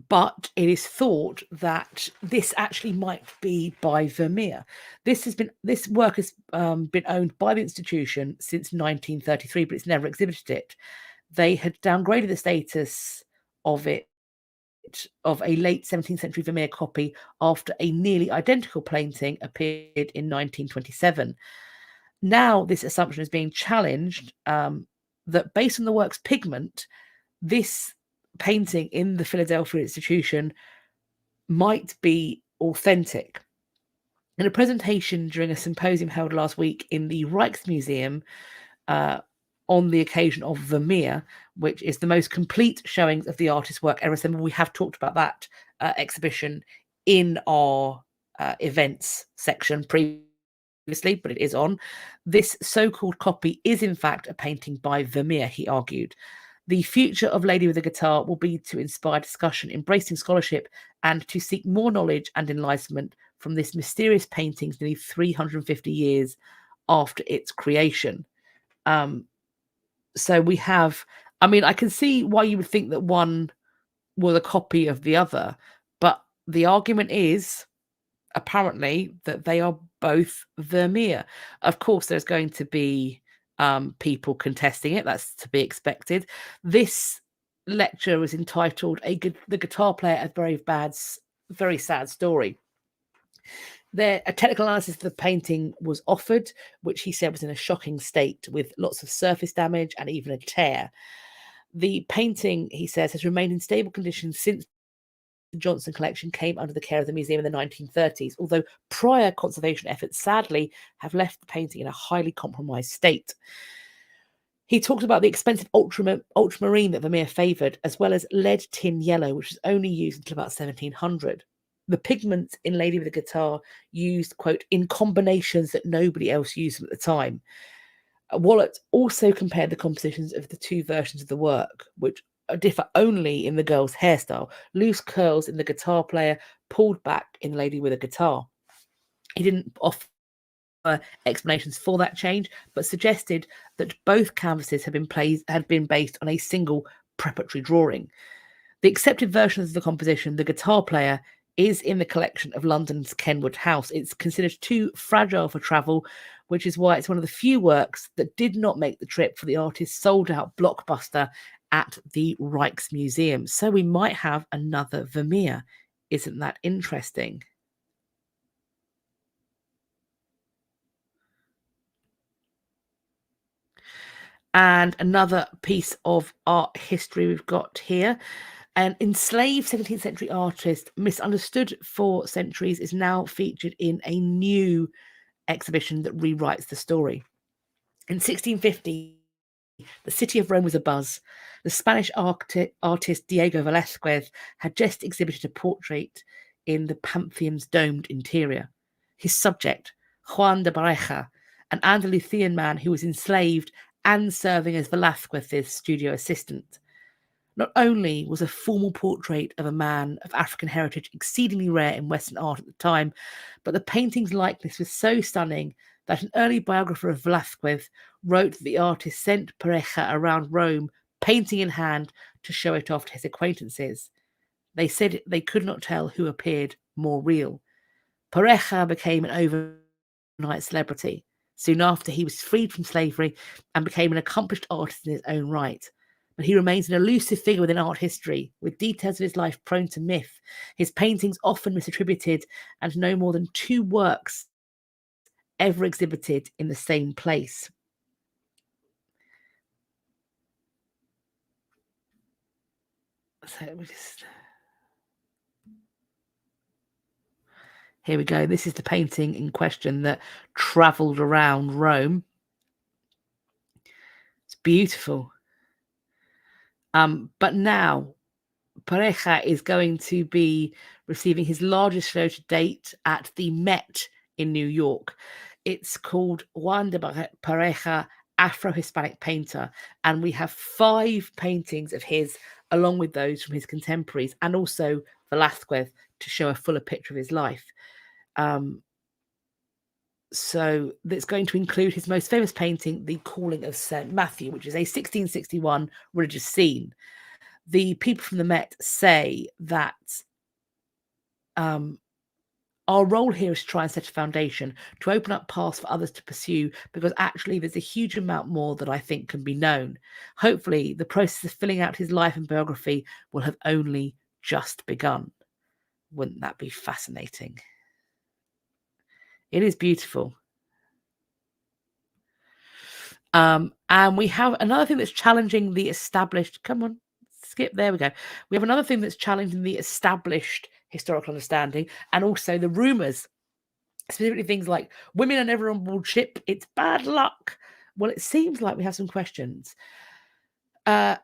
Speaker 2: But it is thought that this actually might be by Vermeer. This work has been owned by the institution since 1933, but it's never exhibited it. They had downgraded the status of it of a late 17th century Vermeer copy after a nearly identical painting appeared in 1927. Now this assumption is being challenged, that based on the work's pigment, this painting in the Philadelphia institution might be authentic. In a presentation during a symposium held last week in the Rijksmuseum on the occasion of Vermeer, which is the most complete showings of the artist's work ever assembled. We have talked about that exhibition in our events section previously, but it is on. This so-called copy is in fact a painting by Vermeer, he argued. The future of Lady with a Guitar will be to inspire discussion, embracing scholarship, and to seek more knowledge and enlightenment from this mysterious painting nearly 350 years after its creation. So we have, I mean, I can see why you would think that one was a copy of the other, but the argument is apparently that they are both Vermeer. Of course, there's going to be people contesting it. That's to be expected. This lecture was entitled "The Guitar Player: A Very Sad Story." A technical analysis of the painting was offered, which he said was in a shocking state with lots of surface damage and even a tear. The painting, he says, has remained in stable condition since the Johnson collection came under the care of the museum in the 1930s, although prior conservation efforts sadly have left the painting in a highly compromised state. He talked about the expensive ultramarine that Vermeer favoured, as well as lead tin yellow, which was only used until about 1700. The pigments in Lady with a Guitar used, quote, in combinations that nobody else used at the time. Wallet also compared the compositions of the two versions of the work, which differ only in the girl's hairstyle. Loose curls in the guitar player, pulled back in Lady with a Guitar. He didn't offer explanations for that change, but suggested that both canvases had been based on a single preparatory drawing. The accepted version of the composition, The Guitar Player, is in the collection of London's Kenwood House. It's considered too fragile for travel, which is why it's one of the few works that did not make the trip for the artist's sold-out blockbuster at the Rijksmuseum. So we might have another Vermeer. Isn't that interesting? And another piece of art history we've got here. An enslaved 17th century artist, misunderstood for centuries, is now featured in a new exhibition that rewrites the story. In 1650, the city of Rome was abuzz. The Spanish artist Diego Velázquez had just exhibited a portrait in the Pantheon's domed interior. His subject, Juan de Bareja, an Andalusian man who was enslaved and serving as Velázquez's studio assistant. Not only was a formal portrait of a man of African heritage exceedingly rare in Western art at the time, but the painting's likeness was so stunning that an early biographer of Velázquez wrote that the artist sent Pareja around Rome, painting in hand, to show it off to his acquaintances. They said they could not tell who appeared more real. Pareja became an overnight celebrity. Soon after, he was freed from slavery and became an accomplished artist in his own right. But he remains an elusive figure within art history, with details of his life prone to myth, his paintings often misattributed, and no more than 2 works ever exhibited in the same place. So let me just... Here we go. This is the painting in question that travelled around Rome. It's beautiful. But now Pareja is going to be receiving his largest show to date at the Met in New York. It's called Juan de Pareja, Afro-Hispanic Painter, and we have 5 paintings of his, along with those from his contemporaries, and also Velázquez, to show a fuller picture of his life. So that's going to include his most famous painting, The Calling of St. Matthew, which is a 1661 religious scene. The people from the Met say that our role here is to try and set a foundation, to open up paths for others to pursue, because actually there's a huge amount more that I think can be known. Hopefully, the process of filling out his life and biography will have only just begun. Wouldn't that be fascinating? It is beautiful. And we have another thing that's challenging the established... Come on, skip. There we go. We have another thing that's challenging the established historical understanding, and also the rumours, specifically things like women are never on board ship, it's bad luck. Well, it seems like we have some questions. A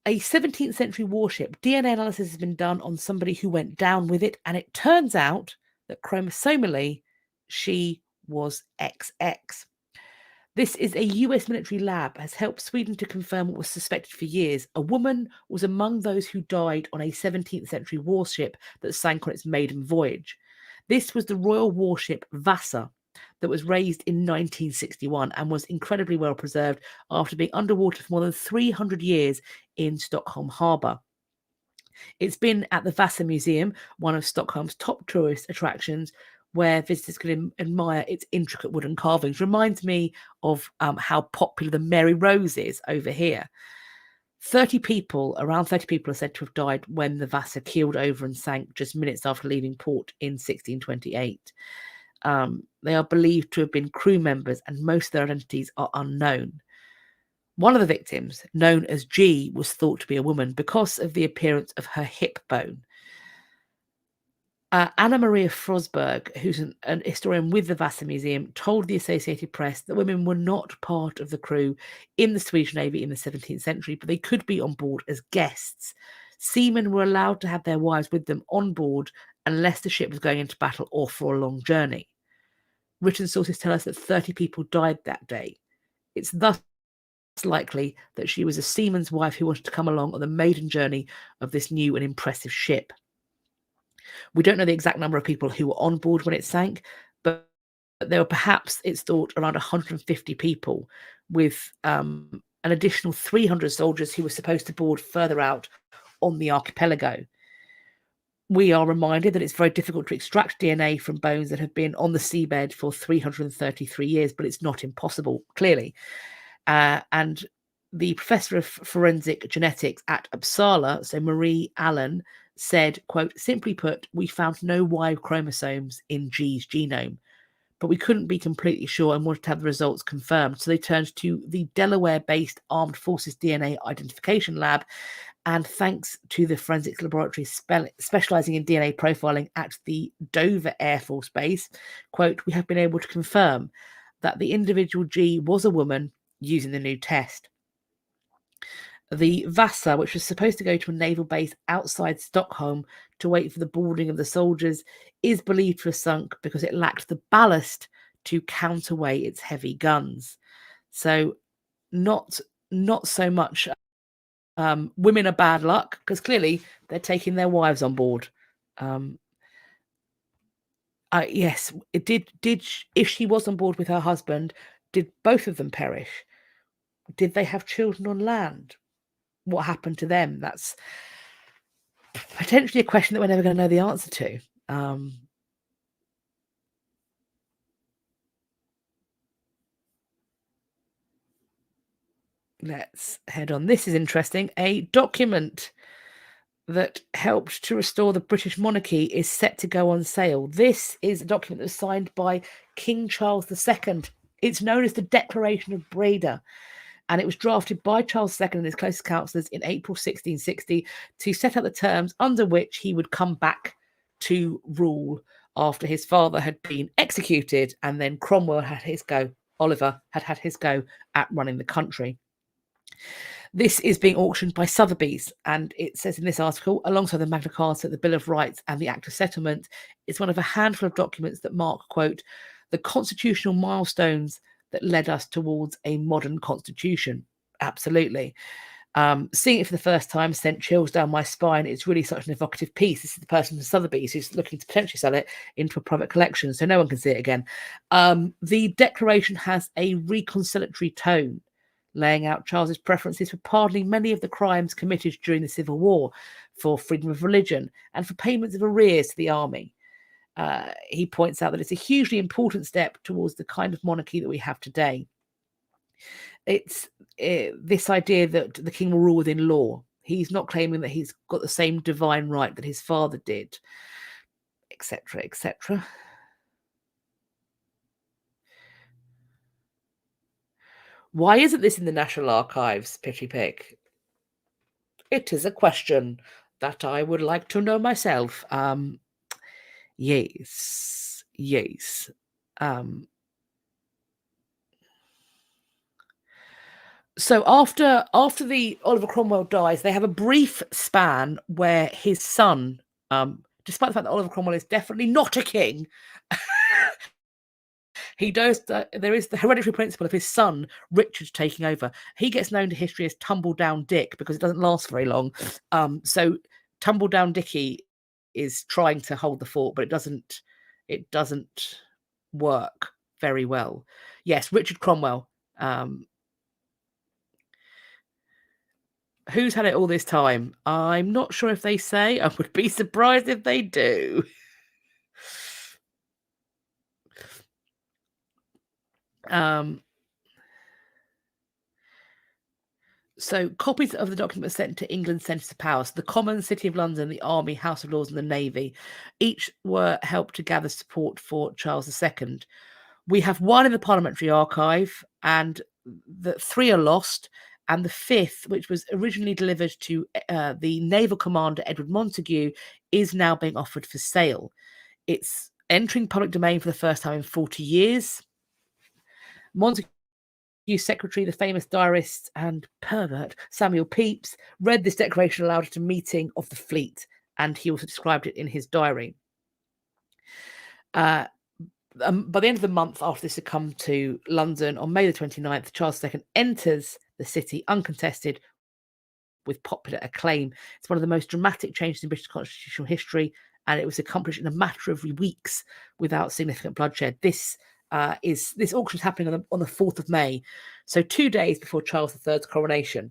Speaker 2: 17th century warship, DNA analysis has been done on somebody who went down with it, and it turns out that chromosomally she was XX. This is a US military lab, has helped Sweden to confirm what was suspected for years. A woman was among those who died on a 17th century warship that sank on its maiden voyage. This was the royal warship Vasa that was raised in 1961 and was incredibly well preserved after being underwater for more than 300 years in Stockholm harbour. It's been at the Vasa Museum, one of Stockholm's top tourist attractions, where visitors can admire its intricate wooden carvings. Reminds me of how popular the Mary Rose is over here. Around 30 people are said to have died when the Vasa keeled over and sank just minutes after leaving port in 1628. They are believed to have been crew members, and most of their identities are unknown. One of the victims, known as G, was thought to be a woman because of the appearance of her hip bone. Anna Maria Frosberg, who's an historian with the Vasa Museum, told the Associated Press that women were not part of the crew in the Swedish Navy in the 17th century, but they could be on board as guests. Seamen were allowed to have their wives with them on board unless the ship was going into battle or for a long journey. Written sources tell us that 30 people died that day. It's thus likely that she was a seaman's wife who wanted to come along on the maiden journey of this new and impressive ship. We don't know the exact number of people who were on board when it sank, but there were perhaps, it's thought, around 150 people, with an additional 300 soldiers who were supposed to board further out on the archipelago. We are reminded that it's very difficult to extract DNA from bones that have been on the seabed for 333 years, but it's not impossible, clearly. And the professor of forensic genetics at Uppsala, so Marie Allen, said, quote, "Simply put, we found no Y chromosomes in G's genome, but we couldn't be completely sure and wanted to have the results confirmed. So they turned to the Delaware-based Armed Forces DNA Identification Lab, and thanks to the forensics laboratory specializing in DNA profiling at the Dover Air Force Base, quote, we have been able to confirm that the individual G was a woman using the new test." The Vasa, which was supposed to go to a naval base outside Stockholm to wait for the boarding of the soldiers, is believed to have sunk because it lacked the ballast to counterweigh its heavy guns. So not so much women are bad luck, because clearly they're taking their wives on board. Yes, it did. If she was on board with her husband, did both of them perish? Did they have children on land? What happened to them? That's potentially a question that we're never going to know the answer to. Let's head on. This is interesting. A document that helped to restore the British monarchy is set to go on sale. This is a document that was signed by King Charles II. It's known as the Declaration of Breda, and it was drafted by Charles II and his closest councillors in April 1660 to set out the terms under which he would come back to rule after his father had been executed, and then Cromwell had his go. Oliver had his go at running the country. This is being auctioned by Sotheby's, and it says in this article, alongside the Magna Carta, the Bill of Rights, and the Act of Settlement, it's one of a handful of documents that mark, quote, the constitutional milestones that led us towards a modern constitution. Absolutely. Seeing it for the first time sent chills down my spine. It's really such an evocative piece. This is the person from Sotheby's who's looking to potentially sell it into a private collection, so no one can see it again. The declaration has a reconciliatory tone, laying out Charles's preferences for pardoning many of the crimes committed during the Civil War, for freedom of religion, and for payments of arrears to the army. He points out that it's a hugely important step towards the kind of monarchy that we have today. It's this idea that the king will rule within law. He's not claiming that he's got the same divine right that his father did, etc., etc. Why isn't this in the National Archives, Pitty Pick? It is a question that I would like to know myself. Yes. So after the Oliver Cromwell dies, they have a brief span where his son, despite the fact that Oliver Cromwell is definitely not a king, he does. There is the hereditary principle of his son Richard taking over. He gets known to history as Tumble Down Dick because it doesn't last very long. So Tumble Down Dicky is trying to hold the fort, but it doesn't work very well. Yes, Richard Cromwell. Who's had it all this time? I'm not sure if they say. I would be surprised if they do. So copies of the document were sent to England's centres of power. So the Commons, City of London, the Army, House of Lords, and the Navy. Each were helped to gather support for Charles II. We have one in the Parliamentary Archive, and the 3 are lost. And the 5th, which was originally delivered to the naval commander Edward Montagu, is now being offered for sale. It's entering public domain for the first time in 40 years. Montagu's secretary, the famous diarist and pervert Samuel Pepys, read this declaration aloud at a meeting of the fleet, and he also described it in his diary. By the end of the month after this had come to London, on May the 29th, Charles II enters the city uncontested with popular acclaim. It's one of the most dramatic changes in British constitutional history, and it was accomplished in a matter of weeks without significant bloodshed. This auction is happening on the 4th of May, so 2 days before Charles III's coronation.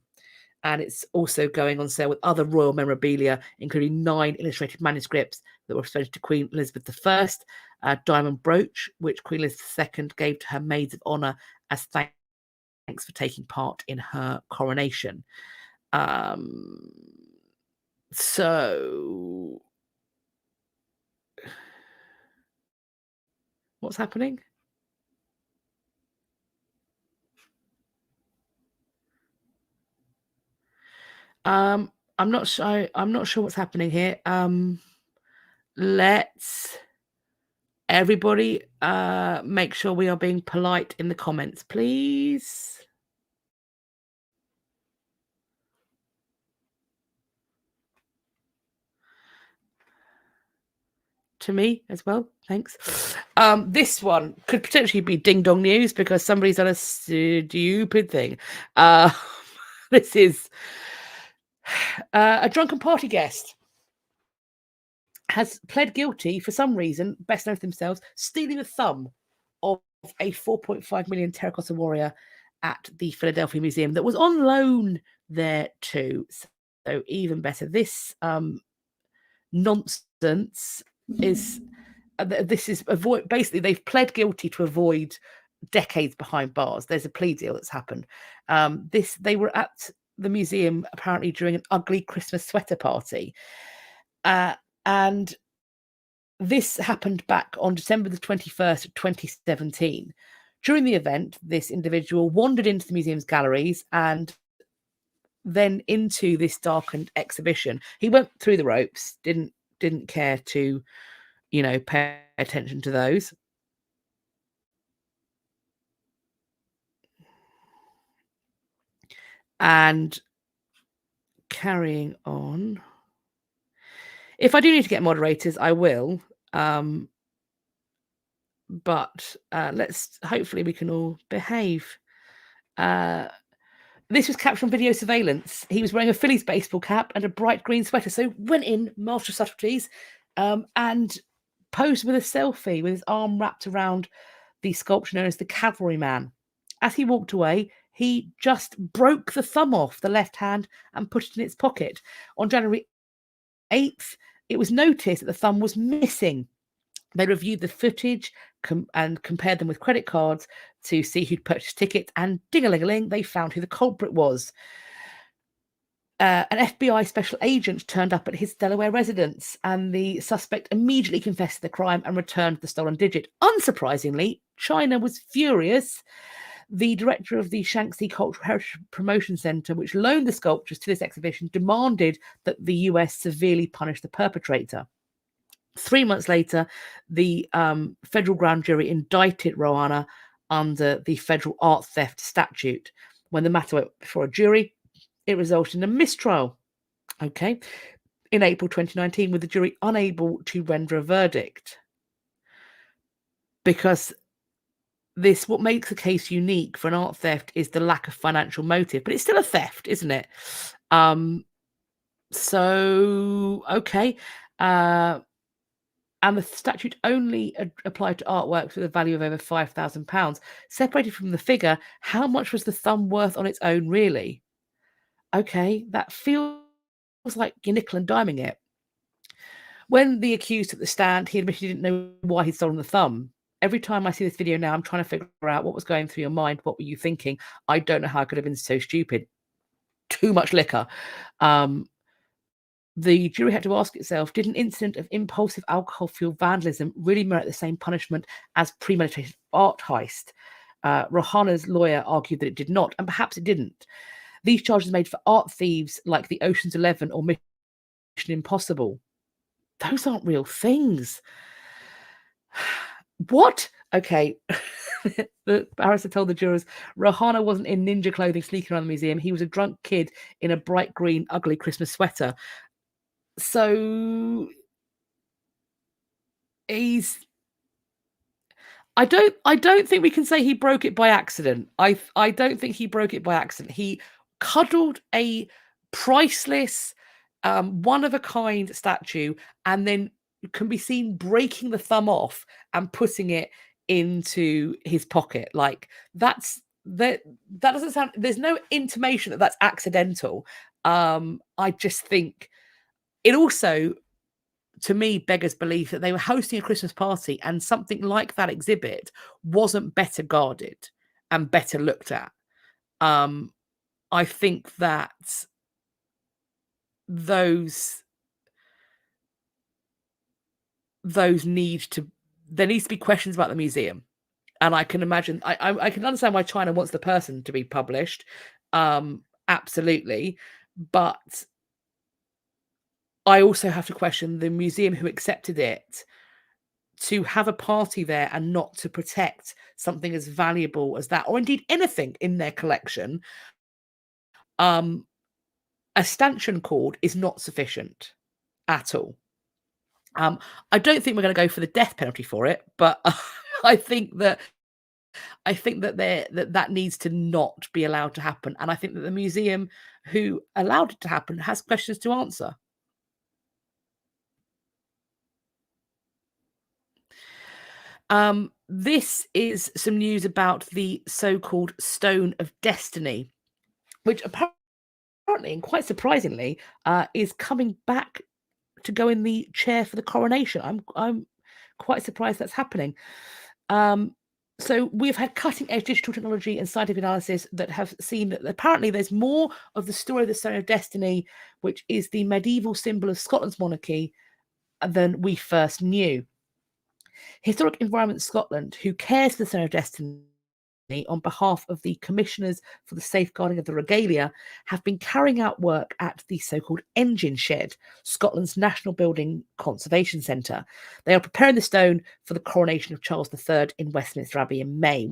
Speaker 2: And it's also going on sale with other royal memorabilia, including 9 illustrated manuscripts that were presented to Queen Elizabeth I, a diamond brooch, which Queen Elizabeth II gave to her maids of honour as thanks for taking part in her coronation. So what's happening? I'm not sure what's happening here. Let's everybody make sure we are being polite in the comments, please. To me as well, thanks. This one could potentially be ding dong news because somebody's done a stupid thing. This is a drunken party guest has pled guilty for some reason, best known to themselves, stealing the thumb of a 4.5 million terracotta warrior at the Philadelphia Museum that was on loan there too. So even better. This nonsense is basically they've pled guilty to avoid decades behind bars. There's a plea deal that's happened. They were at the museum apparently during an ugly Christmas sweater party, and this happened back on December the 21st, 2017. During the event, this individual wandered into the museum's galleries and then into this darkened exhibition. He went through the ropes, didn't care to, pay attention to those. And carrying on. If I do need to get moderators, I will. But hopefully we can all behave. This was captured on video surveillance. He was wearing a Phillies baseball cap and a bright green sweater. So went in, master of subtleties, and posed with a selfie with his arm wrapped around the sculpture known as the Cavalryman. As he walked away, he just broke the thumb off the left hand and put it in its pocket. On January 8th, it was noticed that the thumb was missing. They reviewed the footage and compared them with credit cards to see who'd purchased tickets, and ding-a-ling-a-ling, they found who the culprit was. An FBI special agent turned up at his Delaware residence, and the suspect immediately confessed to the crime and returned the stolen digit. Unsurprisingly, China was furious. The director of the Shaanxi Cultural Heritage Promotion Center, which loaned the sculptures to this exhibition, demanded that the US severely punish the perpetrator. 3 months later, the federal grand jury indicted Rohana under the federal art theft statute. When the matter went before a jury, it resulted in a mistrial. Okay, in April 2019, with the jury unable to render a verdict, because what makes the case unique for an art theft is the lack of financial motive, but it's still a theft, isn't it? So okay. And the statute only applied to artworks with a value of over £5,000. Separated from the figure, how much was the thumb worth on its own, really? Okay, that feels like you're nickel and diming it. When the accused took the stand, he admitted he didn't know why he'd stolen the thumb. Every time I see this video now, I'm trying to figure out what was going through your mind. What were you thinking? I don't know how I could have been so stupid. Too much liquor. The jury had to ask itself, did an incident of impulsive alcohol-fueled vandalism really merit the same punishment as premeditated art heist? Rohana's lawyer argued that it did not, and perhaps it didn't. These charges made for art thieves like the Ocean's 11 or Mission Impossible. Those aren't real things. What? Okay. The barrister told the jurors Rohana wasn't in ninja clothing sneaking around the museum. He was a drunk kid in a bright green, ugly Christmas sweater. So I don't think we can say he broke it by accident. I don't think he broke it by accident. He cuddled a priceless, one-of-a-kind statue and then can be seen breaking the thumb off and putting it into his pocket. Like that doesn't sound, there's no intimation that that's accidental. I just think it also, to me, beggars belief that they were hosting a Christmas party and something like that exhibit wasn't better guarded and better looked at. I think that those there needs to be questions about the museum. And I can imagine, I can understand why China wants the person to be published. Absolutely. But I also have to question the museum who accepted it to have a party there and not to protect something as valuable as that, or indeed anything in their collection. A stanchion cord is not sufficient at all. I don't think we're going to go for the death penalty for it, but I think that that needs to not be allowed to happen. And I think that the museum who allowed it to happen has questions to answer. This is some news about the so-called Stone of Destiny, which apparently and quite surprisingly is coming back to go in the chair for the coronation. I'm quite surprised that's happening. So we've had cutting-edge digital technology and scientific analysis that have seen that apparently there's more of the story of the Stone of Destiny, which is the medieval symbol of Scotland's monarchy, than we first knew. Historic Environment Scotland, who cares for the Stone of Destiny on behalf of the Commissioners for the Safeguarding of the Regalia, have been carrying out work at the so-called Engine Shed, Scotland's National Building Conservation Centre. They are preparing the stone for the coronation of Charles III in Westminster Abbey in May,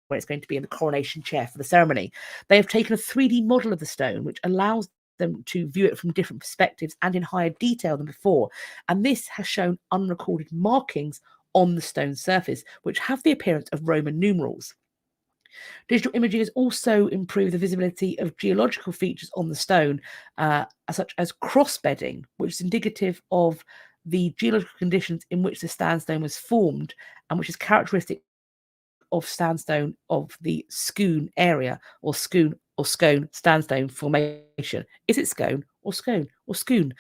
Speaker 2: where it's going to be in the coronation chair for the ceremony. They have taken a 3D model of the stone, which allows them to view it from different perspectives and in higher detail than before. And this has shown unrecorded markings on the stone surface, which have the appearance of Roman numerals. Digital imaging has also improved the visibility of geological features on the stone, such as cross-bedding, which is indicative of the geological conditions in which the sandstone was formed and which is characteristic of sandstone of the Scone area, or Scone sandstone formation. Is it Scone or Scone or Scone?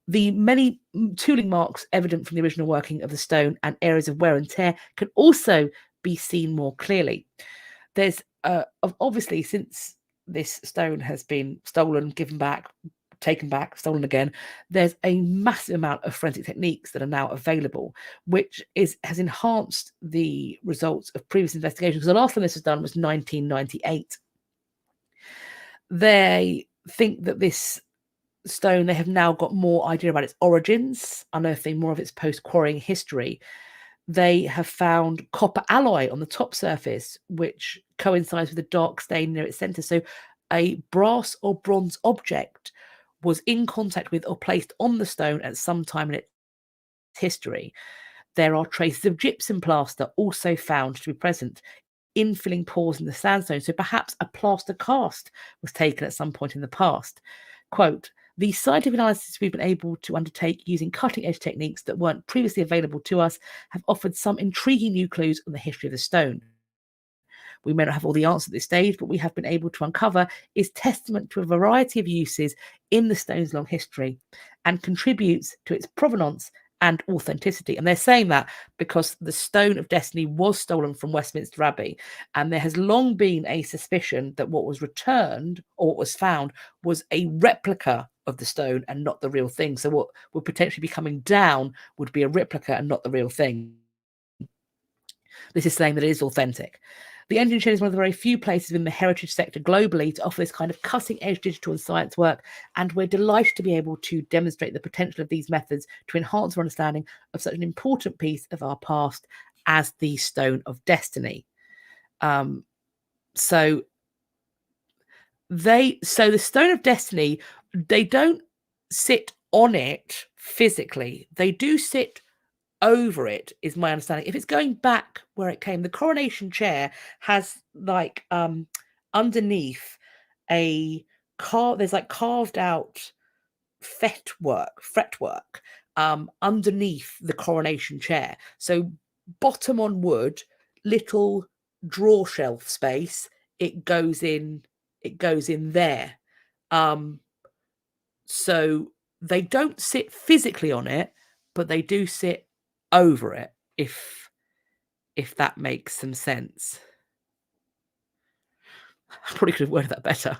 Speaker 2: The many tooling marks evident from the original working of the stone and areas of wear and tear can also be seen more clearly. There's obviously, since this stone has been stolen, given back, taken back, stolen again, there's a massive amount of forensic techniques that are now available, which has enhanced the results of previous investigations. Because the last time this was done was 1998. They think that this stone, they have now got more idea about its origins, unearthing more of its post-quarrying history. They have found copper alloy on the top surface, which coincides with a dark stain near its center. So a brass or bronze object was in contact with or placed on the stone at some time in its history. There are traces of gypsum plaster also found to be present, infilling pores in the sandstone. So perhaps a plaster cast was taken at some point in the past. Quote, "The scientific analysis we've been able to undertake using cutting-edge techniques that weren't previously available to us have offered some intriguing new clues on the history of the stone. We may not have all the answers at this stage, but we have been able to uncover is testament to a variety of uses in the stone's long history and contributes to its provenance and authenticity." And they're saying that because the Stone of Destiny was stolen from Westminster Abbey, and there has long been a suspicion that what was returned or what was found was a replica of the stone and not the real thing. So what would potentially be coming down would be a replica and not the real thing. This is saying that it is authentic. The Engine Shed is one of the very few places in the heritage sector globally to offer this kind of cutting-edge digital and science work, and we're delighted to be able to demonstrate the potential of these methods to enhance our understanding of such an important piece of our past as the Stone of Destiny. So the Stone of Destiny, they don't sit on it physically. They do sit over it, is my understanding. If it's going back where it came, the coronation chair has like underneath there's like carved out fretwork underneath the coronation chair. So bottom on wood, little drawer shelf space, it goes in there. So they don't sit physically on it, but they do sit over it, if that makes some sense. I probably could have worded that better.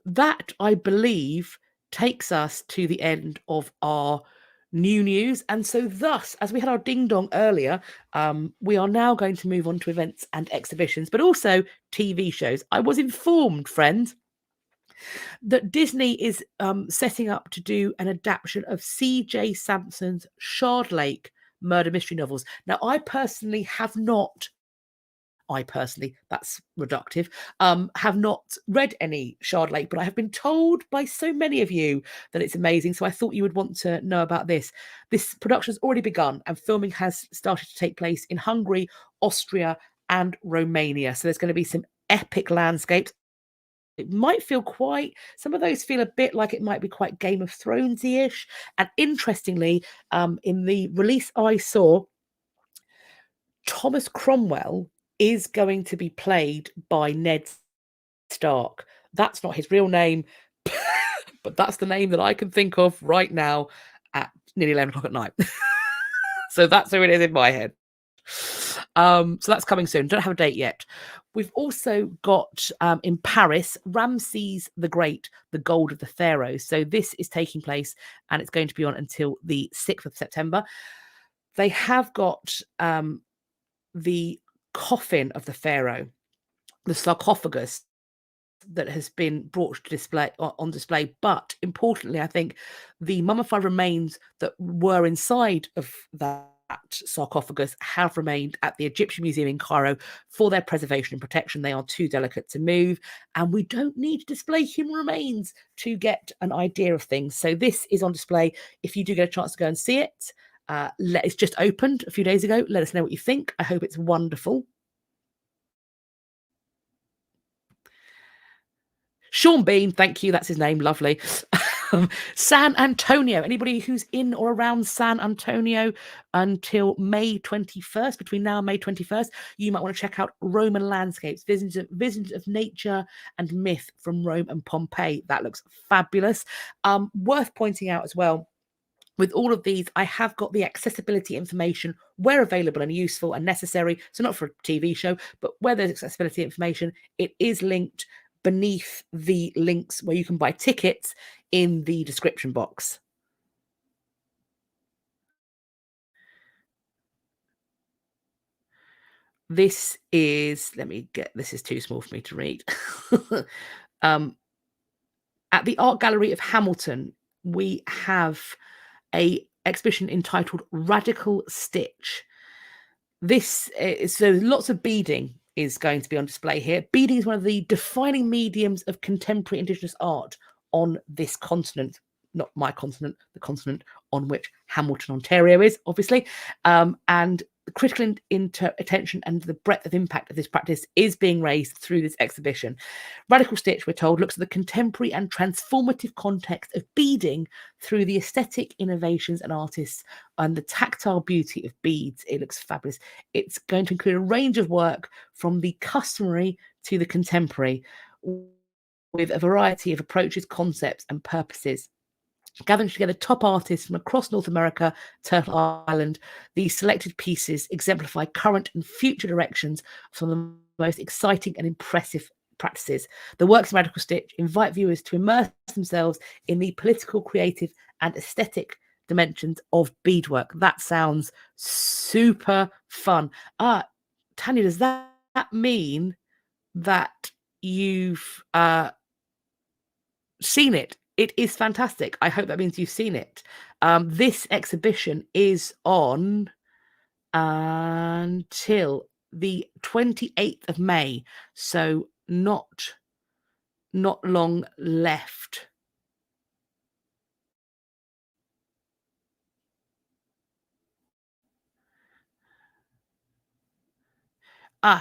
Speaker 2: That, I believe, takes us to the end of our new news. And so thus, as we had our ding dong earlier, we are now going to move on to events and exhibitions, but also TV shows. I was informed, friends, that Disney is setting up to do an adaptation of C.J. Sampson's Shard Lake murder mystery novels. Now, that's reductive, have not read any Shard Lake, but I have been told by so many of you that it's amazing. So I thought you would want to know about this. This production has already begun and filming has started to take place in Hungary, Austria, and Romania. So there's going to be some epic landscapes. It might feel some of those feel a bit like it might be quite Game of Thrones-ish. And interestingly, in the release I saw, Thomas Cromwell is going to be played by Ned Stark. That's not his real name, but that's the name that I can think of right now at nearly 11 o'clock at night. So that's who it is in my head. So that's coming soon. Don't have a date yet. We've also got in Paris, Ramses the Great, the Gold of the Pharaohs. So this is taking place and it's going to be on until the 6th of September. They have got the coffin of the pharaoh, the sarcophagus that has been brought to display on display. But importantly, I think the mummified remains that were inside of that sarcophagus have remained at the Egyptian Museum in Cairo for their preservation and protection. They are too delicate to move, and we don't need to display human remains to get an idea of things. So this is on display. If you do get a chance to go and see it, it's just opened a few days ago. Let us know what you think. I hope it's wonderful. Sean Bean, thank you. That's his name. Lovely. San Antonio. Anybody who's in or around San Antonio until May 21st, between now and May 21st, you might want to check out Roman landscapes, visions of nature and myth from Rome and Pompeii. That looks fabulous. Worth pointing out as well, with all of these, I have got the accessibility information where available and useful and necessary. So not for a TV show, but where there's accessibility information, it is linked beneath the links where you can buy tickets in the description box. This is, this is too small for me to read. At the Art Gallery of Hamilton, we have a exhibition entitled Radical Stitch. This is, so lots of beading is going to be on display here. Beading is one of the defining mediums of contemporary indigenous art on this continent, not my continent, the continent on which Hamilton, Ontario is, obviously. And the critical attention and the breadth of impact of this practice is being raised through this exhibition. Radical Stitch, we're told, looks at the contemporary and transformative context of beading through the aesthetic innovations and artists and the tactile beauty of beads. It looks fabulous. It's going to include a range of work from the customary to the contemporary, with a variety of approaches, concepts, and purposes. Gathering together top artists from across North America, Turtle Island, these selected pieces exemplify current and future directions from the most exciting and impressive practices. The works of Radical Stitch invite viewers to immerse themselves in the political, creative, and aesthetic dimensions of beadwork. That sounds super fun. Tanya, does that mean that you've seen it? It is fantastic. I hope that means you've seen it. This exhibition is on until the 28th of May, so not long left.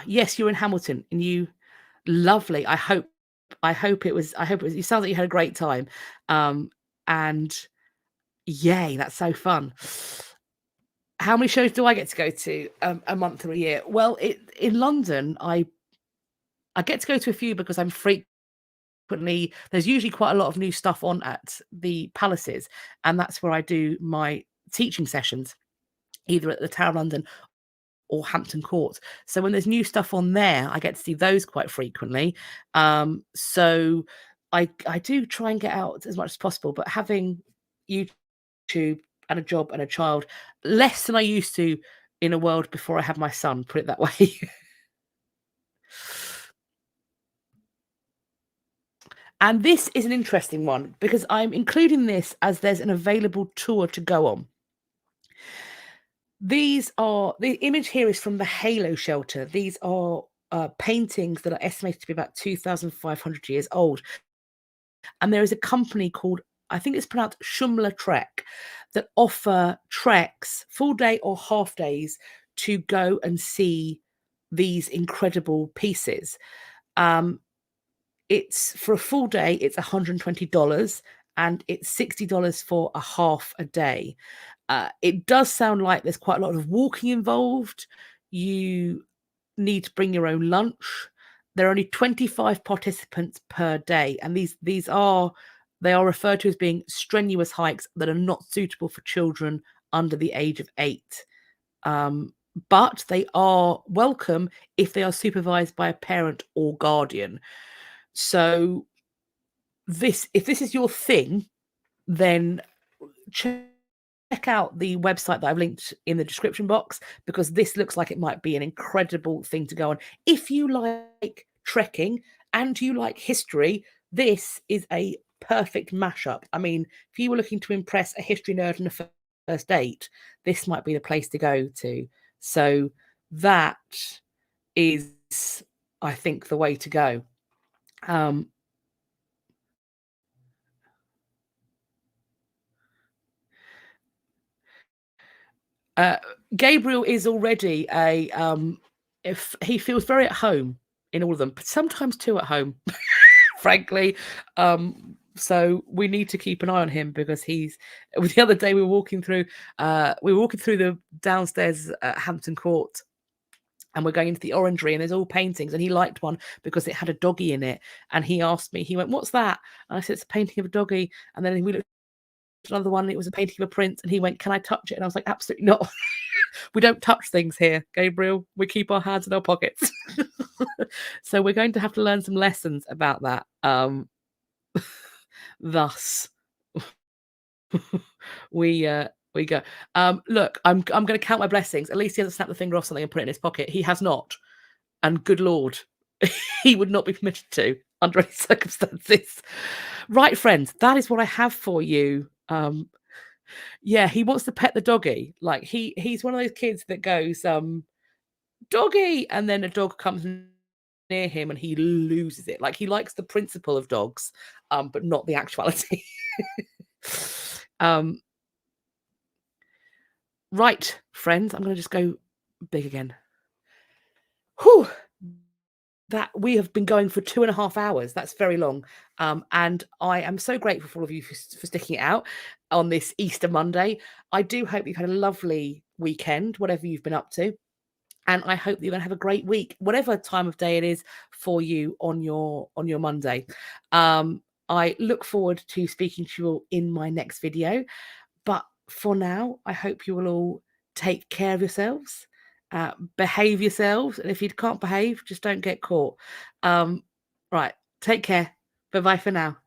Speaker 2: Yes, you're in Hamilton, and you lovely. I hope it was. You sound like you had a great time. And yay, that's so fun. How many shows do I get to go to a month or a year? Well, in London, I get to go to a few because I'm frequently, there's usually quite a lot of new stuff on at the palaces, and that's where I do my teaching sessions, either at the Tower of London or Hampton Court. So when there's new stuff on there, I get to see those quite frequently. So I do try and get out as much as possible, but having YouTube and a job and a child, less than I used to in a world before I had my son, put it that way. And this is an interesting one because I'm including this as there's an available tour to go on. These are, the image here is from the Halo Shelter. These are paintings that are estimated to be about 2,500 years old. And there is a company called, I think it's pronounced Shumla Trek, that offer treks, full day or half days, to go and see these incredible pieces. It's for a full day, it's $120, and it's $60 for a half a day. It does sound like there's quite a lot of walking involved. you need to bring your own lunch. There are only 25 participants per day, and they are referred to as being strenuous hikes that are not suitable for children under the age of 8. But they are welcome if they are supervised by a parent or guardian. So if this is your thing, then check out the website that I've linked in the description box, because this looks like it might be an incredible thing to go on. If you like trekking and you like history, this is a perfect mashup. I mean, if you were looking to impress a history nerd on a first date, this might be the place to go to. So that is, I think, the way to go. Gabriel is already if he feels very at home in all of them, but sometimes too at home, frankly. So we need to keep an eye on him, because the other day we were walking through the downstairs Hampton Court, and we're going into the orangery, and there's all paintings, and he liked one because it had a doggy in it, and he asked me, he went, "What's that?" And I said, "It's a painting of a doggy." And then we looked at another one, and it was a painting of a prince, and he went, "Can I touch it?" And I was like, "Absolutely not." We don't touch things here, Gabriel. We keep our hands in our pockets. So we're going to have to learn some lessons about that. Thus, we go. Look, I'm going to count my blessings. At least he hasn't snapped the finger off something and put it in his pocket. He has not. And good Lord, he would not be permitted to under any circumstances. Right, friends, that is what I have for you. Yeah, he wants to pet the doggy. Like he's one of those kids that goes, doggy, and then a dog comes near him and he loses it. Like, he likes the principle of dogs, but not the actuality. Right, friends, I'm going to just go big again. Whew. That we have been going for 2.5 hours. That's very long. And I am so grateful for all of you for sticking it out on this Easter Monday. I do hope you've had a lovely weekend, whatever you've been up to. And I hope that you're going to have a great week, whatever time of day it is for you on your Monday. I look forward to speaking to you all in my next video. But for now, I hope you will all take care of yourselves, behave yourselves. And if you can't behave, just don't get caught. Right. Take care. Bye-bye for now.